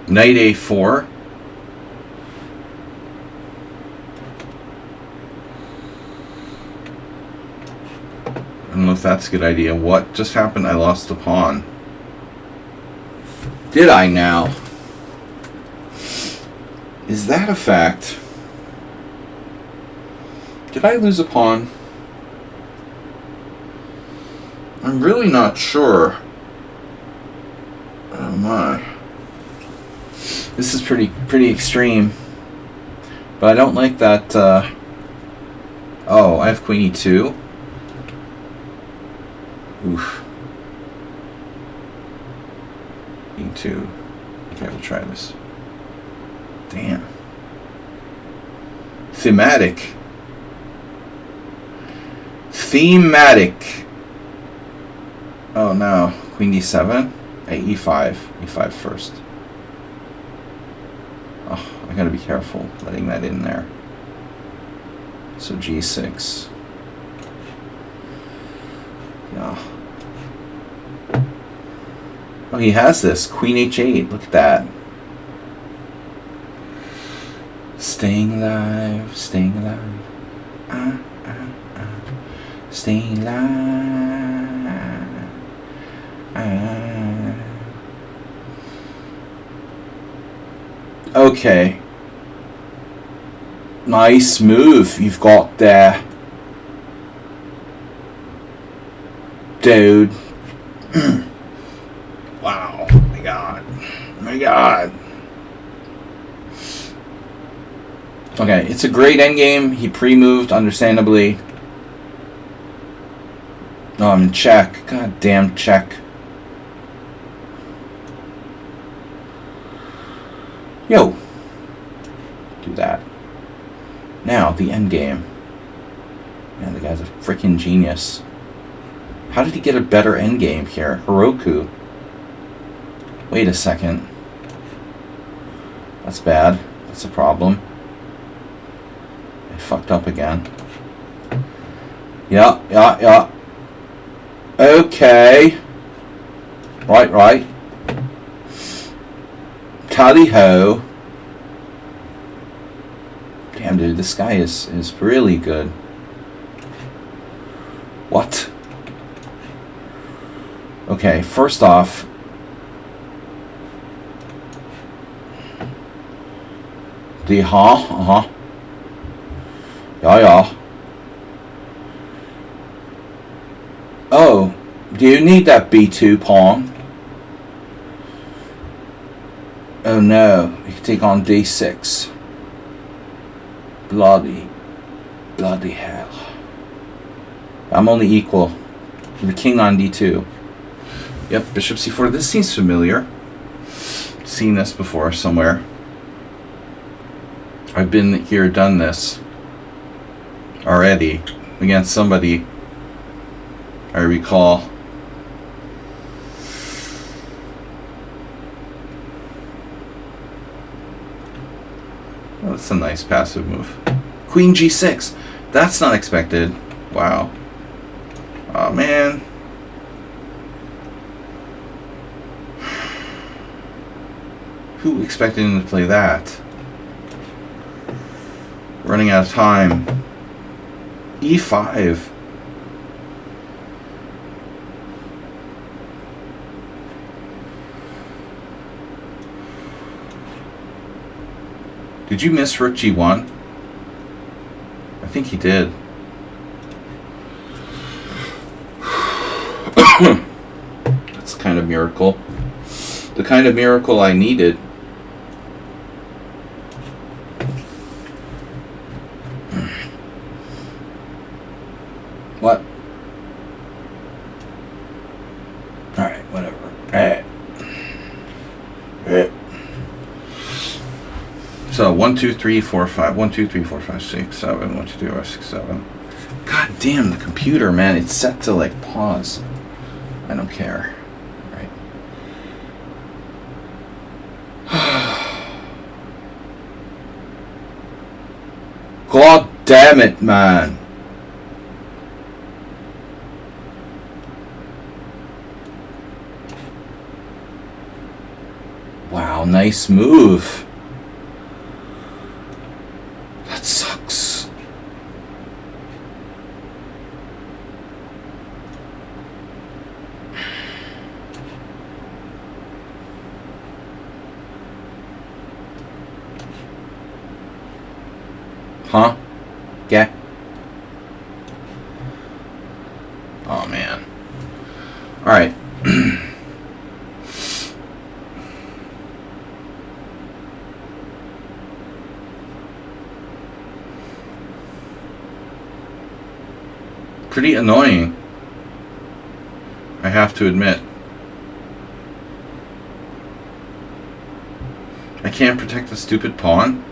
[SPEAKER 1] Knight a4. I don't know if that's a good idea. What just happened? I lost the pawn. Did I now? Is that a fact? Did I lose a pawn? I'm really not sure. Oh my. This is pretty extreme. But I don't like that, oh, I have queen e2. Oof. e2. Okay, we'll try this. Damn. Thematic. Oh no. Queen d7. e5. e5 first. Oh, I gotta be careful letting that in there. So g6. Yeah. Oh, he has this. Queen h8. Look at that. Staying alive. Staying alive. Staying alive. Okay. Nice move you've got there, dude. Wow. My God. My God. Okay, it's a great endgame. He pre-moved, understandably. Oh, I'm in check. God damn check. Yo. Do that. Now, the endgame. Man, the guy's a freaking genius. How did he get a better endgame here? Heroku. Wait a second. That's bad. That's a problem. I fucked up again. Yeah. Okay. Right. Tally ho. Damn, dude, this guy is really good. What? Okay, first off, the yeah. Oh, do you need that B2 pawn? Oh no, you can take on D6. Bloody hell. I'm only equal. The king on D2. Yep, bishop C4. This seems familiar. Seen this before somewhere. I've been here, done this already against somebody I recall. Oh, that's a nice passive move. Queen G6. That's not expected. Wow. Oh man. Who expected him to play that? Running out of time. E5. Did you miss rook G1? I think he did. That's kind of miracle. The kind of miracle I needed. What? Alright, whatever. Alright. So 1, 2, 3, 4, 5. 1, 2, 3, 4, 5, 6, 7. 1, 2, 3, 4, 5, 6, 7. God damn, the computer, man. It's set to like pause. I don't care. Right. God damn it, man. Wow, nice move. That sucks. Huh? Yeah. Oh man. All right. Pretty annoying, I have to admit. I can't protect the stupid pawn.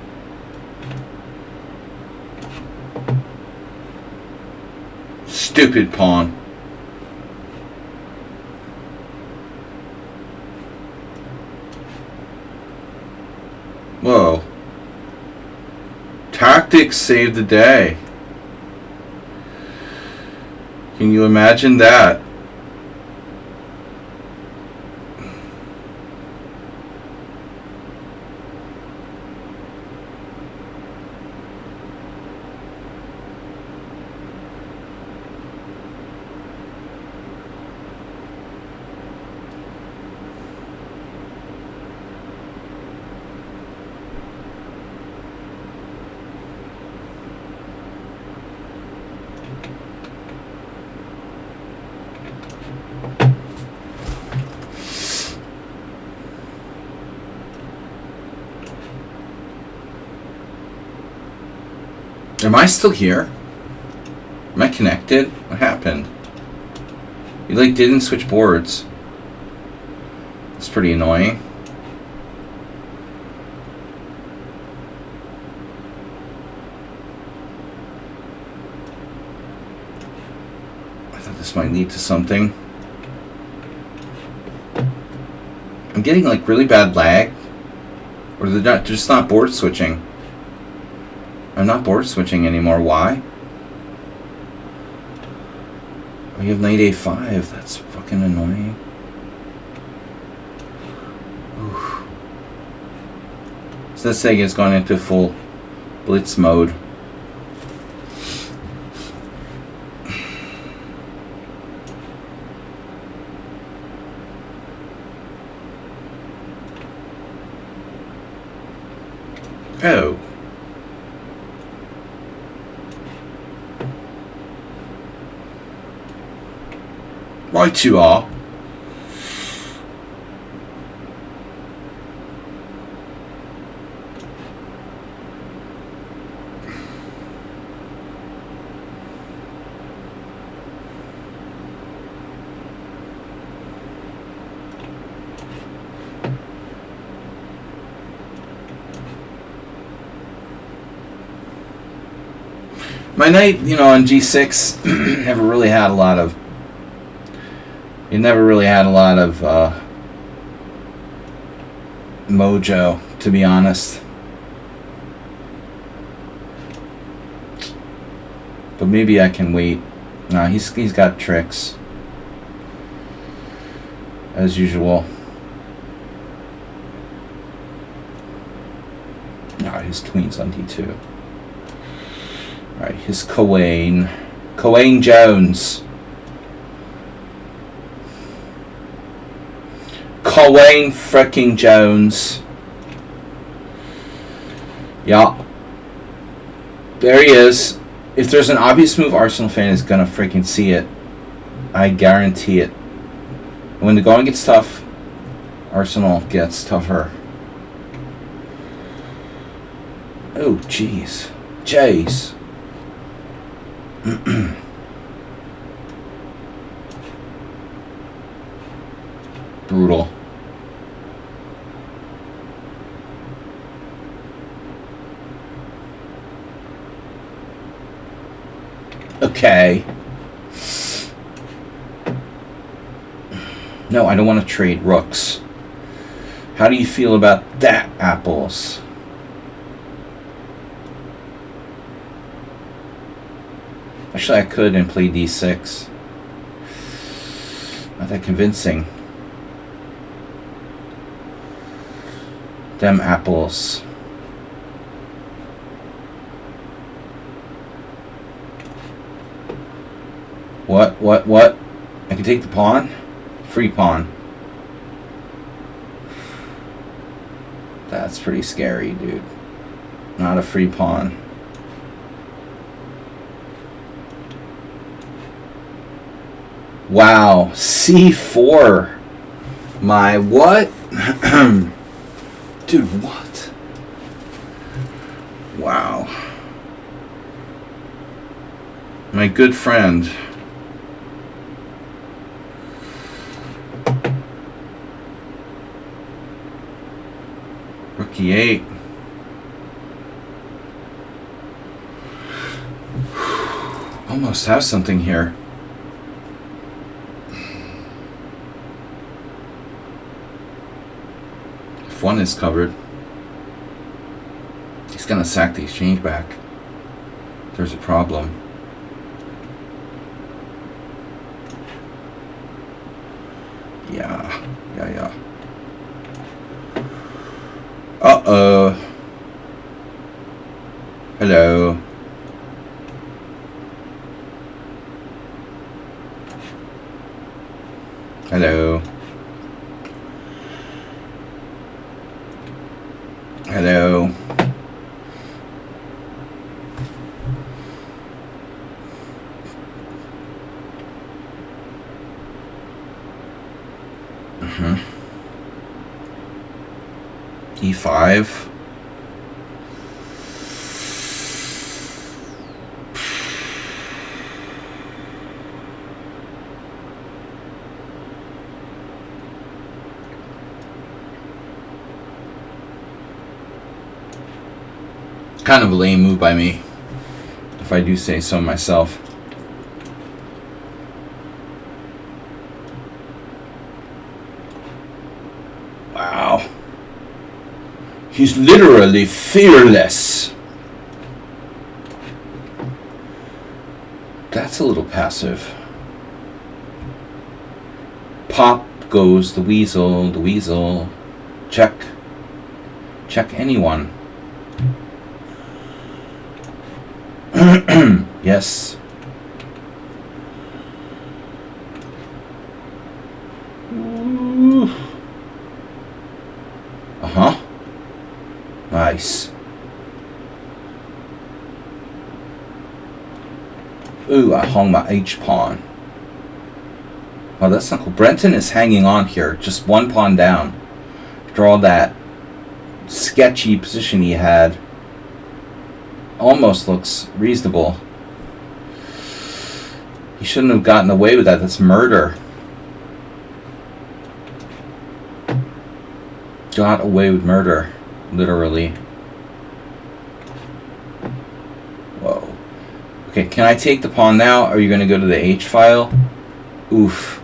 [SPEAKER 1] Stupid pawn. Whoa. Tactics saved the day. Can you imagine that? Am I still here? Am I connected? What happened? You like didn't switch boards. That's pretty annoying. I thought this might lead to something. I'm getting like really bad lag. Or they're just not board switching. I'm not board switching anymore. Why? Oh, you have knight a5. That's fucking annoying. Oof. So this thing is going into full blitz mode. Oh. Right you are. My knight, you know, on g6 never really had a lot of. It never really had a lot of mojo, to be honest. But maybe I can wait. Nah, he's got tricks as usual. Nah, his queen's on d2. Alright, his Cowain Jones. Cowain fricking Jones. Yeah. There he is. If there's an obvious move, Arsenal fan is gonna freaking see it. I guarantee it. When the going gets tough, Arsenal gets tougher. Oh, jeez. Jeez. Brutal. Okay. No, I don't want to trade rooks. How do you feel about that, apples? Actually, I could and play d6. Not that convincing. Them apples. What? I can take the pawn? Free pawn. That's pretty scary, dude. Not a free pawn. Wow, c4. My what? Dude, what? Wow. My good friend. Rook e8. Almost have something here. One is covered. He's gonna sack the exchange back. There's a problem. Yeah. Uh-oh. Hello. Hello. Hello. E5. Kind of a lame move by me, if I do say so myself. Wow. He's literally fearless. That's a little passive. Pop goes the weasel, Check. Check anyone. Yes. Uh-huh. Nice. Ooh, I hung my H-pawn. Oh, that's not cool. Brenton is hanging on here. Just one pawn down. After all that sketchy position he had. Almost looks reasonable. He shouldn't have gotten away with that. That's murder. Got away with murder. Literally. Whoa. Okay, can I take the pawn now? Or are you going to go to the H file? Oof.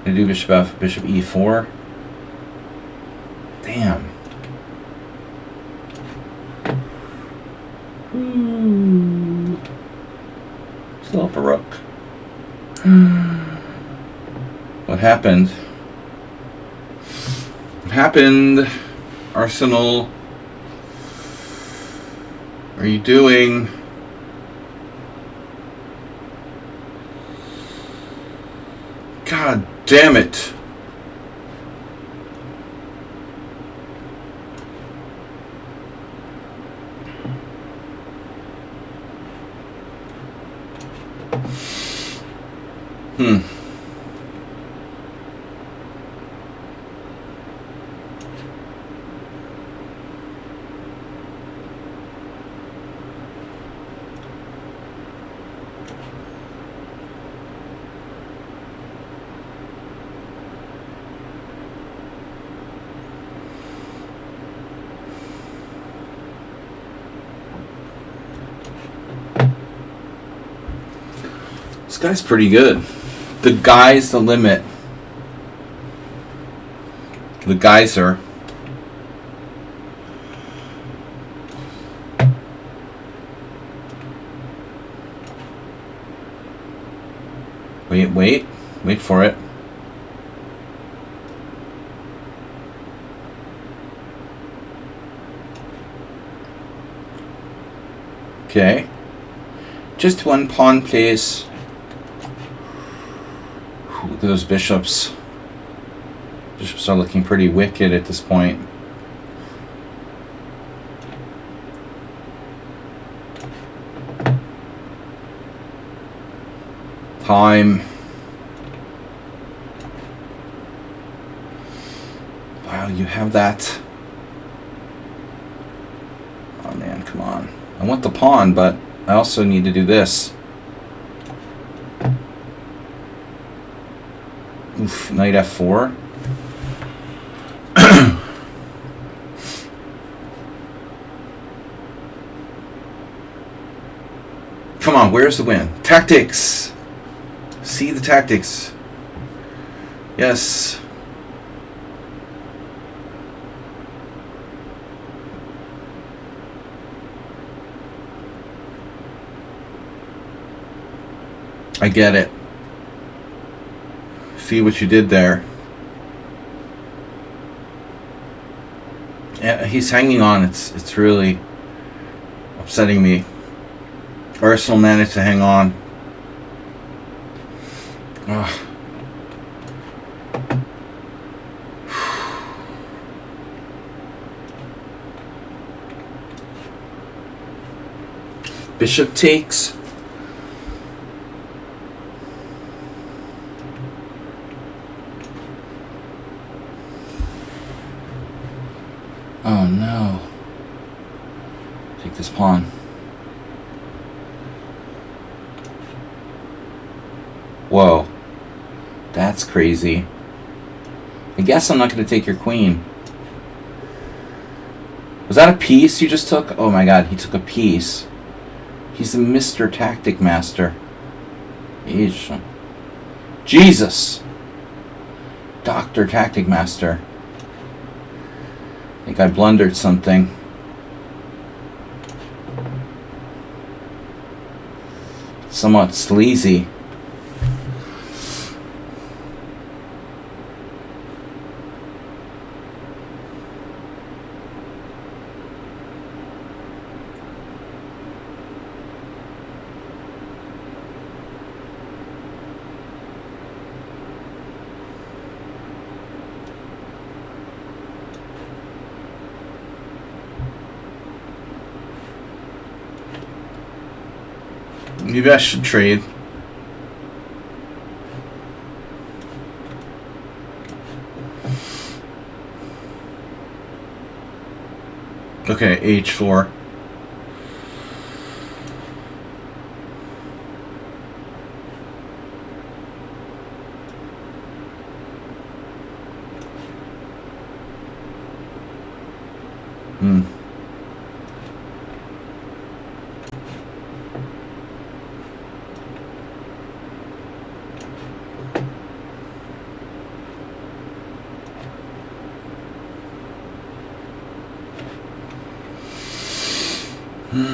[SPEAKER 1] Gonna do bishop F, bishop E4. Damn. Still up a rook. What happened? What happened? Arsenal. What are you doing? God damn it. This guy's pretty good. The guy's the limit. The geyser. Wait for it. Okay. Just one pawn, please. Look at those bishops. Bishops are looking pretty wicked at this point. Time. Wow, you have that. Oh man, come on. I want the pawn, but I also need to do this. Oof, knight f4. Come on, where's the win? Tactics! See the tactics. Yes. I get it. See what you did there. Yeah, he's hanging on. It's really upsetting me. Arsenal managed to hang on. Ugh. Bishop takes. Oh no. Take this pawn. Whoa. That's crazy. I guess I'm not going to take your queen. Was that a piece you just took? Oh my god, he took a piece. He's the Mr. Tactic Master. Jesus. Dr. Tactic Master. I think I blundered something. Somewhat sleazy. Maybe I should trade. Okay, H4.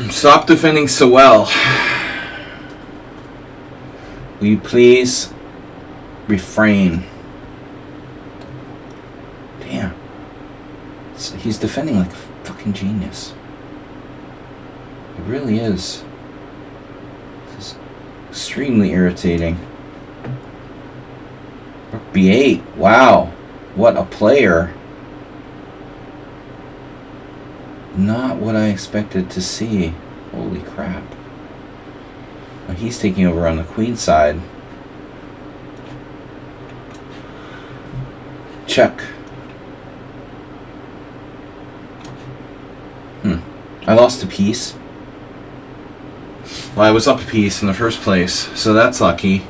[SPEAKER 1] Stop defending so well. Will you please refrain? Damn. He's defending like a fucking genius. It really is. This is extremely irritating. Rook B8. Wow. What a player. Not what I expected to see. Holy crap. Now he's taking over on the queen side. Check. I lost a piece. Well, I was up a piece in the first place, so that's lucky.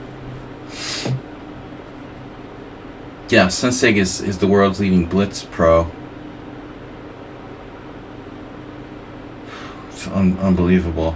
[SPEAKER 1] Yeah, Sensei is the world's leading blitz pro. It's unbelievable.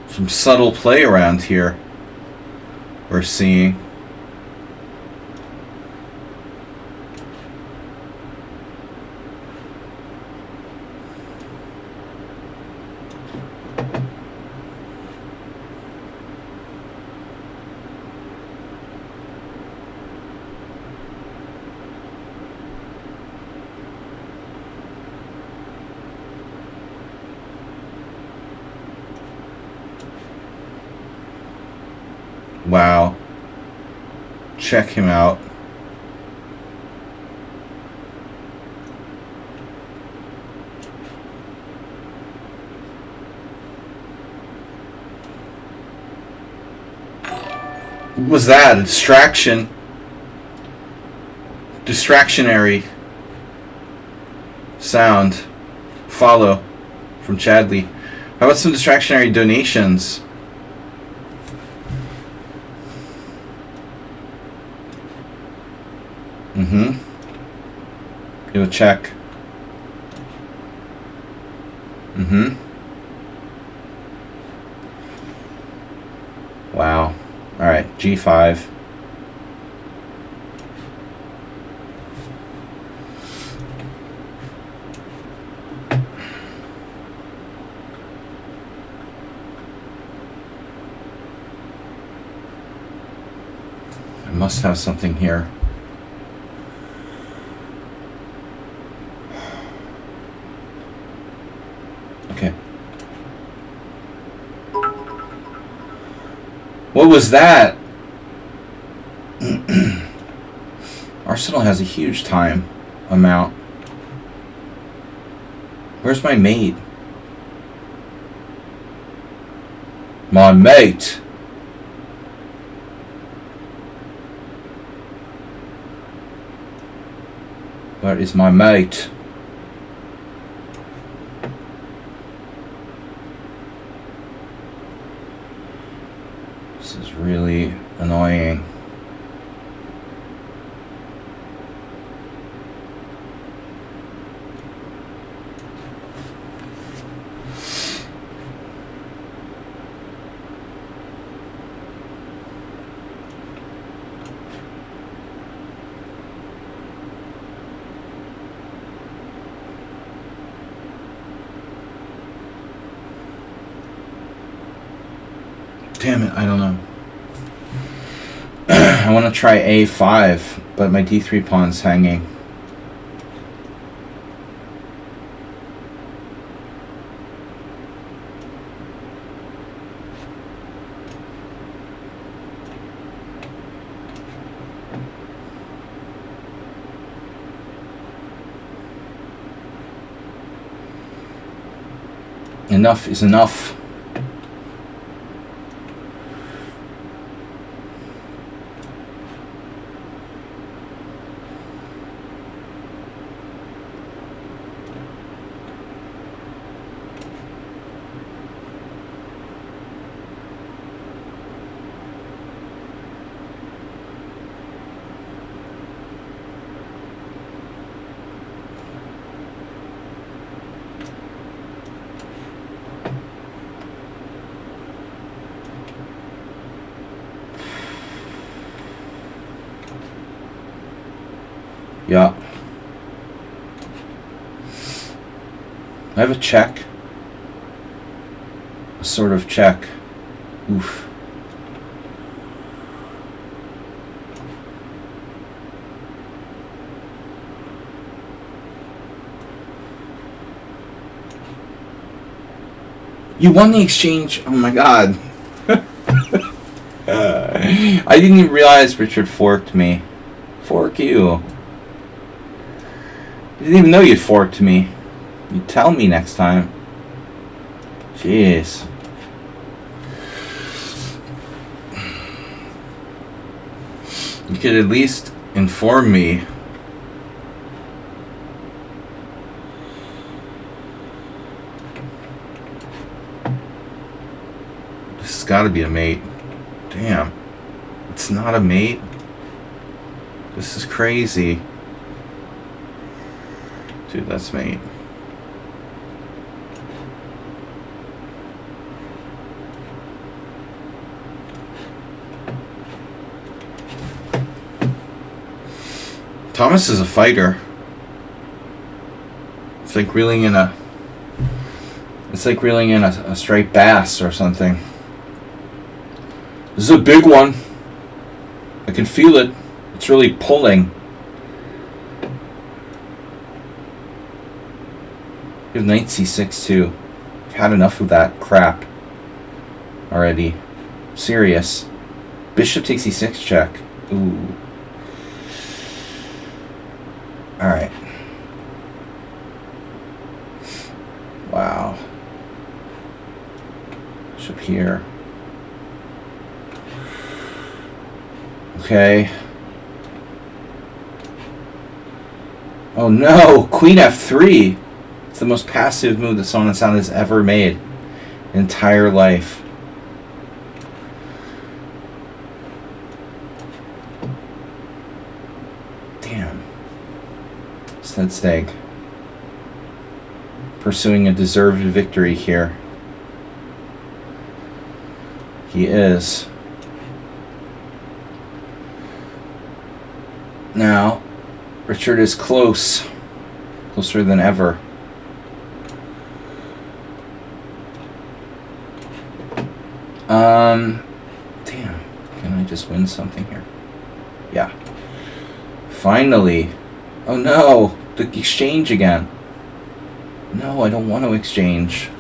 [SPEAKER 1] Some subtle play around here we're seeing. Wow. Check him out. What was that? A distraction? Distractionary sound. Follow from Chadley. How about some distractionary donations? Give a check. Wow. Alright, G5. I must have something here. Okay. What was that? Arsenal has a huge time amount. Where's my mate? My mate. Where is my mate? This is really annoying. Damn it, I don't know. I want to try a5, but my d3 pawn's hanging. Enough is enough. Yeah. I have a check. A sort of check. Oof. You won the exchange. Oh my god. I didn't even realize Richard forked me. Fork you. I didn't even know you forked me. You tell me next time. Jeez. You could at least inform me. This has got to be a mate. Damn. It's not a mate. This is crazy. Dude, that's mate. Thomas is a fighter. It's like reeling in a striped bass or something. This is a big one. I can feel it. It's really pulling. You have knight c6 too. I've had enough of that crap already. Serious. Bishop takes e6 check. Ooh. Alright. Wow. Bishop here. Okay. Oh no! Queen f3! It's the most passive move that Song and Sound has ever made. Entire life. Damn. Steg. Pursuing a deserved victory here. He is. Now, Richard is close. Closer than ever. Damn. Can I just win something here? Yeah. Finally. Oh no! The exchange again. No, I don't want to exchange.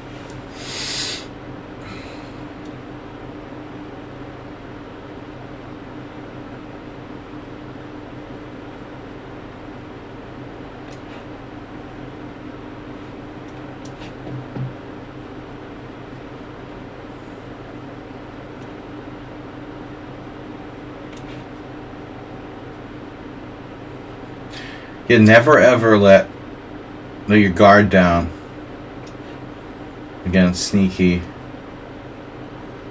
[SPEAKER 1] You never ever let your guard down against sneaky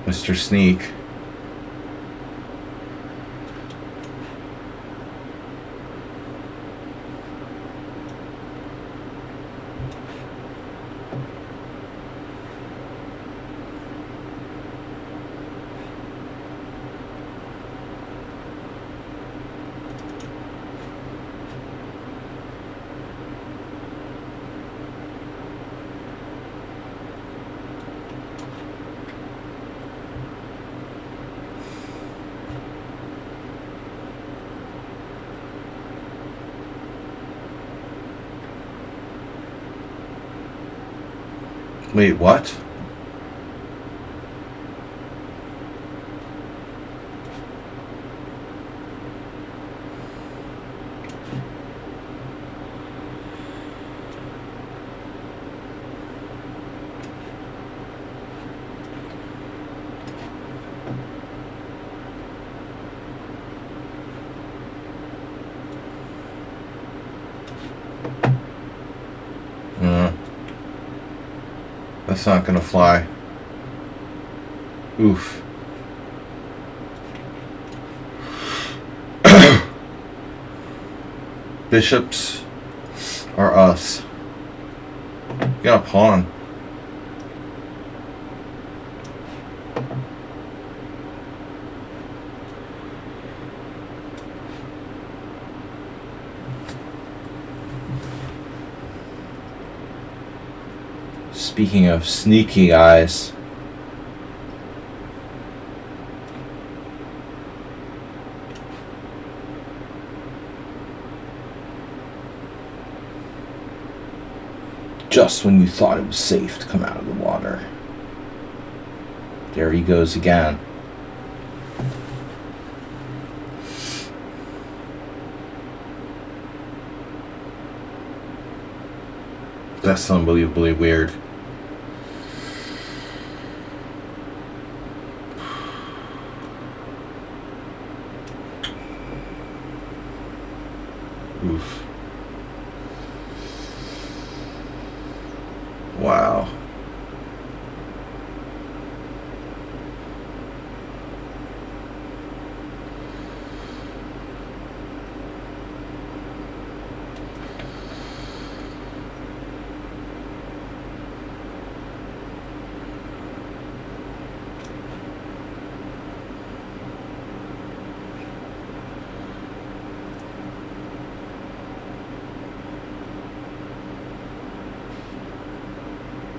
[SPEAKER 1] Mr. Sneak. Wait, what? That's not gonna fly. Oof. Bishops are us. You got a pawn. Speaking of sneaky guys. Just when you thought it was safe to come out of the water. There he goes again. That's unbelievably weird. Oof. Wow.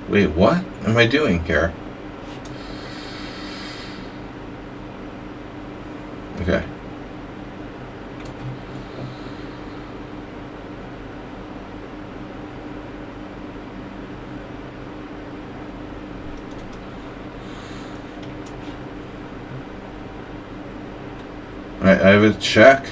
[SPEAKER 1] Wait, what am I doing here? Okay. I have a check.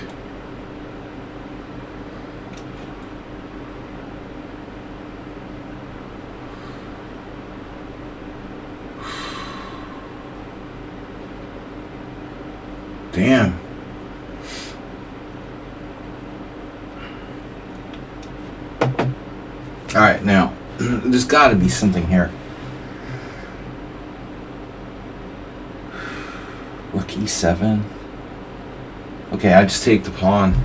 [SPEAKER 1] Damn. Alright, now, there's gotta be something here. Rook e7. Okay, I just take the pawn.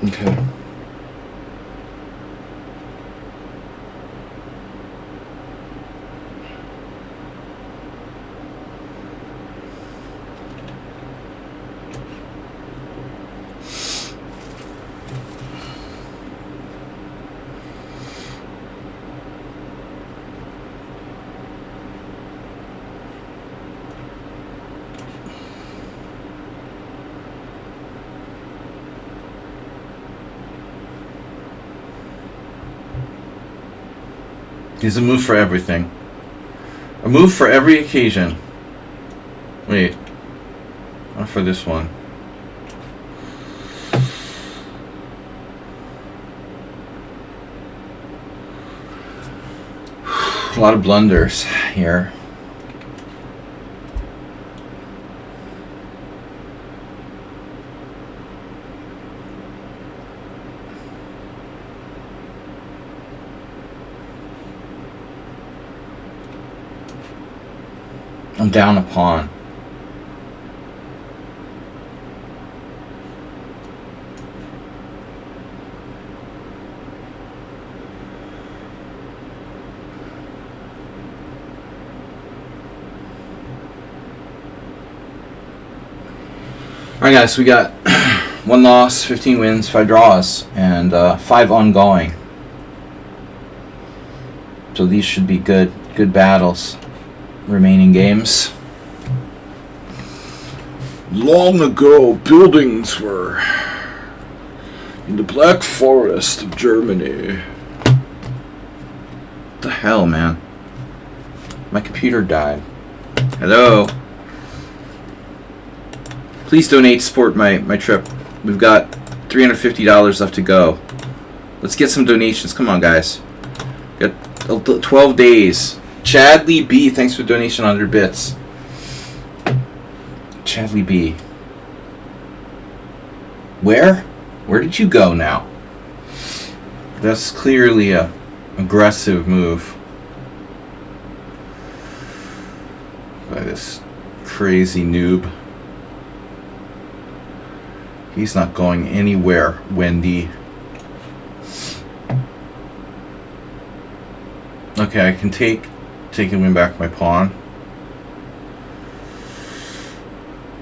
[SPEAKER 1] Okay. He's a move for everything. A move for every occasion. Wait. Not for this one. A lot of blunders here. I'm down a pawn. Alright guys, we got 1 loss, 15 wins, 5 draws, and 5 ongoing. So these should be good battles. Remaining games.
[SPEAKER 2] Long ago, buildings were in the Black Forest of Germany.
[SPEAKER 1] What the hell, man? My computer died. Hello? Please donate to support my trip. We've got $350 left to go. Let's get some donations. Come on, guys. Got 12 days. Chadley B, thanks for the donation, 100 bits. Chadley B. Where? Where did you go now? That's clearly a aggressive move by this crazy noob. He's not going anywhere, Wendy. Okay, I can take and win back my pawn.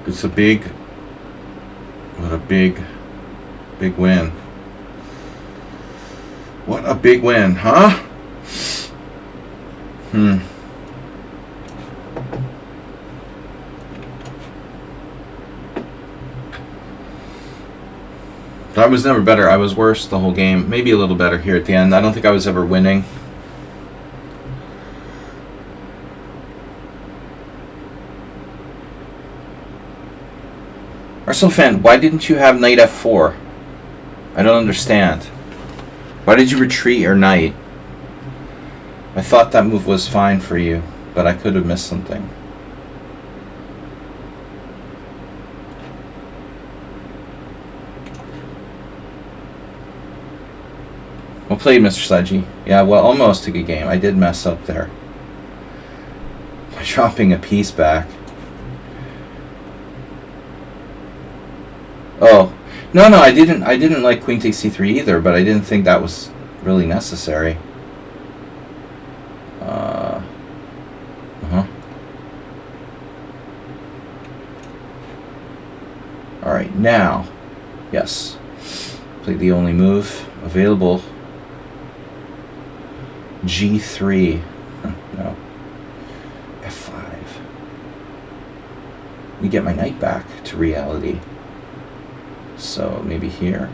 [SPEAKER 1] It's a big, what a big win. What a big win, huh? I was never better. I was worse the whole game. Maybe a little better here at the end. I don't think I was ever winning. Arsenal fan, why didn't you have knight f4? I don't understand. Why did you retreat your knight? I thought that move was fine for you, but I could have missed something. Well played, Mr. Sledgy. Yeah, well, almost a good game. I did mess up there by dropping a piece back. Oh, no, I didn't like queen takes c3 either, but I didn't think that was really necessary. All right, now, yes, played the only move available. G3. No. F5. We get my knight back to reality. So maybe here.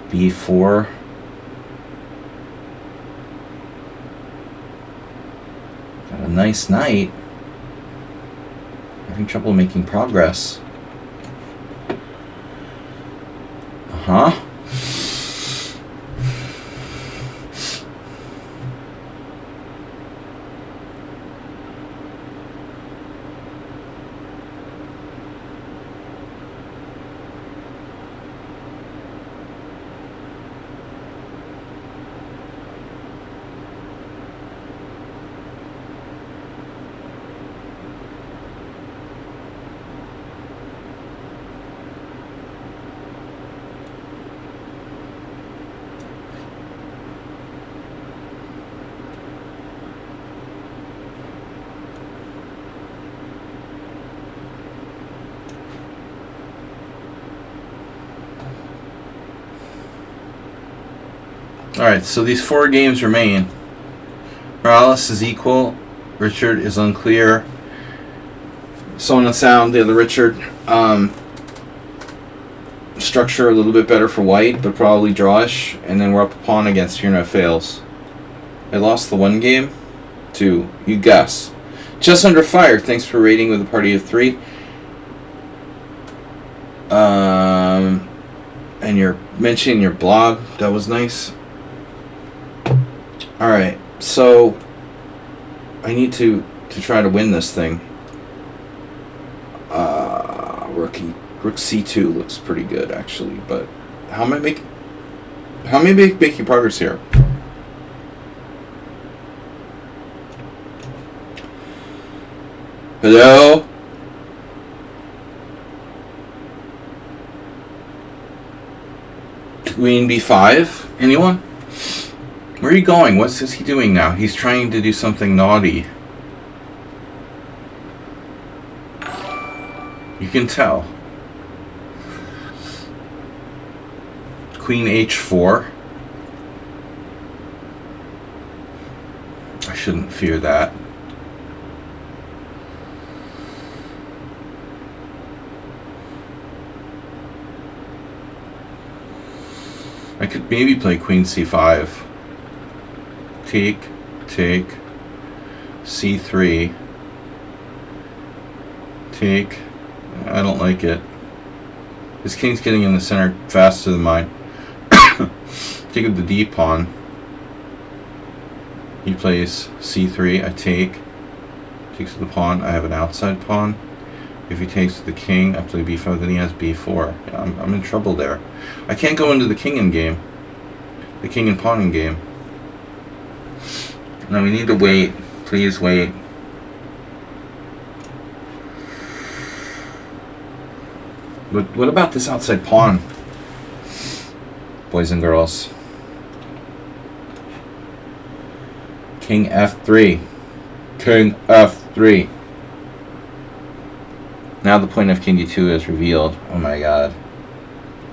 [SPEAKER 1] B4. Got a nice knight. Having trouble making progress. Uh-huh. Alright, so these 4 games remain. Morales is equal. Richard is unclear. Someone sound, the other Richard. Structure a little bit better for white, but probably drawish. And then we're up a pawn against here, no fails. I lost the 1 game. 2. You guess. Just Under Fire, thanks for rating with a party of 3. And you're mentioning your blog. That was nice. Alright, so I need to try to win this thing. Rook c2 looks pretty good actually, but how am I making progress here? Hello? Queen b5? Anyone? Where are you going? What's he doing now? He's trying to do something naughty. You can tell. Queen h4. I shouldn't fear that. I could maybe play queen c5. Take, c3. Take. I don't like it. His king's getting in the center faster than mine. Take with the d pawn. He plays c3. I take. Takes with the pawn. I have an outside pawn. If he takes the king, I play b5. Then he has b4. Yeah, I'm in trouble there. I can't go into the king in game. The king and pawn in game. No, we need to wait. Please wait. But what about this outside pawn? Boys and girls. King f3. King f3. Now the point of king d2 is revealed. Oh my god.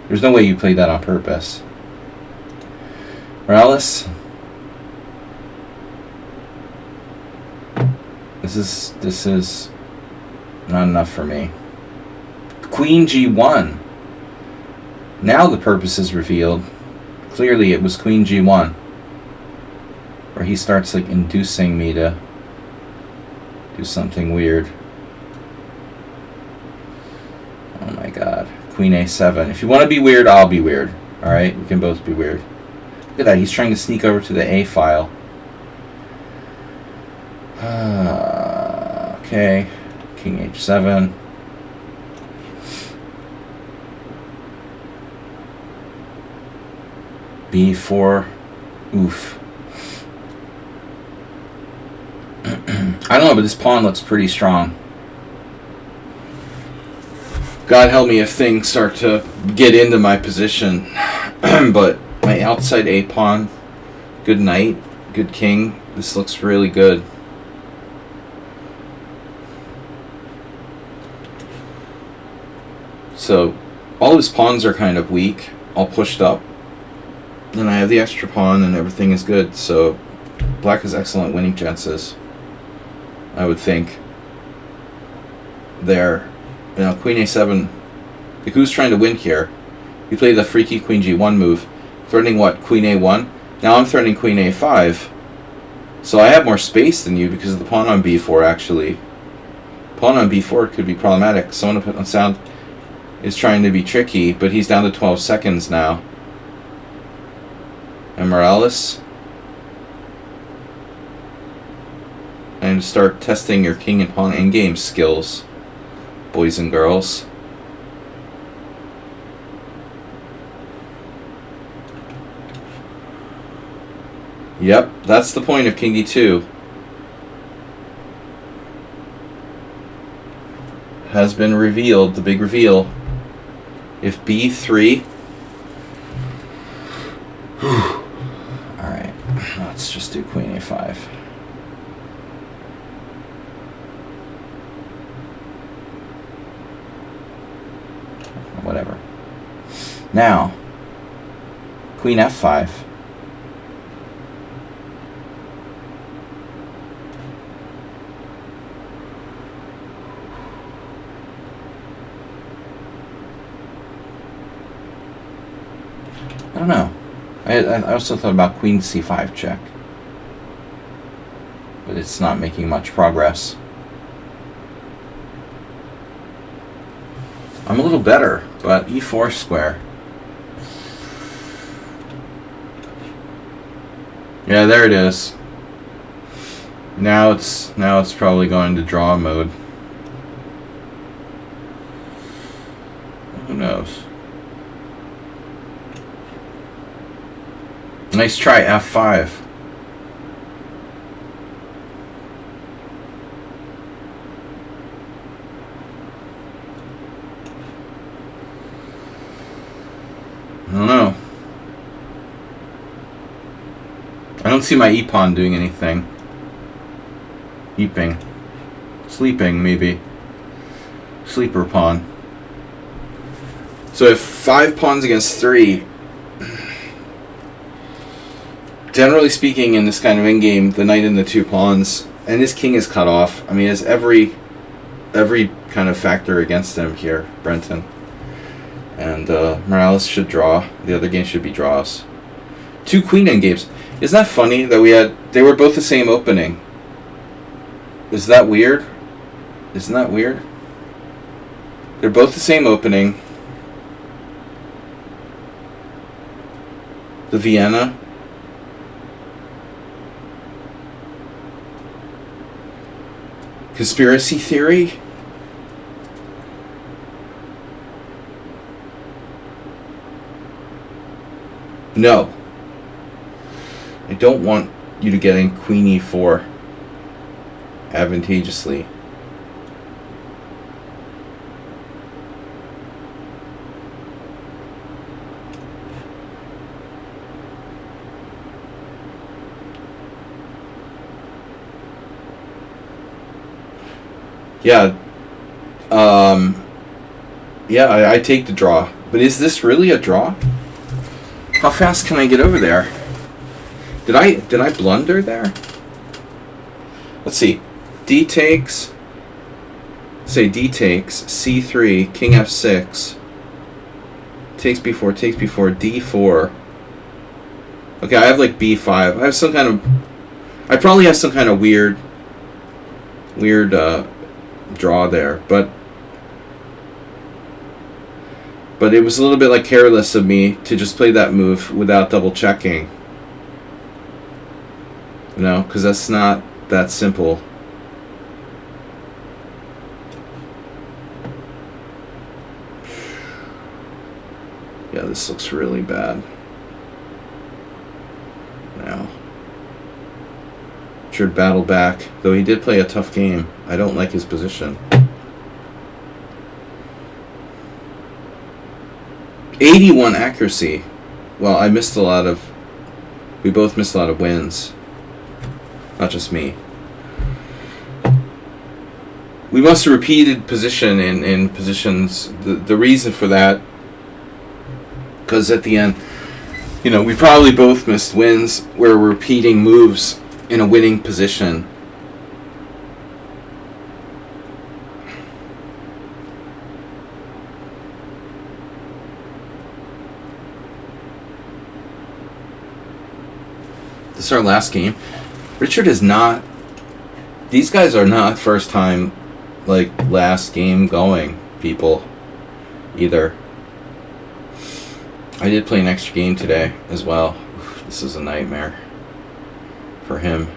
[SPEAKER 1] There's no way you played that on purpose. Morales? This is not enough for me. Queen g1. Now the purpose is revealed. Clearly it was queen g1. Where he starts like inducing me to do something weird. Oh my god. Queen a7. If you want to be weird, I'll be weird. Alright? We can both be weird. Look at that. He's trying to sneak over to the a file. Okay. King h7. b4. Oof. I don't know, but this pawn looks pretty strong. God help me if things start to get into my position. But my outside a pawn, good knight, good king. This looks really good. So all of his pawns are kind of weak, all pushed up. And I have the extra pawn and everything is good. So black has excellent winning chances, I would think. There. You know, queen a7. Like, who's trying to win here? He played the freaky queen g1 move. Threatening what? Queen a1? Now I'm threatening queen a5. So I have more space than you because of the pawn on b4, actually. Pawn on b4 could be problematic. Someone on sound is trying to be tricky, but he's down to 12 seconds now. And Morales? And start testing your king and pawn endgame skills, boys and girls. Yep, that's the point of king d2. Has been revealed, the big reveal. If b3... Alright, let's just do queen a5. Whatever. Now, queen f5. I don't know. I also thought about queen c5 check. But it's not making much progress. I'm a little better, but e4 square. Yeah, there it is. Now it's probably going to draw mode. Who knows? Nice try, f5. I don't know. I don't see my e-pawn doing anything. Eeping. Sleeping, maybe. Sleeper pawn. So if 5 pawns against 3, generally speaking, in this kind of endgame, the knight and the 2 pawns, and his king is cut off. I mean, it's every kind of factor against him here, Brenton. And Morales should draw. The other game should be draws. 2 queen endgames. Isn't that funny that they were both the same opening? Is that weird? Isn't that weird? They're both the same opening. The Vienna. Conspiracy theory? No. I don't want you to get in Queen e4 advantageously. Yeah. Yeah, I take the draw. But is this really a draw? How fast can I get over there? Did I blunder there? Let's see. D takes. Say D takes. C3. King F6. Takes B4. Takes B4. D4. Okay, I have like B5. I have some kind of. I probably have some kind of weird draw there, but it was a little bit like careless of me to just play that move without double checking. You know, because that's not that simple. Yeah, this looks really bad. Now, Richard battled back, though he did play a tough game. I don't like his position. 81 accuracy. Well, we both missed a lot of wins. Not just me. We must have repeated position in positions. The reason for that, because at the end, you know, we probably both missed wins where we're repeating moves in a winning position. This is our last game. Richard is not. These guys are not first time, like, last game going people either. I did play an extra game today as well. This is a nightmare for him.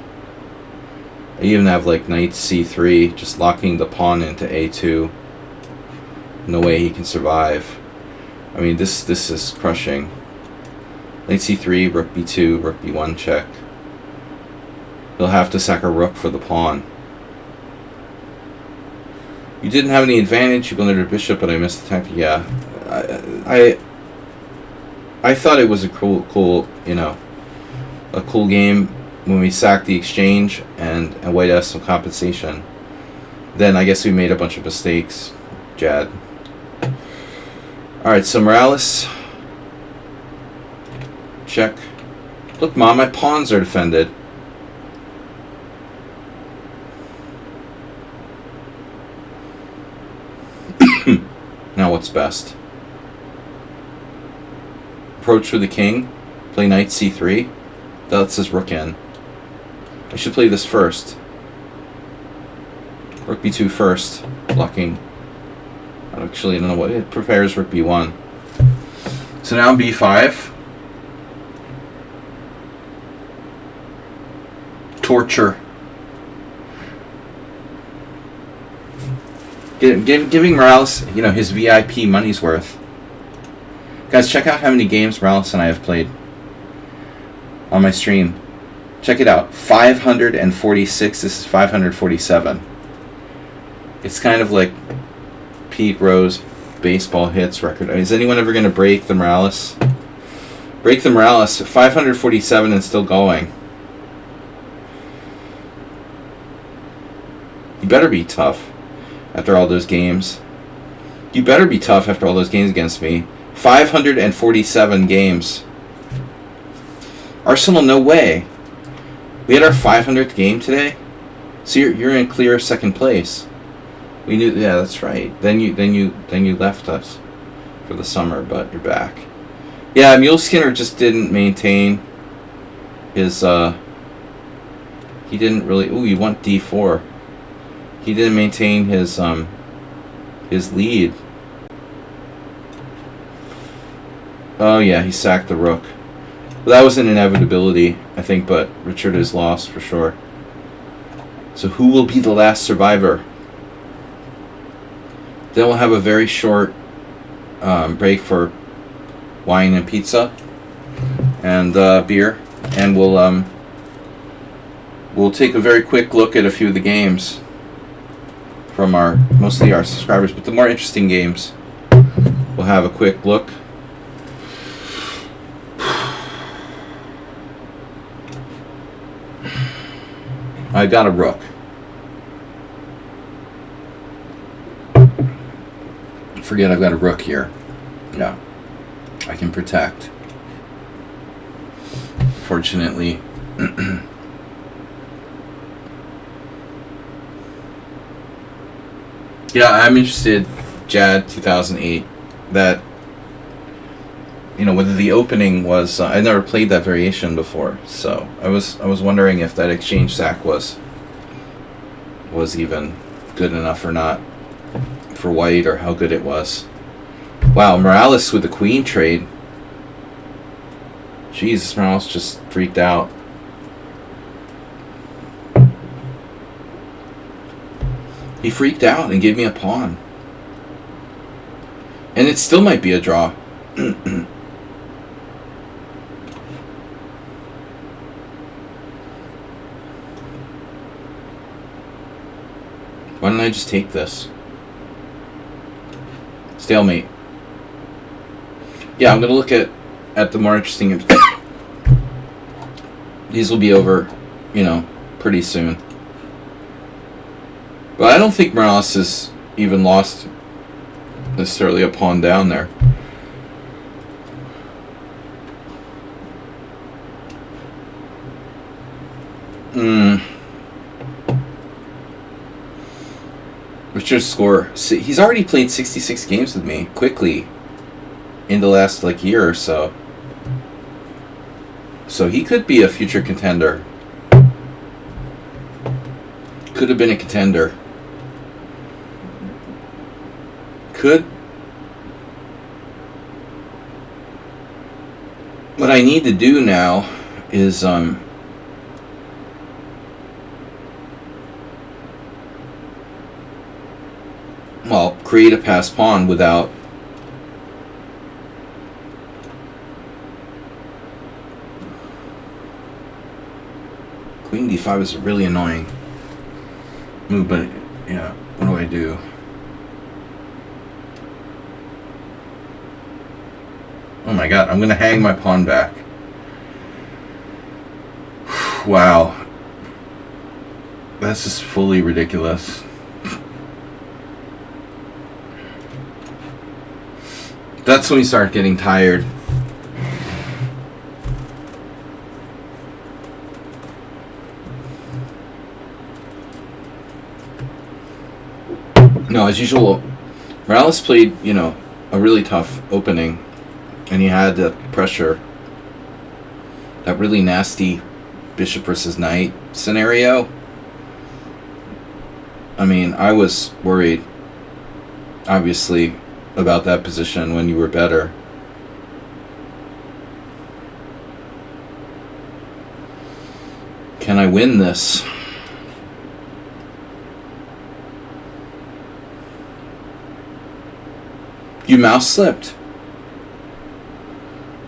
[SPEAKER 1] I even have like knight c3, just locking the pawn into a2. No way he can survive. I mean, this is crushing. Knight c3, rook b2, rook b1 check. He'll have to sack a rook for the pawn. You didn't have any advantage. You blundered a bishop, but I missed the tactic. Yeah, I thought it was a cool, you know, a cool game when we sacked the exchange and White has some compensation. Then I guess we made a bunch of mistakes, Jad. All right, so Morales. Check. Look, Mom, my pawns are defended. Now what's best? Approach with the king. Play knight c3. That lets his rook in. I should play this first. Rook b2 first. Blocking. Actually, I don't know what it prepares. Rook b1. So now b5. Torture. Giving Morales, you know, his VIP money's worth. Guys, check out how many games Morales and I have played on my stream. Check it out. 546. This is 547. It's kind of like Pete Rose baseball hits record. I mean, is anyone ever going to break the Morales? Break the Morales. 547 and still going. You better be tough after all those games. You better be tough after all those games against me. 547 games. Arsenal, no way. We had our 500th game today? So you're in clear second place. We knew, yeah, that's right. Then you left us for the summer, but you're back. Yeah, Mule Skinner just didn't maintain his he didn't really, ooh, you want D4. He didn't maintain his lead. Oh yeah, he sacked the rook. Well, that was an inevitability, I think, but Richard is lost for sure. So who will be the last survivor? Then we'll have a very short break for wine and pizza and beer, and we'll take a very quick look at a few of the games from mostly our subscribers, but the more interesting games, we'll have a quick look. I got a rook. Forget I've got a rook here. Yeah. I can protect. Fortunately. Yeah, I'm interested, Jad 2008, that, whether the opening was, I never played that variation before, so I was wondering if that exchange sack was even good enough or not for white, or how good it was. Wow, Morales with the queen trade. Jesus, Morales just freaked out. He freaked out and gave me a pawn. And it still might be a draw. Why don't I just take this? Stalemate. Yeah, I'm going to look at the more interesting... These will be over, pretty soon. But I don't think Morales has even lost necessarily a pawn down there. Richard's score. See, he's already played 66 games with me quickly in the last year or so. So he could be a future contender. Could have been a contender. Could. What I need to do now is create a passed pawn without Queen D5 is a really annoying move, but yeah, what do I do? Oh my god, I'm gonna hang my pawn back. Wow. That's just fully ridiculous. That's when we start getting tired. No, as usual, Morales played, a really tough opening, and he had the pressure. That really nasty bishop versus knight scenario. I mean, I was worried, obviously, about that position when you were better. Can I win this? You mouse slipped.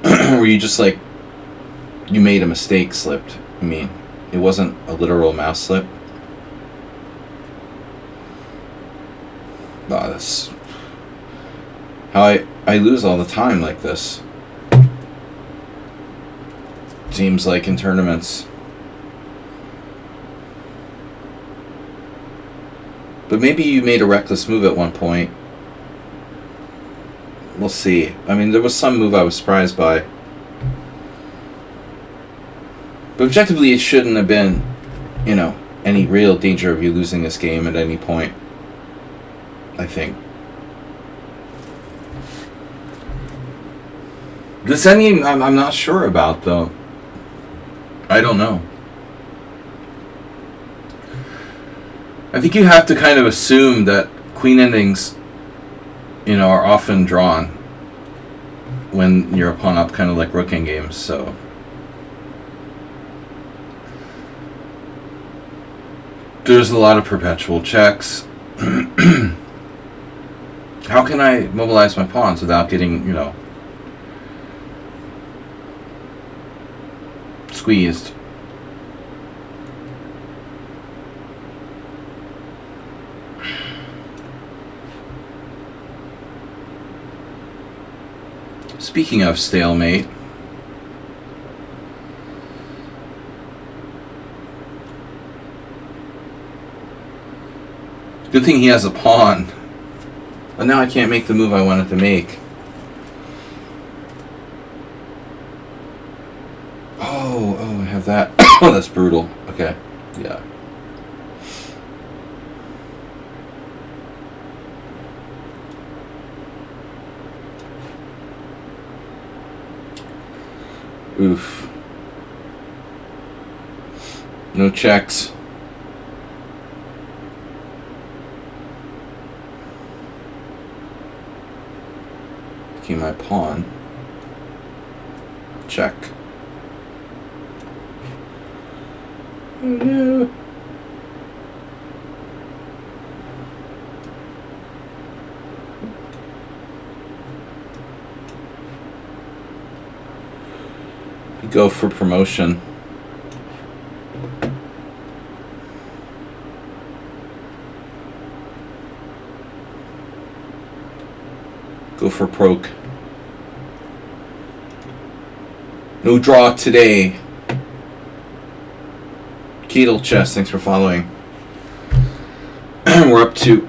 [SPEAKER 1] Or you just you made a mistake slipped. I mean, it wasn't a literal mouse slip. Oh, that's how I lose all the time like this. Seems like in tournaments. But maybe you made a reckless move at one point. we'll see. I mean, there was some move I was surprised by. But objectively, it shouldn't have been, you know, any real danger of you losing this game at any point, I think. This endgame, I'm not sure about, though. I don't know. I think you have to kind of assume that queen endings, you know, are often drawn when you're a pawn up, kind of like rook endgames, so... There's a lot of perpetual checks. How can I mobilize my pawns without getting, you know, squeezed? Speaking of stalemate, good thing he has a pawn. But now I can't make the move I wanted to make. Oh, I have that. Oh, that's brutal. Okay, yeah. Oof. No checks. My pawn. Check. Oh no. Go for promotion. Go for proc. No draw today. Ketel Chess, thanks for following. We're up to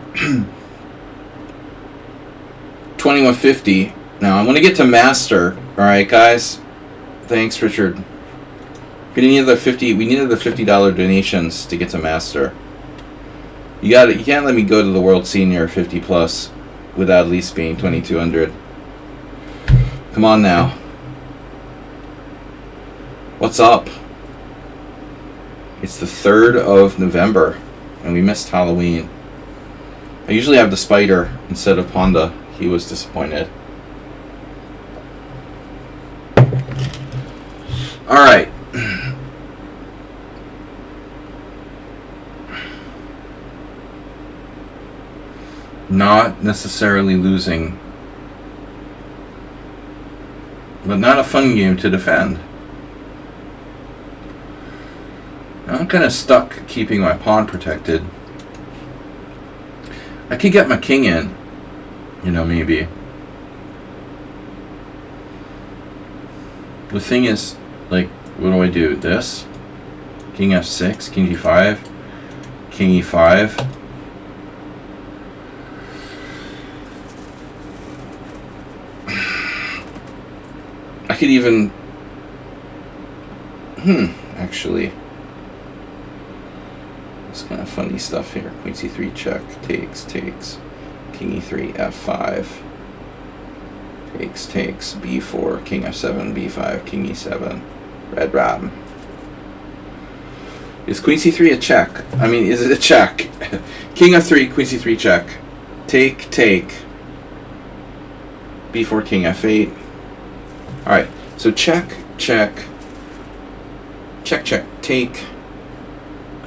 [SPEAKER 1] 2150. Now I want to get to master. All right, guys. Thanks, Richard. We needed the $50 donations to get to master. You can't let me go to the World Senior 50 plus without at least being 2200. Come on now. What's up? It's the 3rd of November, and we missed Halloween. I usually have the spider instead of Panda. He was disappointed. Alright. Not necessarily losing, but not a fun game to defend. I'm kind of stuck keeping my pawn protected. I could get my king in, you know, maybe. The thing is, like, what do I do? This? King f6, king g5, king e5. I could even... actually... It's kind of funny stuff here. Queen c3 check, takes, king e3, f5, takes, b4, king f7, b5, king e7, red ram. Is queen c3 a check? I mean, is it a check? King f3, queen c3 check, take, b4, king f8. Alright, so check, take.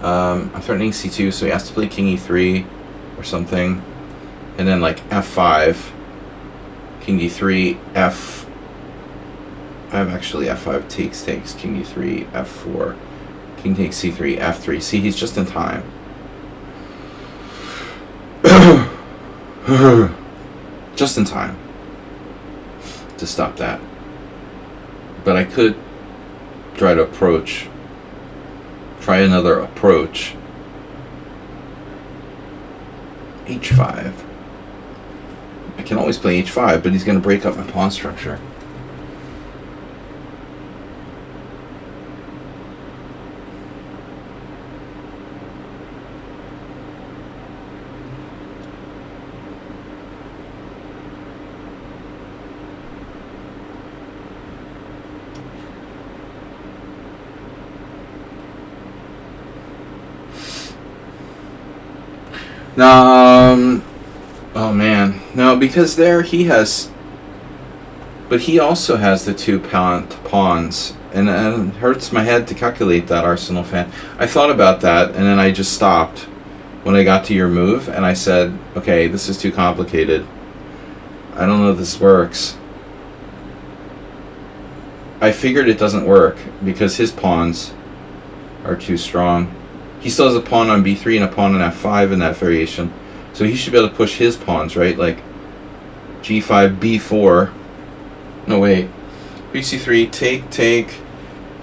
[SPEAKER 1] I'm threatening c2, so he has to play king e3 or something. And then like f5, king d3, f... I have actually f5, takes, king d3, f4, king takes c3, f3. See, he's just in time. Just in time to stop that. But I could try to try another approach. h5, I can always play h5, but he's going to break up my pawn structure. Oh man, no, because there he has, but he also has the two pawns, and it hurts my head to calculate that, Arsenal fan. I thought about that, and then I just stopped when I got to your move, and I said, okay, this is too complicated. I don't know if this works. I figured it doesn't work because his pawns are too strong. He still has a pawn on b3 and a pawn on f5 in that variation. So he should be able to push his pawns, right? Like g5, b4. No, wait. bc3, take,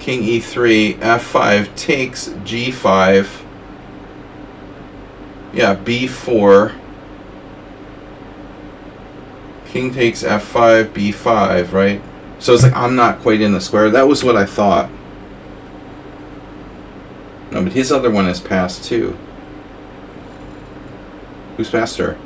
[SPEAKER 1] king e3, f5, takes g5. Yeah, b4. King takes f5, b5, right? So it's like I'm not quite in the square. That was what I thought. No, but his other one is passed too. Who's faster?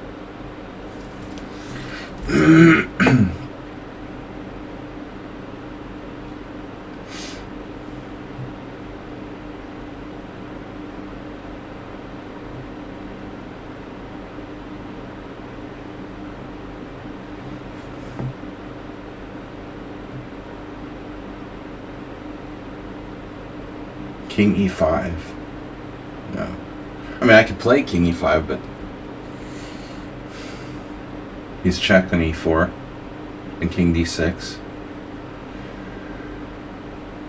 [SPEAKER 1] King e5. No. I mean, I could play king e5, but he's checked on e4 and king d6.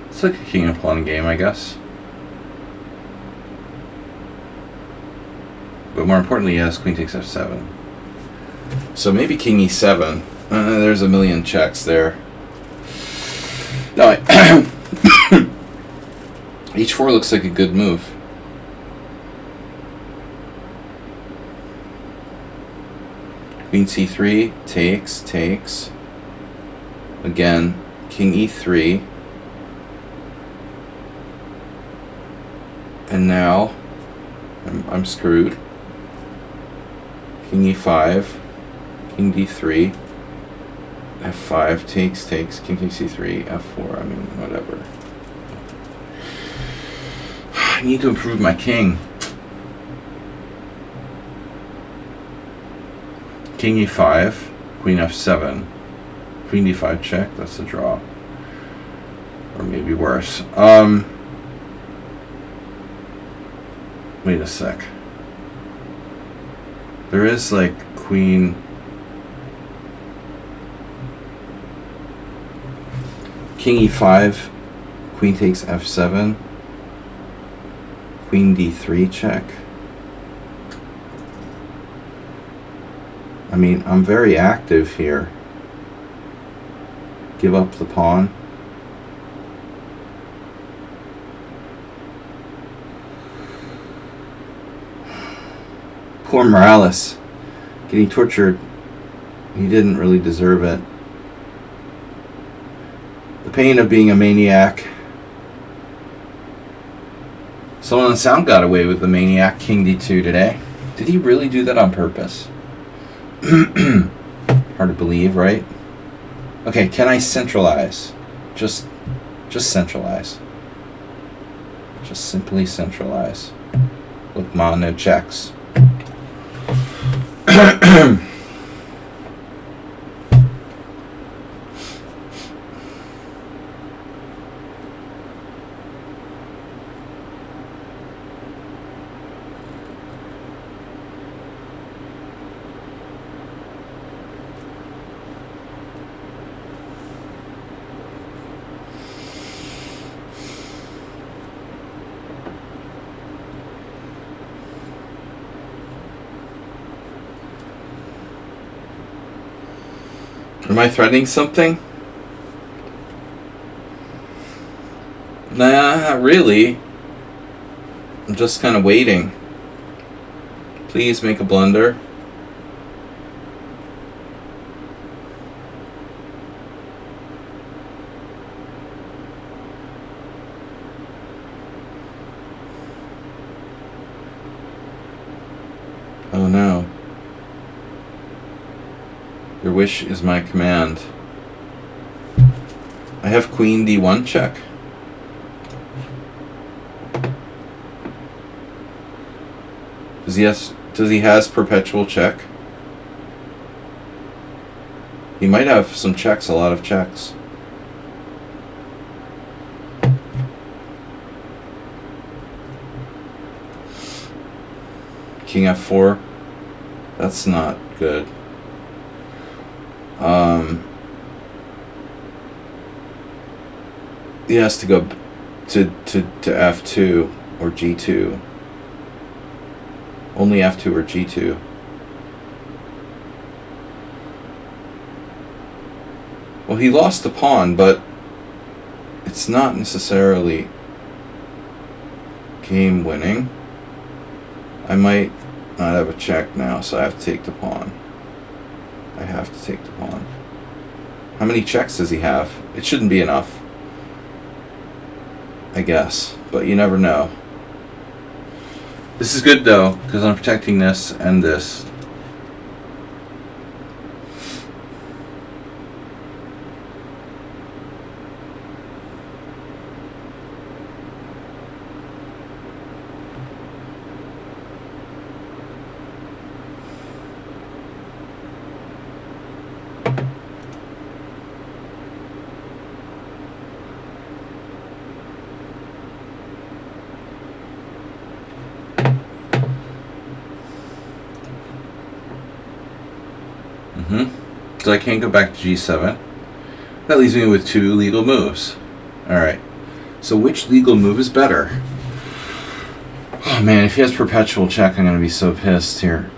[SPEAKER 1] It's like a king and pawn game, I guess. But more importantly, he has queen takes f7. So maybe king e7. There's a million checks there. No, h4 looks like a good move. Queen c3, takes. Again, king e3. And now, I'm screwed. King e5, king d3, f5, takes, king takes c3, f4, I mean, whatever. I need to improve my king. King e5, queen f7, queen d5 check, that's a draw. Or maybe worse. Wait a sec. There is like queen... King e5, queen takes f7, queen d3 check. I mean, I'm very active here. Give up the pawn. Poor Morales. Getting tortured. He didn't really deserve it. The pain of being a maniac. Someone on sound got away with the maniac king d2 today. Did he really do that on purpose? Hard to believe, right? Okay, can I centralize? Just centralize. Just simply centralize. With mono checks. Am I threatening something? Nah, not really. I'm just kind of waiting. Please make a blunder. Your wish is my command. I have queen d1 check. Does he has perpetual check? He might have some checks, a lot of checks. King f4. That's not good. He has to go to f2 or g2. Only f2 or g2. Well, he lost the pawn, but it's not necessarily game winning. I might not have a check now, so I have to take the pawn. I have to take the pawn. How many checks does he have? It shouldn't be enough, I guess, but you never know. This is good though, because I'm protecting this and this. So I can't go back to g7. That leaves me with 2 legal moves. Alright. So which legal move is better? Oh man, if he has perpetual check, I'm going to be so pissed here.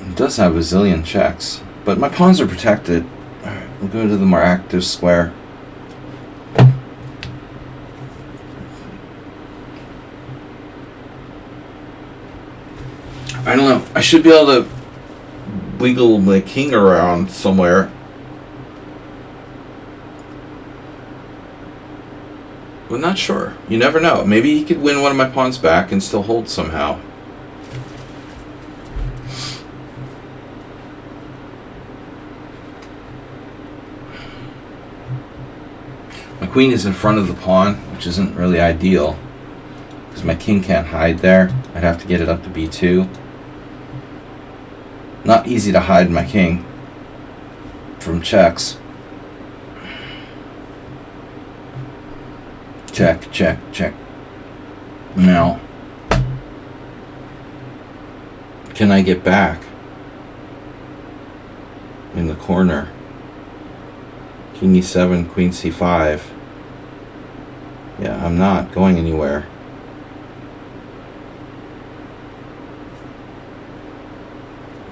[SPEAKER 1] He does have a zillion checks. But my pawns are protected. Alright, we'll go to the more active square. I don't know. I should be able to wiggle my king around somewhere. But not sure. You never know. Maybe he could win one of my pawns back and still hold somehow. My queen is in front of the pawn, which isn't really ideal, because my king can't hide there. I'd have to get it up to b2. Not easy to hide my king from checks. Check, check, check. Now, can I get back in the corner? King e7, queen c5. Yeah, I'm not going anywhere.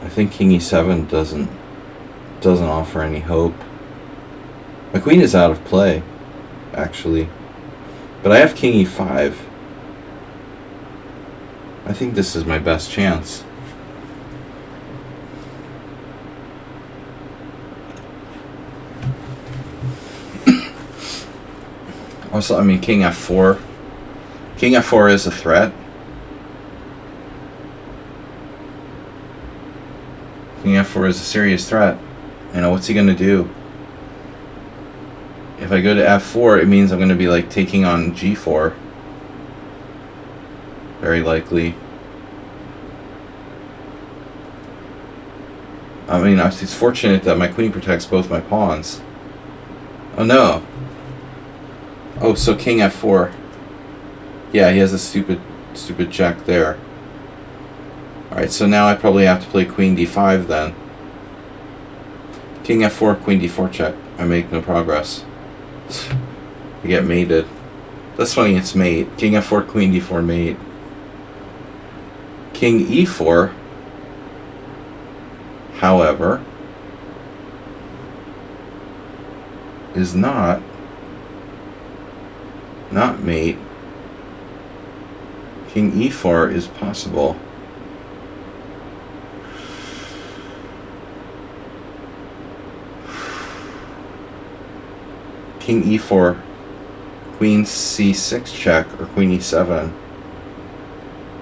[SPEAKER 1] I think king e7 doesn't offer any hope. My queen is out of play, actually. But I have king e5. I think this is my best chance. Also, I mean, king f4. King f4 is a threat. King f4 is a serious threat. You know, what's he going to do? If I go to f4, it means I'm going to be like taking on g4. Very likely. I mean, it's fortunate that my queen protects both my pawns. Oh no. Oh, so king f4. Yeah, he has a stupid check there. Alright, so now I probably have to play queen d5 then. King f4, queen d4 check. I make no progress. I get mated. That's funny, it's mate. King f4, queen d4 mate. King e4, however, is not mate. King e4 is possible. King e4, queen c6 check, or queen e7.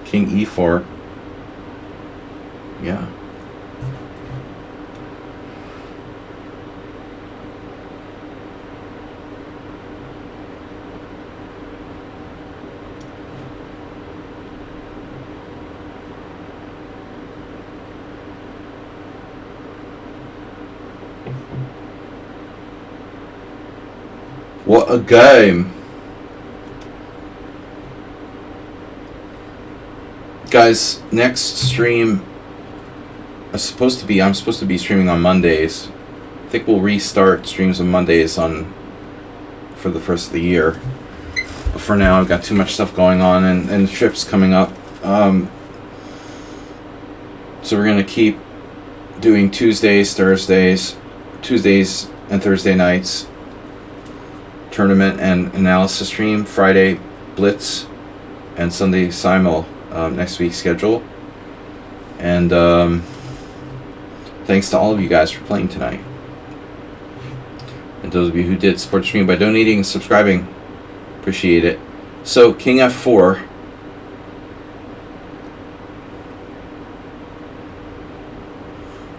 [SPEAKER 1] King e4. Yeah. What a game. Guys, next stream I'm supposed to be streaming on Mondays. I think we'll restart streams on Mondays for the first of the year. But for now, I've got too much stuff going on and the trip's coming up. So we're going to keep doing Tuesdays and Thursday nights. Tournament and analysis stream. Friday Blitz and Sunday Simul next week's schedule. And thanks to all of you guys for playing tonight. And those of you who did support the stream by donating and subscribing, appreciate it. So, King F4.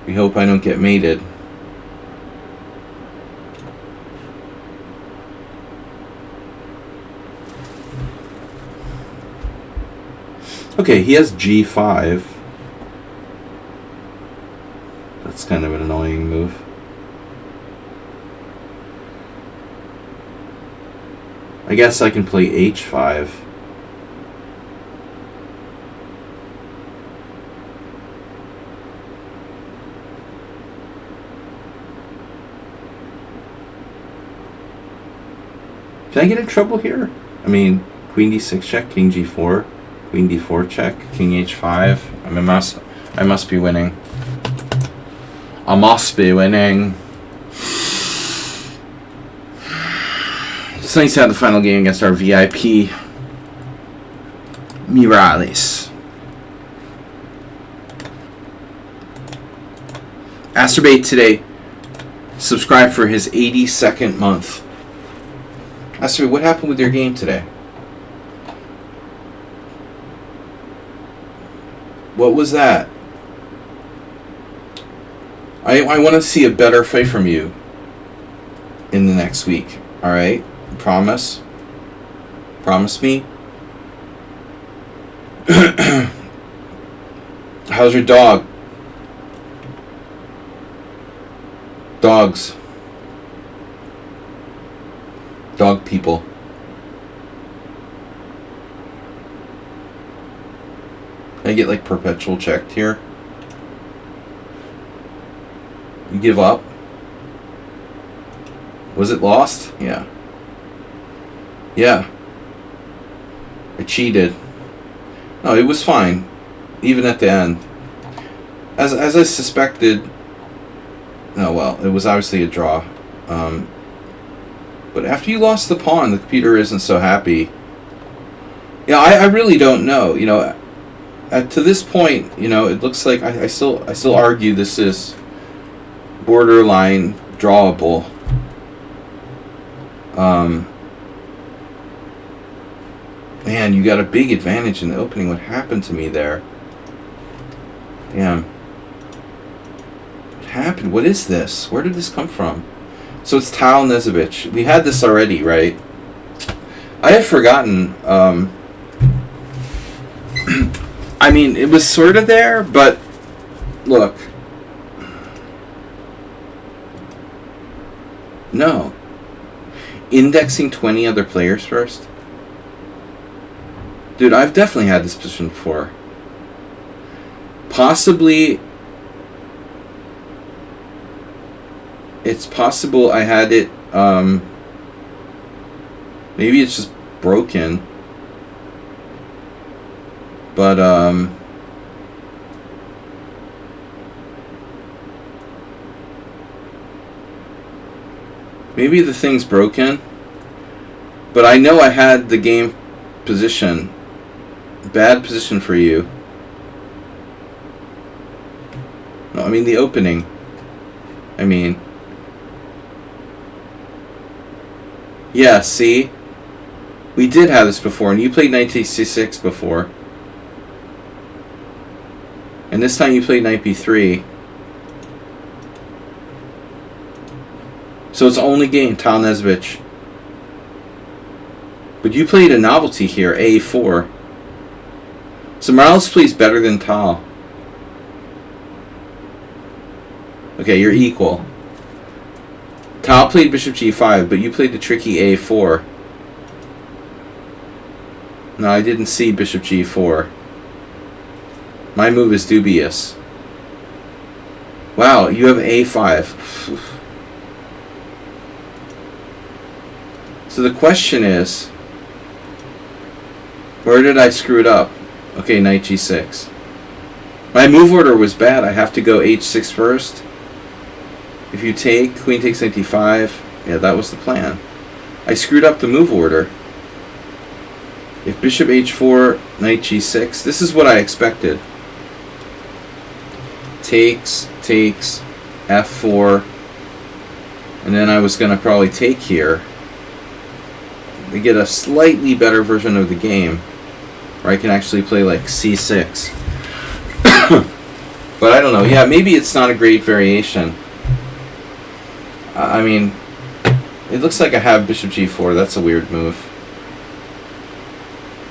[SPEAKER 1] We hope I don't get mated. Okay, he has G5. That's kind of an annoying move. I guess I can play H5. Can I get in trouble here? I mean, Queen D6 check, King G4, Queen D4 check, King H5. I mean, I must be winning. I must be winning. It's nice to have the final game against our VIP, Mirales. Asterbate today. Subscribe for his 82nd month. Asterbate, what happened with your game today? What was that? I want to see a better fight from you in the next week. Alright? Promise? Promise me? How's your dog? Dogs. Dog people. I get like perpetual checked here. You give up? Was it lost? Yeah. Yeah. I cheated. No, it was fine. Even at the end. As I suspected. No, well, it was obviously a draw. But after you lost the pawn, the computer isn't so happy. Yeah, I really don't know. You know, to this point, you know, it looks like I still argue this is borderline drawable. Man, you got a big advantage in the opening. What happened to me there? Damn. What happened? What is this? Where did this come from? So it's Tal Nezovich. We had this already, right? I had forgotten. I mean, it was sort of there, but look. No. Indexing 20 other players first? Dude, I've definitely had this position before. Possibly, it's possible I had it, maybe it's just broken. But, maybe the thing's broken. But I know I had the game position. Bad position for you. No, I mean the opening. I mean. Yeah, see? We did have this before, and you played knight c6 before. And this time you played knight b3. So it's only game, Tal Nezovich. But you played a novelty here, a4. So Morales plays better than Tal. Okay, you're equal. Kyle played bishop g5, but you played the tricky a4. No, I didn't see bishop g4. My move is dubious. Wow, you have a5. So the question is, where did I screw it up? Okay, knight g6. My move order was bad. I have to go h6 first. If you take, queen takes knight d5. Yeah, that was the plan. I screwed up the move order. If bishop h4, knight g6, this is what I expected. Takes, f4, and then I was going to probably take here to get a slightly better version of the game, where I can actually play like c6. But I don't know. Yeah, maybe it's not a great variation. I mean, it looks like I have bishop g4. That's a weird move.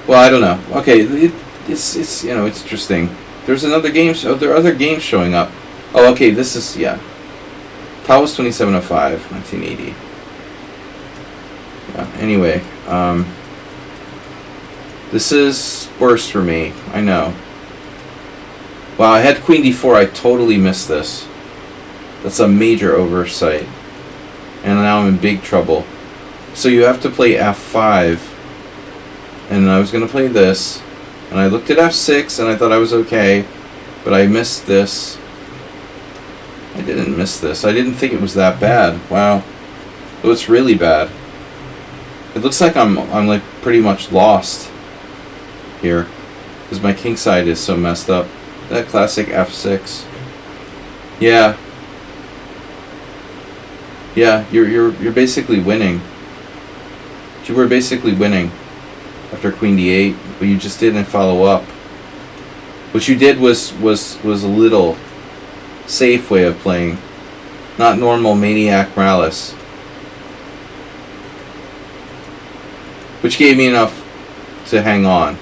[SPEAKER 1] Well, I don't know. Okay, it's you know, it's interesting. There's another game. There are other games showing up. Oh, okay. This is Tao was 2705, 1980. Yeah. Anyway, this is worse for me. I know. Wow, I had queen d4. I totally missed this. That's a major oversight, and now I'm in big trouble. So you have to play f5, and I was going to play this. And I looked at f6 and I thought I was okay, but I missed this. I didn't miss this. I didn't think it was that bad. Wow. Oh, it's really bad. It looks like I'm like pretty much lost here, because my king side is so messed up. That classic f6. Yeah. Yeah, you're basically winning. You were basically winning after queen d8, but you just didn't follow up. What you did was a little safe way of playing, not normal maniac malice, which gave me enough to hang on.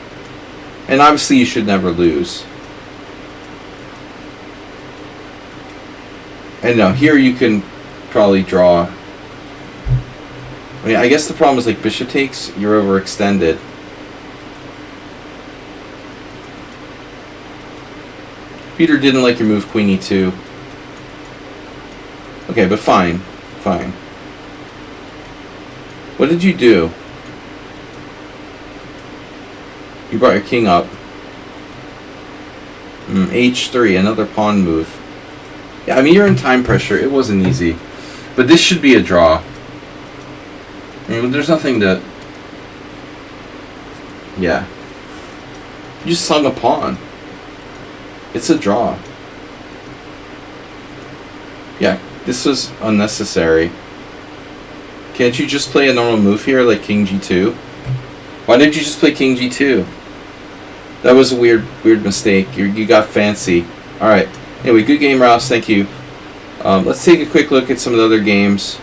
[SPEAKER 1] And obviously you should never lose. And now here you can probably draw. I mean, I guess the problem is like bishop takes, you're overextended. Peter didn't like your move queen e2. Okay, but fine. Fine. What did you do? You brought your king up. H3, another pawn move. Yeah, I mean, you're in time pressure. It wasn't easy. But this should be a draw. I mean, there's nothing to... Yeah. You just hung a pawn. It's a draw. Yeah, this was unnecessary. Can't you just play a normal move here, like king g2? Why did you just play king g2? That was a weird mistake. You got fancy. Alright. Anyway, good game, Rouse. Thank you. Let's take a quick look at some of the other games.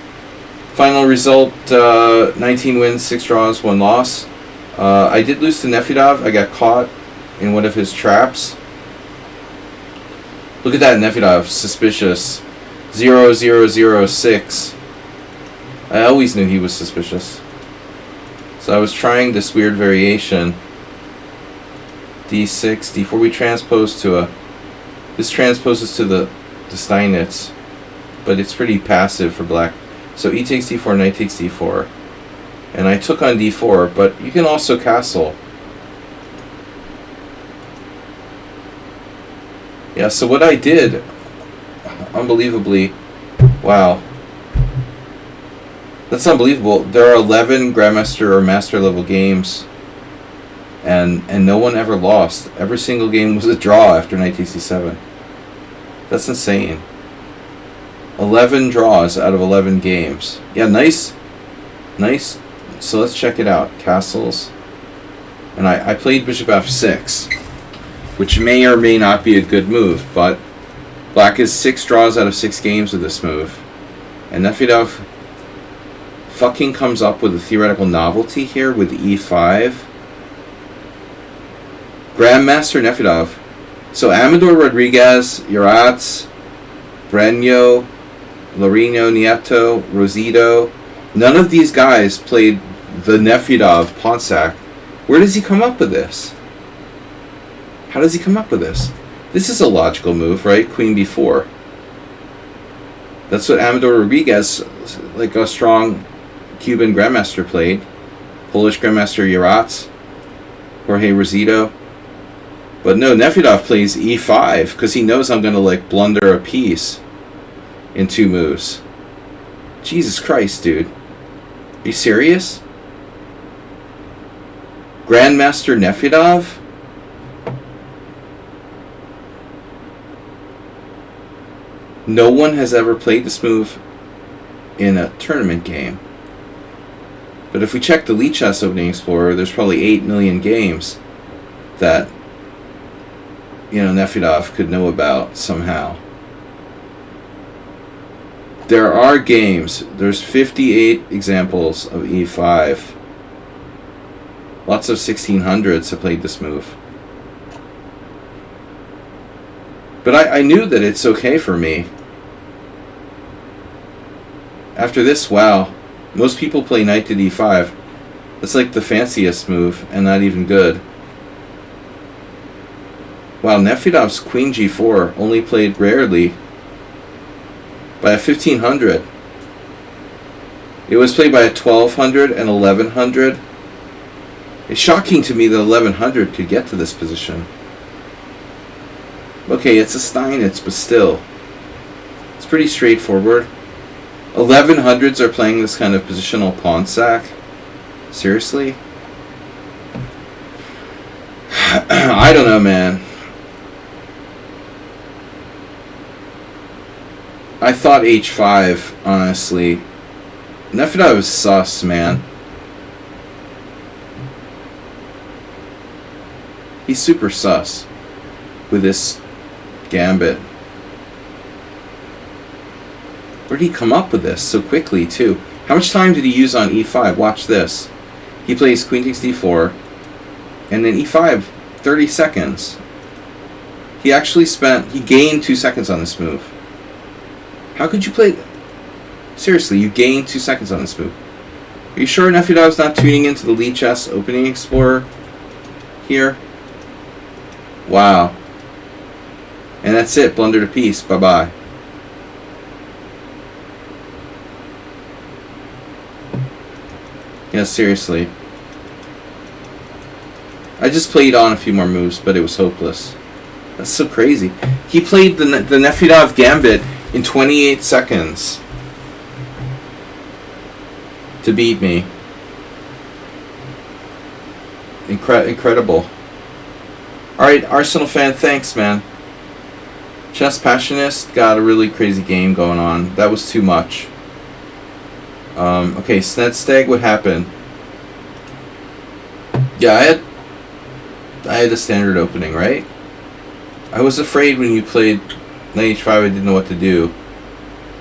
[SPEAKER 1] Final result, 19 wins, 6 draws, 1 loss. I did lose to Nefedov. I got caught in one of his traps. Look at that, Nefedov. Suspicious. 0006. I always knew he was suspicious. So I was trying this weird variation. D6, D4. We transpose to a... This transposes to the Steinitz. But it's pretty passive for black. So e takes d4, knight takes d4. And I took on d4, but you can also castle. Yeah, so what I did, unbelievably, wow. That's unbelievable. There are 11 Grandmaster or Master level games, and no one ever lost. Every single game was a draw after knight takes d7. That's insane. 11 draws out of 11 games. Yeah, nice. Nice. So let's check it out. Castles. And I played bishop f6, which may or may not be a good move, but black is 6 draws out of 6 games with this move. And Nefedov fucking comes up with a theoretical novelty here with e5. Grandmaster Nefedov. So Amador Rodriguez, Uratz, Brenyo, Lorino, Nieto, Rosito. None of these guys played the Nefedov pawn sack. Where does he come up with this? How does he come up with this? This is a logical move, right? Queen b4. That's what Amador Rodriguez, like a strong Cuban grandmaster, played. Polish grandmaster Yaratz, Jorge Rosito. But no, Nefedov plays e5 because he knows I'm going to like blunder a piece in 2 moves. Jesus Christ, dude. Are you serious? Grandmaster Nefedov? No one has ever played this move in a tournament game. But if we check the lichess Opening Explorer, there's probably 8 million games that, you know, Nefedov could know about somehow. There are games. There's 58 examples of e5. Lots of 1600s have played this move. But I knew that it's okay for me. After this, wow. Most people play knight to d5. That's like the fanciest move, and not even good. Wow, Nefedov's queen g4 only played rarely by a 1500. It was played by a 1200 and 1100. It's shocking to me that 1100 could get to this position. Okay, it's a Steinitz, but still. It's pretty straightforward. 1100s are playing this kind of positional pawn sack? Seriously? I don't know, man. I thought h5, honestly. Nefedov is sus, man. He's super sus with this gambit. Where did he come up with this so quickly, too? How much time did he use on e5? Watch this. He plays queen takes d4, and then e5, 30 seconds. He gained 2 seconds on this move. How could you play... Seriously, you gained 2 seconds on this move. Are you sure Nefedov's not tuning into the lichess Opening Explorer here? Wow. And that's it. Blunder to piece. Bye-bye. Yeah, seriously. I just played on a few more moves, but it was hopeless. That's so crazy. He played the Nefedov Gambit in 28 seconds to beat me. Incredible. Alright, Arsenal fan, thanks, man. Chess Passionist got a really crazy game going on. That was too much. Okay, Snedsteg, what happened? Yeah, I had a standard opening, right? I was afraid when you played knight h5, I didn't know what to do.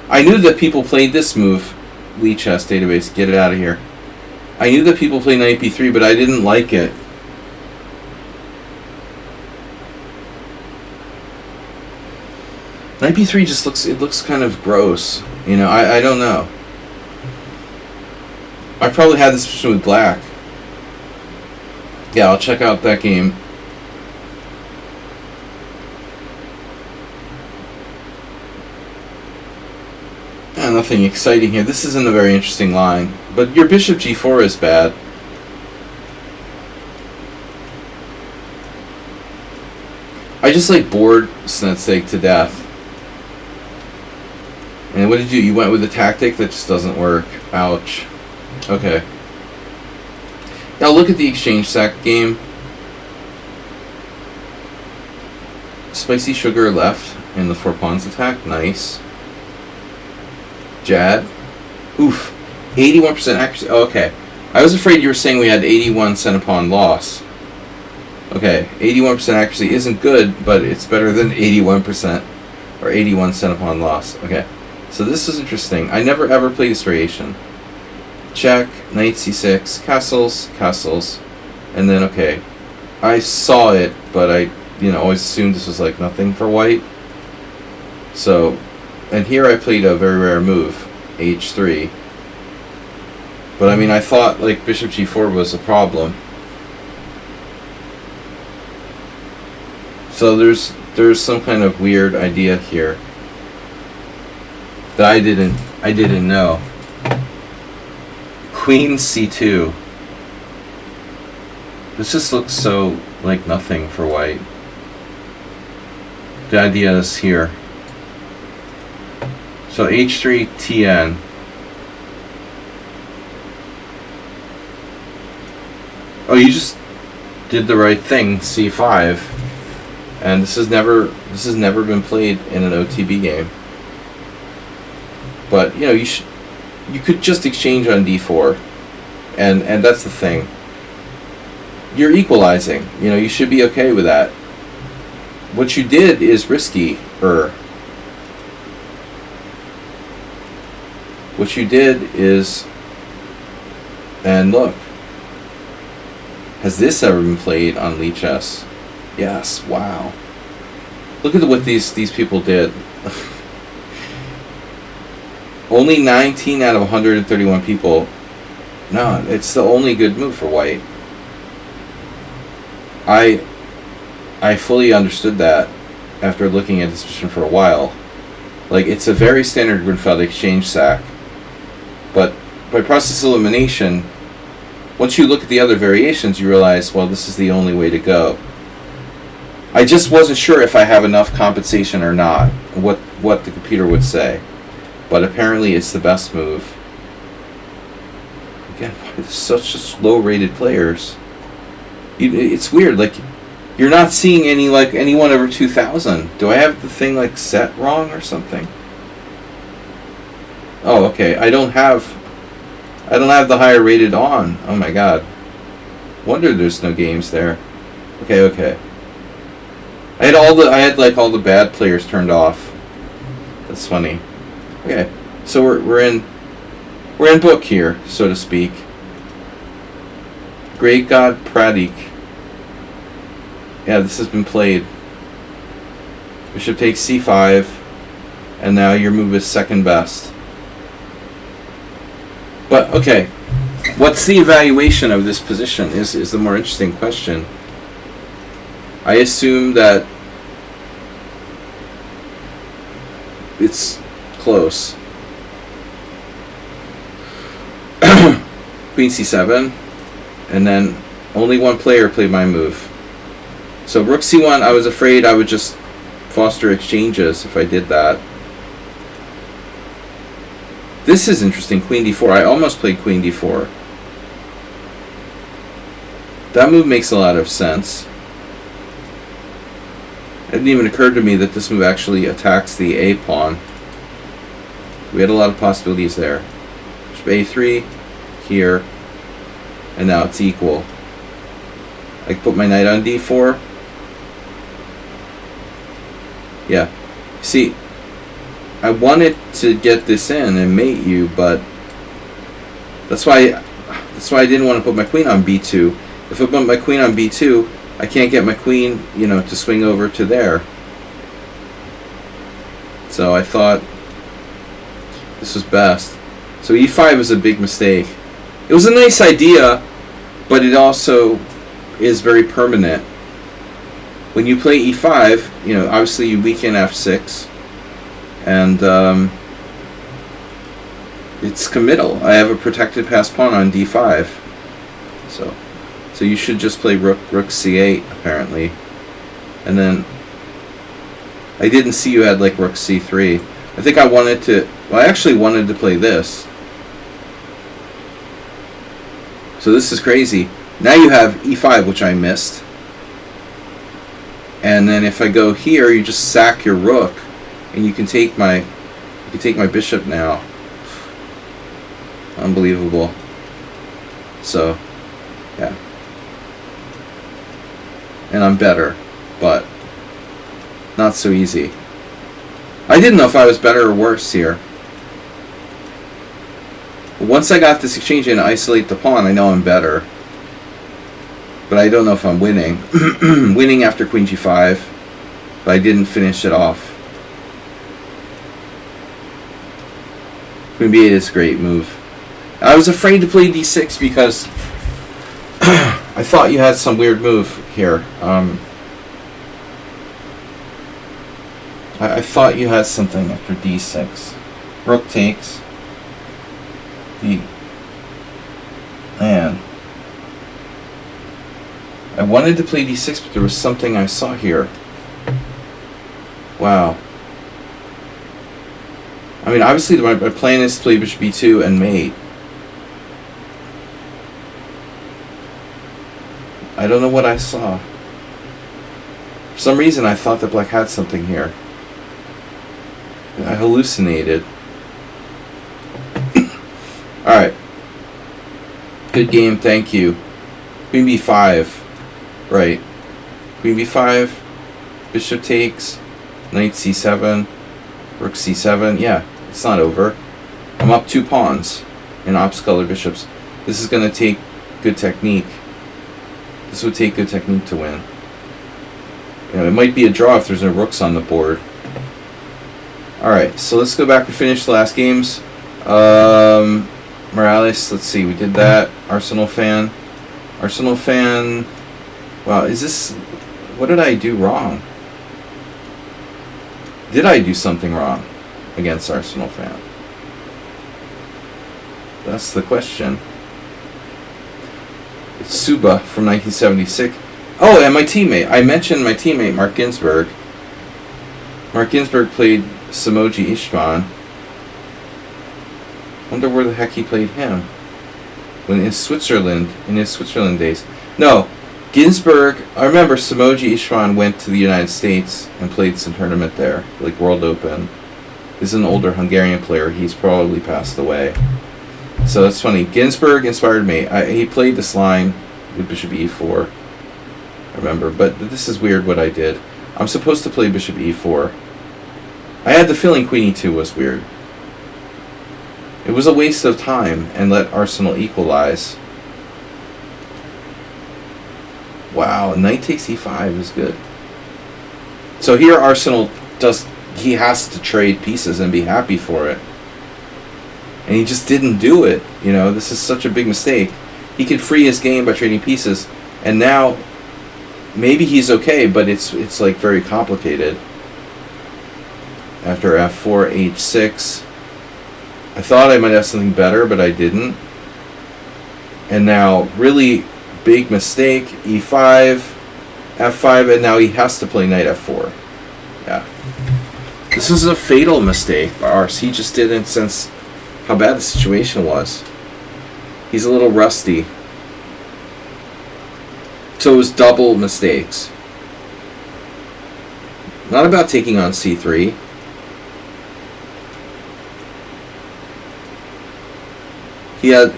[SPEAKER 1] I knew that people played this move, lichess database, get it out of here. I knew that people played knight b3, but I didn't like it. Knight b3 just looks kind of gross. You know, I don't know. I probably had this position with black. Yeah, I'll check out that game. Nothing exciting here. This isn't a very interesting line. But your bishop g4 is bad. I just like bored Snedsteg to death. And what did you do? You went with a tactic that just doesn't work. Ouch. Okay. Now look at the exchange sack game. Spicy sugar left in the 4 pawns attack. Nice. Jad. Oof. 81% accuracy. Oh, okay. I was afraid you were saying we had 81 cent pawn loss. Okay. 81% accuracy isn't good, but it's better than 81% or 81 cent pawn loss. Okay. So this is interesting. I never ever played this variation. Check, knight c6, castles, and then, okay. I saw it, but I, always assumed this was like nothing for white. So, And here I played a very rare move, h3. But I mean, I thought like bishop g4 was a problem. So there's some kind of weird idea here that I didn't know. Queen c2. This just looks so like nothing for white. The idea is here. So h3 tn. Oh, you just did the right thing, c5. And this has never been played in an OTB game. But you know, you could just exchange on d4, and that's the thing. You're equalizing. You know, you should be okay with that. What you did is risky. What you did is, and look, has this ever been played on lichess? Yes. Wow. Look at what these people did. Only 19 out of 131 people. No, it's the only good move for white. I fully understood that after looking at this position for a while. Like, it's a very standard Grunfeld exchange sack. But by process elimination, once you look at the other variations, you realize, well, this is the only way to go. I just wasn't sure if I have enough compensation or not, what the computer would say. But apparently it's the best move. Again, why such low-rated players? It's weird, like, you're not seeing anyone over 2,000. Do I have the thing, like, set wrong or something? Oh, okay, I don't have the higher rated on. Oh my god. Wonder there's no games there. Okay. I had all the bad players turned off. That's funny. Okay, so we're in book here, so to speak. Great God Pratik. Yeah, this has been played. Bishop takes c5, and now your move is second best. But okay, what's the evaluation of this position is the more interesting question. I assume that it's close. Queen c7, and then only one player played my move. So rook c1, I was afraid I would just foster exchanges if I did that. This is interesting, queen d4. I almost played queen d4. That move makes a lot of sense. It didn't even occur to me that this move actually attacks the a pawn. We had a lot of possibilities there. Bishop a3, here, and now it's equal. I can put my knight on d4. Yeah. See, I wanted to get this in and mate you, but that's why I didn't want to put my queen on b2. If I put my queen on b2, I can't get my queen, to swing over to there. So I thought this was best. So e5 is a big mistake. It was a nice idea, but it also is very permanent. When you play e5, obviously you weaken f6, and it's committal. I have a protected passed pawn on d5, so you should just play rook c8 apparently, and then I didn't see you had like rook c3. I think I wanted to. Well, I actually wanted to play this. So this is crazy. Now you have e5, which I missed. And then if I go here, you just sack your rook, and you can take my bishop now. Unbelievable. So, yeah. And I'm better, but not so easy. I didn't know if I was better or worse here. Once I got this exchange in to isolate the pawn, I know I'm better. But I don't know if I'm winning. Winning after queen g5, but I didn't finish it off. Queen b8 is a great move. I was afraid to play d6 because I thought you had some weird move here. I thought you had something after d6. Rook takes. Man. I wanted to play d6, but there was something I saw here. Wow. I mean, obviously my plan is to play bishop b2 and mate. I don't know what I saw. For some reason, I thought that black had something here. I hallucinated. Alright. Good game, thank you. Queen b5. Right. Queen b5. Bishop takes. Knight c7. Rook c7. Yeah, it's not over. I'm up 2 pawns in opposite-colored bishops. This is going to take good technique. This would take good technique to win. You know, it might be a draw if there's no rooks on the board. Alright, so let's go back and finish the last games. Morales, let's see, we did that. Arsenal fan. Arsenal fan. Wow, is this... What did I do wrong? Did I do something wrong against Arsenal fan? That's the question. It's Suba from 1976. Oh, and my teammate. I mentioned my teammate, Mark Ginsburg. Mark Ginsburg played Samoji Ishvan. Wonder where the heck he played him. When in his Switzerland days. No, Ginsburg, I remember Samoji Ishvan went to the United States and played some tournament there, like World Open. This is an older Hungarian player. He's probably passed away. So that's funny. Ginsburg inspired me. He played this line with bishop e4. I remember, but this is weird what I did. I'm supposed to play bishop e4. I had the feeling queen e2 was weird. It was a waste of time and let Arsenal equalize. Wow, knight takes e5 is good. So here Arsenal he has to trade pieces and be happy for it. And he just didn't do it. You know, this is such a big mistake. He could free his game by trading pieces, and now maybe he's okay, but it's like very complicated. After f4, h6. I thought I might have something better, but I didn't. And now, really big mistake, e5, f5, and now he has to play knight f4. Yeah. This is a fatal mistake by Ars. He just didn't sense how bad the situation was. He's a little rusty. So it was double mistakes. Not about taking on c3. He had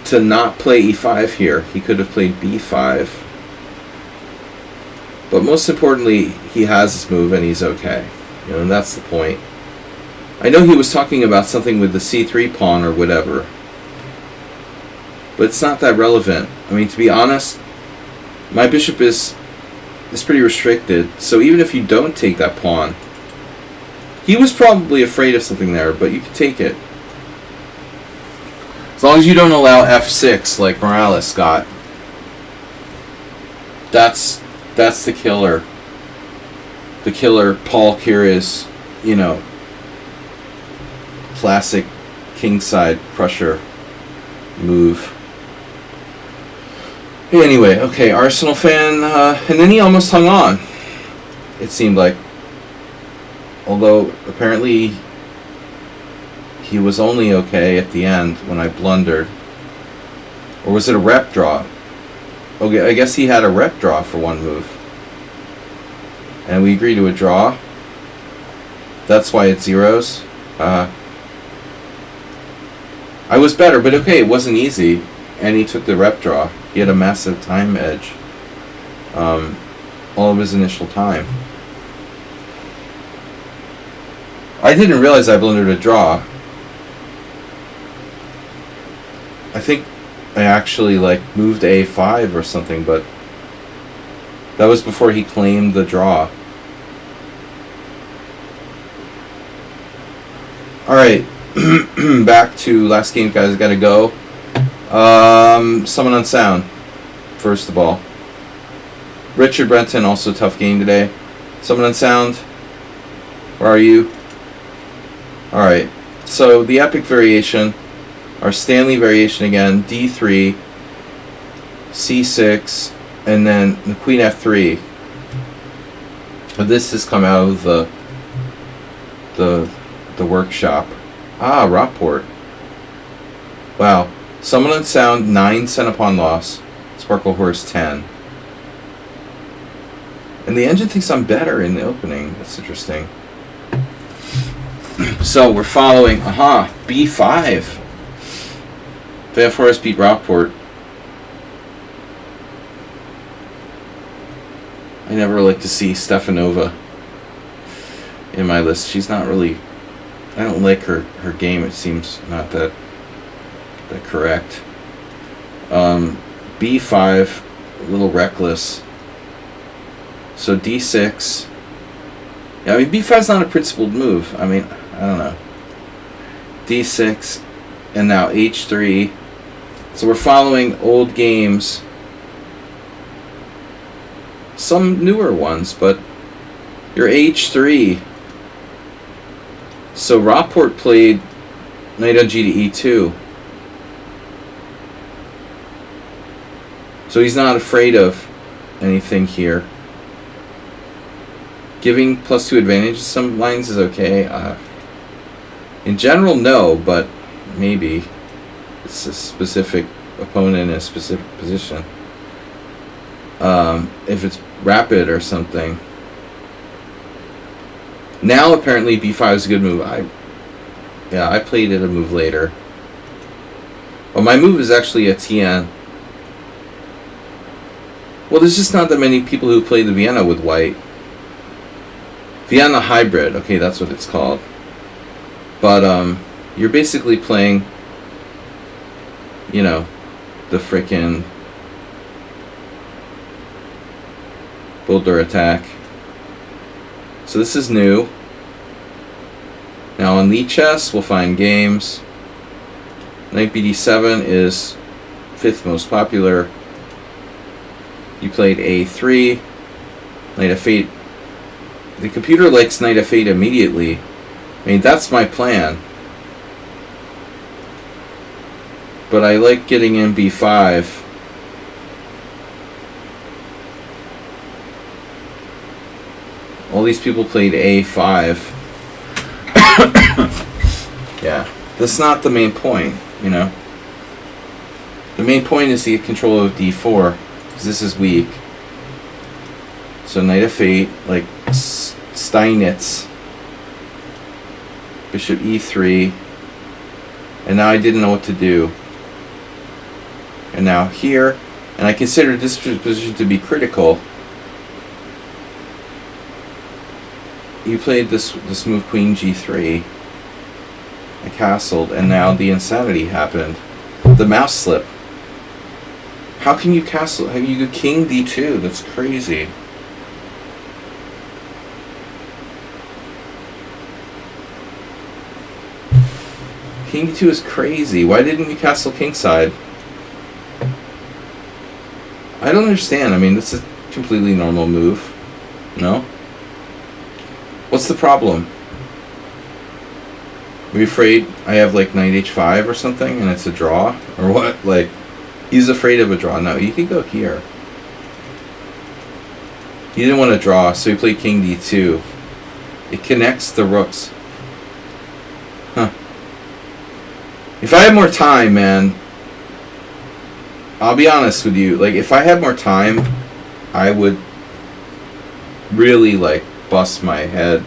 [SPEAKER 1] to not play e5 here. He could have played b5. But most importantly, he has this move and he's okay. You know, and that's the point. I know he was talking about something with the c3 pawn or whatever. But it's not that relevant. I mean, to be honest, my bishop is pretty restricted. So even if you don't take that pawn, he was probably afraid of something there, but you can take it. As long as you don't allow f6 like Morales got. That's the killer. The killer Paul Kira's, you know, classic kingside crusher move. Anyway, okay, Arsenal fan, and then he almost hung on, it seemed like. Although, apparently, he was only okay at the end when I blundered. Or was it a rep draw? Okay, I guess he had a rep draw for one move. And we agreed to a draw. That's why it zeros. I was better, but okay, it wasn't easy. And he took the rep draw. He had a massive time edge. All of his initial time. I didn't realize I blundered a draw. I think I actually moved to a5 or something, but that was before he claimed the draw. Alright, Back to last game, guys. Got to go. Someone on sound. First of all. Richard Brenton, also tough game today. Someone on sound. Where are you? Alright. So the epic variation, our Stanley variation again, D3, C6, and then the Queen F3. This has come out of the workshop. Ah, Rockport. Wow. Someone on sound, 9 cent upon loss. Sparkle Horse 10. And the engine thinks I'm better in the opening. That's interesting. So we're following, B5. Van Forest beat Rockport. I never like to see Stefanova in my list. She's not really, I don't like her game. It seems not that correct. B5, a little reckless. So D6. Yeah, I mean, B5 is not a principled move. I mean, I don't know. D6, and now H3. So we're following old games. Some newer ones, but your H3. So Rockport played knight on G to E2. So he's not afraid of anything here. Giving +2 advantage to some lines is okay. In general, no, but maybe. It's a specific opponent in a specific position. If it's rapid or something. Now apparently B5 is a good move. I played it a move later. Well, my move is actually a TN. Well, there's just not that many people who play the Vienna with white. Vienna hybrid, okay, that's what it's called. But you're basically playing, you know, the frickin' Boulder attack. So this is new. Now on lichess, we'll find games. Knight BD7 is 5th most popular. You played A3, Knight F8. The computer likes Knight F8 immediately. I mean, that's my plan. But I like getting in B5. All these people played A5. Yeah, that's not the main point, you know. The main point is to get control of D4, because this is weak. So Knight F8, like Steinitz. Bishop E3. And now I didn't know what to do. And now here, and I considered this position to be critical. You played this move Queen G3. I castled, and now the insanity happened. The mouse slip. How can you castle? Have you go King D2? That's crazy. King D2 is crazy. Why didn't you castle kingside? I don't understand. I mean, this is a completely normal move. No? What's the problem? Are you afraid I have like Knight H5 or something and it's a draw? Or what? Like, he's afraid of a draw. No, you can go here. He didn't want to draw, so he played King D2. It connects the rooks. Huh. If I had more time, man, I'll be honest with you. Like, if I had more time, I would really, like, bust my head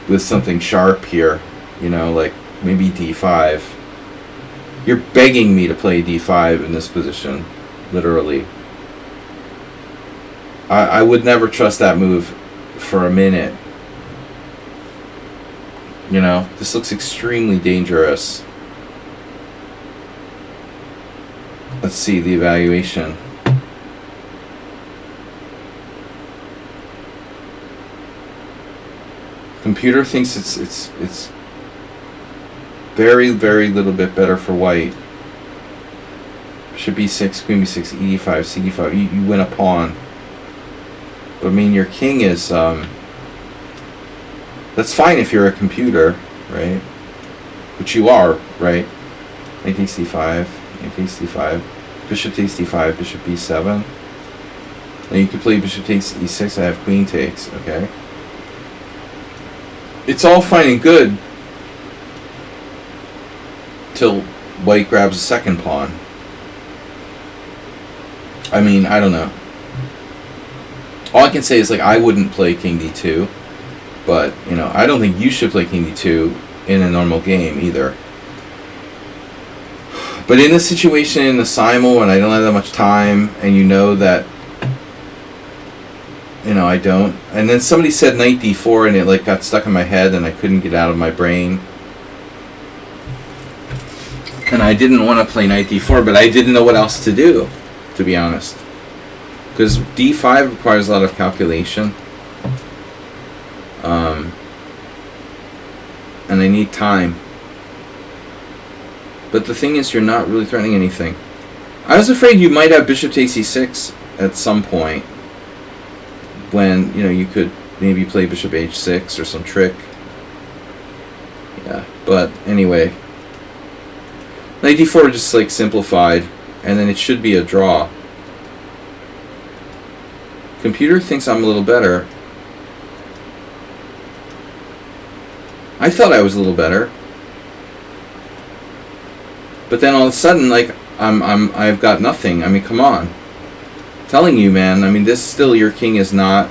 [SPEAKER 1] with something sharp here. You know, like, maybe D5. You're begging me to play D5 in this position. Literally. I would never trust that move for a minute. You know, this looks extremely dangerous. Let's see the evaluation. Computer thinks it's very, very little bit better for white. Bishop b6, queen b6, e5, c5. You win a pawn. But I mean, your king is... that's fine if you're a computer, right? Which you are, right? Knight takes d5, knight takes d5, bishop takes d5, bishop b7. Then you could play bishop takes e6, I have queen takes, okay? It's all fine and good till white grabs a second pawn. I mean, I don't know. All I can say is, like, I wouldn't play king d2, but, you know, I don't think you should play king d2 in a normal game either. But in a situation in the simul when I don't have that much time, and you know that, you know, I don't. And then somebody said knight d4, and it like got stuck in my head, and I couldn't get out of my brain. And I didn't want to play knight d4, but I didn't know what else to do, to be honest. Because d5 requires a lot of calculation. And I need time. But the thing is, you're not really threatening anything. I was afraid you might have bishop takes e6 at some point. When, you know, you could maybe play bishop h6 or some trick. Yeah, but anyway. Knight d4 just like simplified, and then it should be a draw. Computer thinks I'm a little better. I thought I was a little better. But then all of a sudden, like, I've got nothing. I mean, come on. Telling you, man, I mean, this still, your king is not...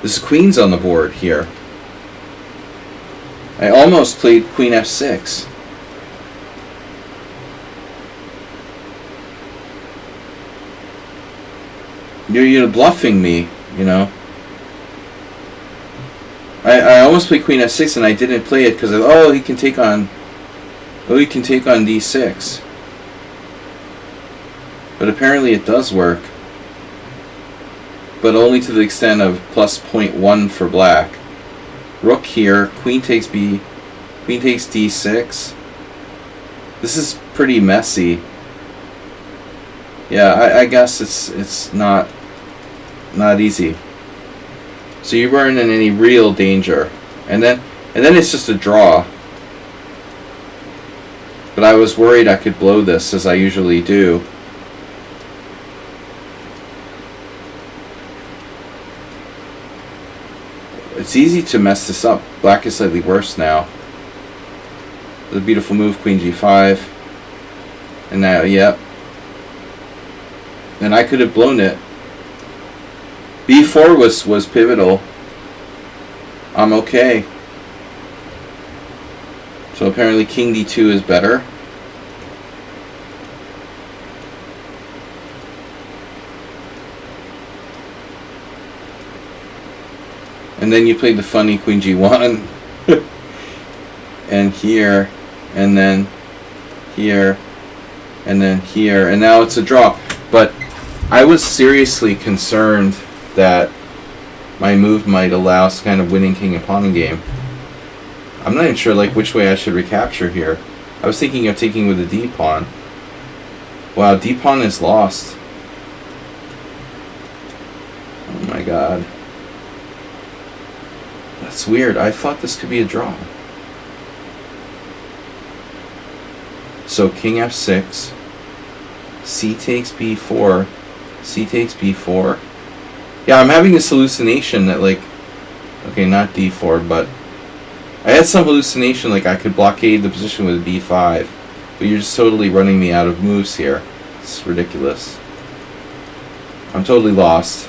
[SPEAKER 1] This queen's on the board here. I almost played queen f6. You're bluffing me, you know. I almost played queen f6 and I didn't play it because he can take on... Oh, he can take on d6. But apparently it does work. But only to the extent of plus 0.1 for black. Rook here, queen takes b, queen takes d6. This is pretty messy. Yeah, I guess it's not easy. So you weren't in any real danger. And then it's just a draw. But I was worried I could blow this, as I usually do. It's easy to mess this up. Black is slightly worse now. The beautiful move, queen g5. And now, yep. And I could have blown it. b4 was pivotal. I'm okay. So apparently king d2 is better. And then you played the funny queen g1. And here. And then here. And then here. And now it's a draw. But I was seriously concerned that my move might allow some kind of winning king and pawn game. I'm not even sure like which way I should recapture here. I was thinking of taking with the d pawn. Wow, d pawn is lost. Oh my god. That's weird. I thought this could be a draw. So king f6. C takes b4. C takes b4. Yeah, I'm having this hallucination that like... Okay, not d4, but... I had some hallucination like I could blockade the position with b5. But you're just totally running me out of moves here. It's ridiculous. I'm totally lost.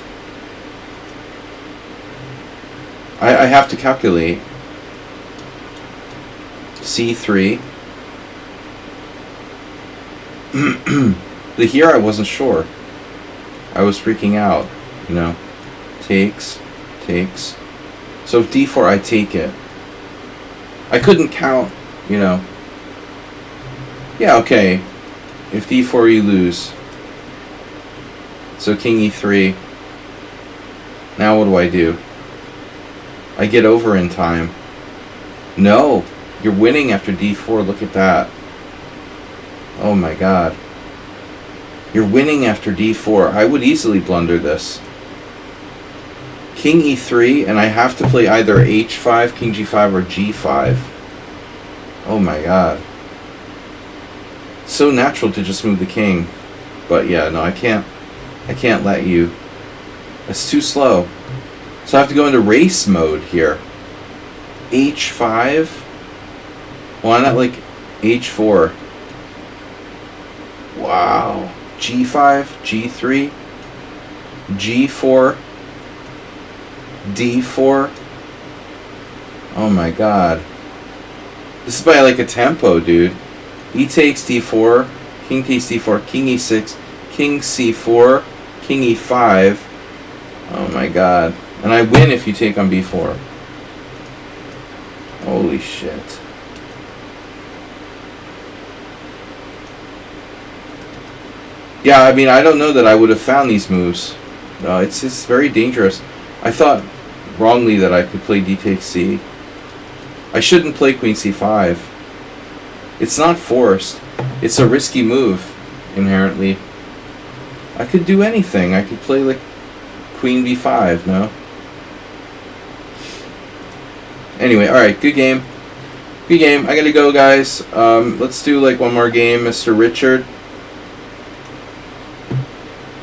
[SPEAKER 1] I have to calculate. c3. But here I wasn't sure. I was freaking out, you know. Takes. So if d4, I take it. I couldn't count, you know. Yeah, okay. If d4, you lose. So king e3. Now what do? I get over in time. No. You're winning after d4. Look at that. Oh my god. You're winning after d4. I would easily blunder this. King e3, and I have to play either h5, king g5, or g5. Oh my god. It's so natural to just move the king. But yeah, no, I can't let you. It's too slow. So I have to go into race mode here. h5? Why not like h4? Wow. g5, g3, g4, d4. Oh my god. This is by like a tempo, dude. E takes d4, king takes d4, king e6, king c4, king e5. Oh my god. And I win if you take on b4. Holy shit. Yeah, I mean, I don't know that I would have found these moves. No, it's very dangerous. I thought wrongly that I could play d takes c. I shouldn't play queen c5. It's not forced. It's a risky move, inherently. I could do anything. I could play like queen b5, no? Anyway, alright, good game. Good game. I gotta go, guys. Let's do like one more game, Mr. Richard.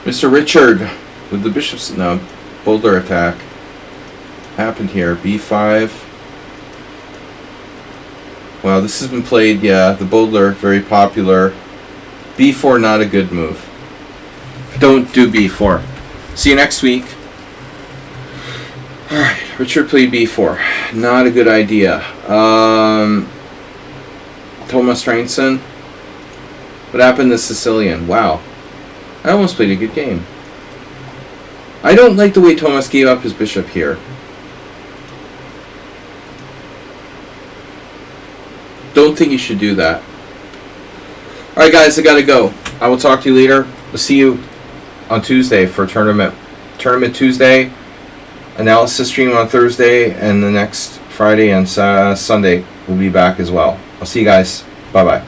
[SPEAKER 1] Mr. Richard with the bishop's boulder attack. Happened here. b5. Wow, this has been played, yeah. The boulder, very popular. b4, not a good move. Don't do b4. See you next week. Alright, Richard played b4. Not a good idea. Thomas Reinson. What happened to Sicilian? Wow. I almost played a good game. I don't like the way Thomas gave up his bishop here. Don't think you should do that. Alright guys, I gotta go. I will talk to you later. We'll see you on Tuesday for Tournament Tuesday. Analysis stream on Thursday. And the next Friday and Sunday we'll be back as well. I'll see you guys. Bye-bye.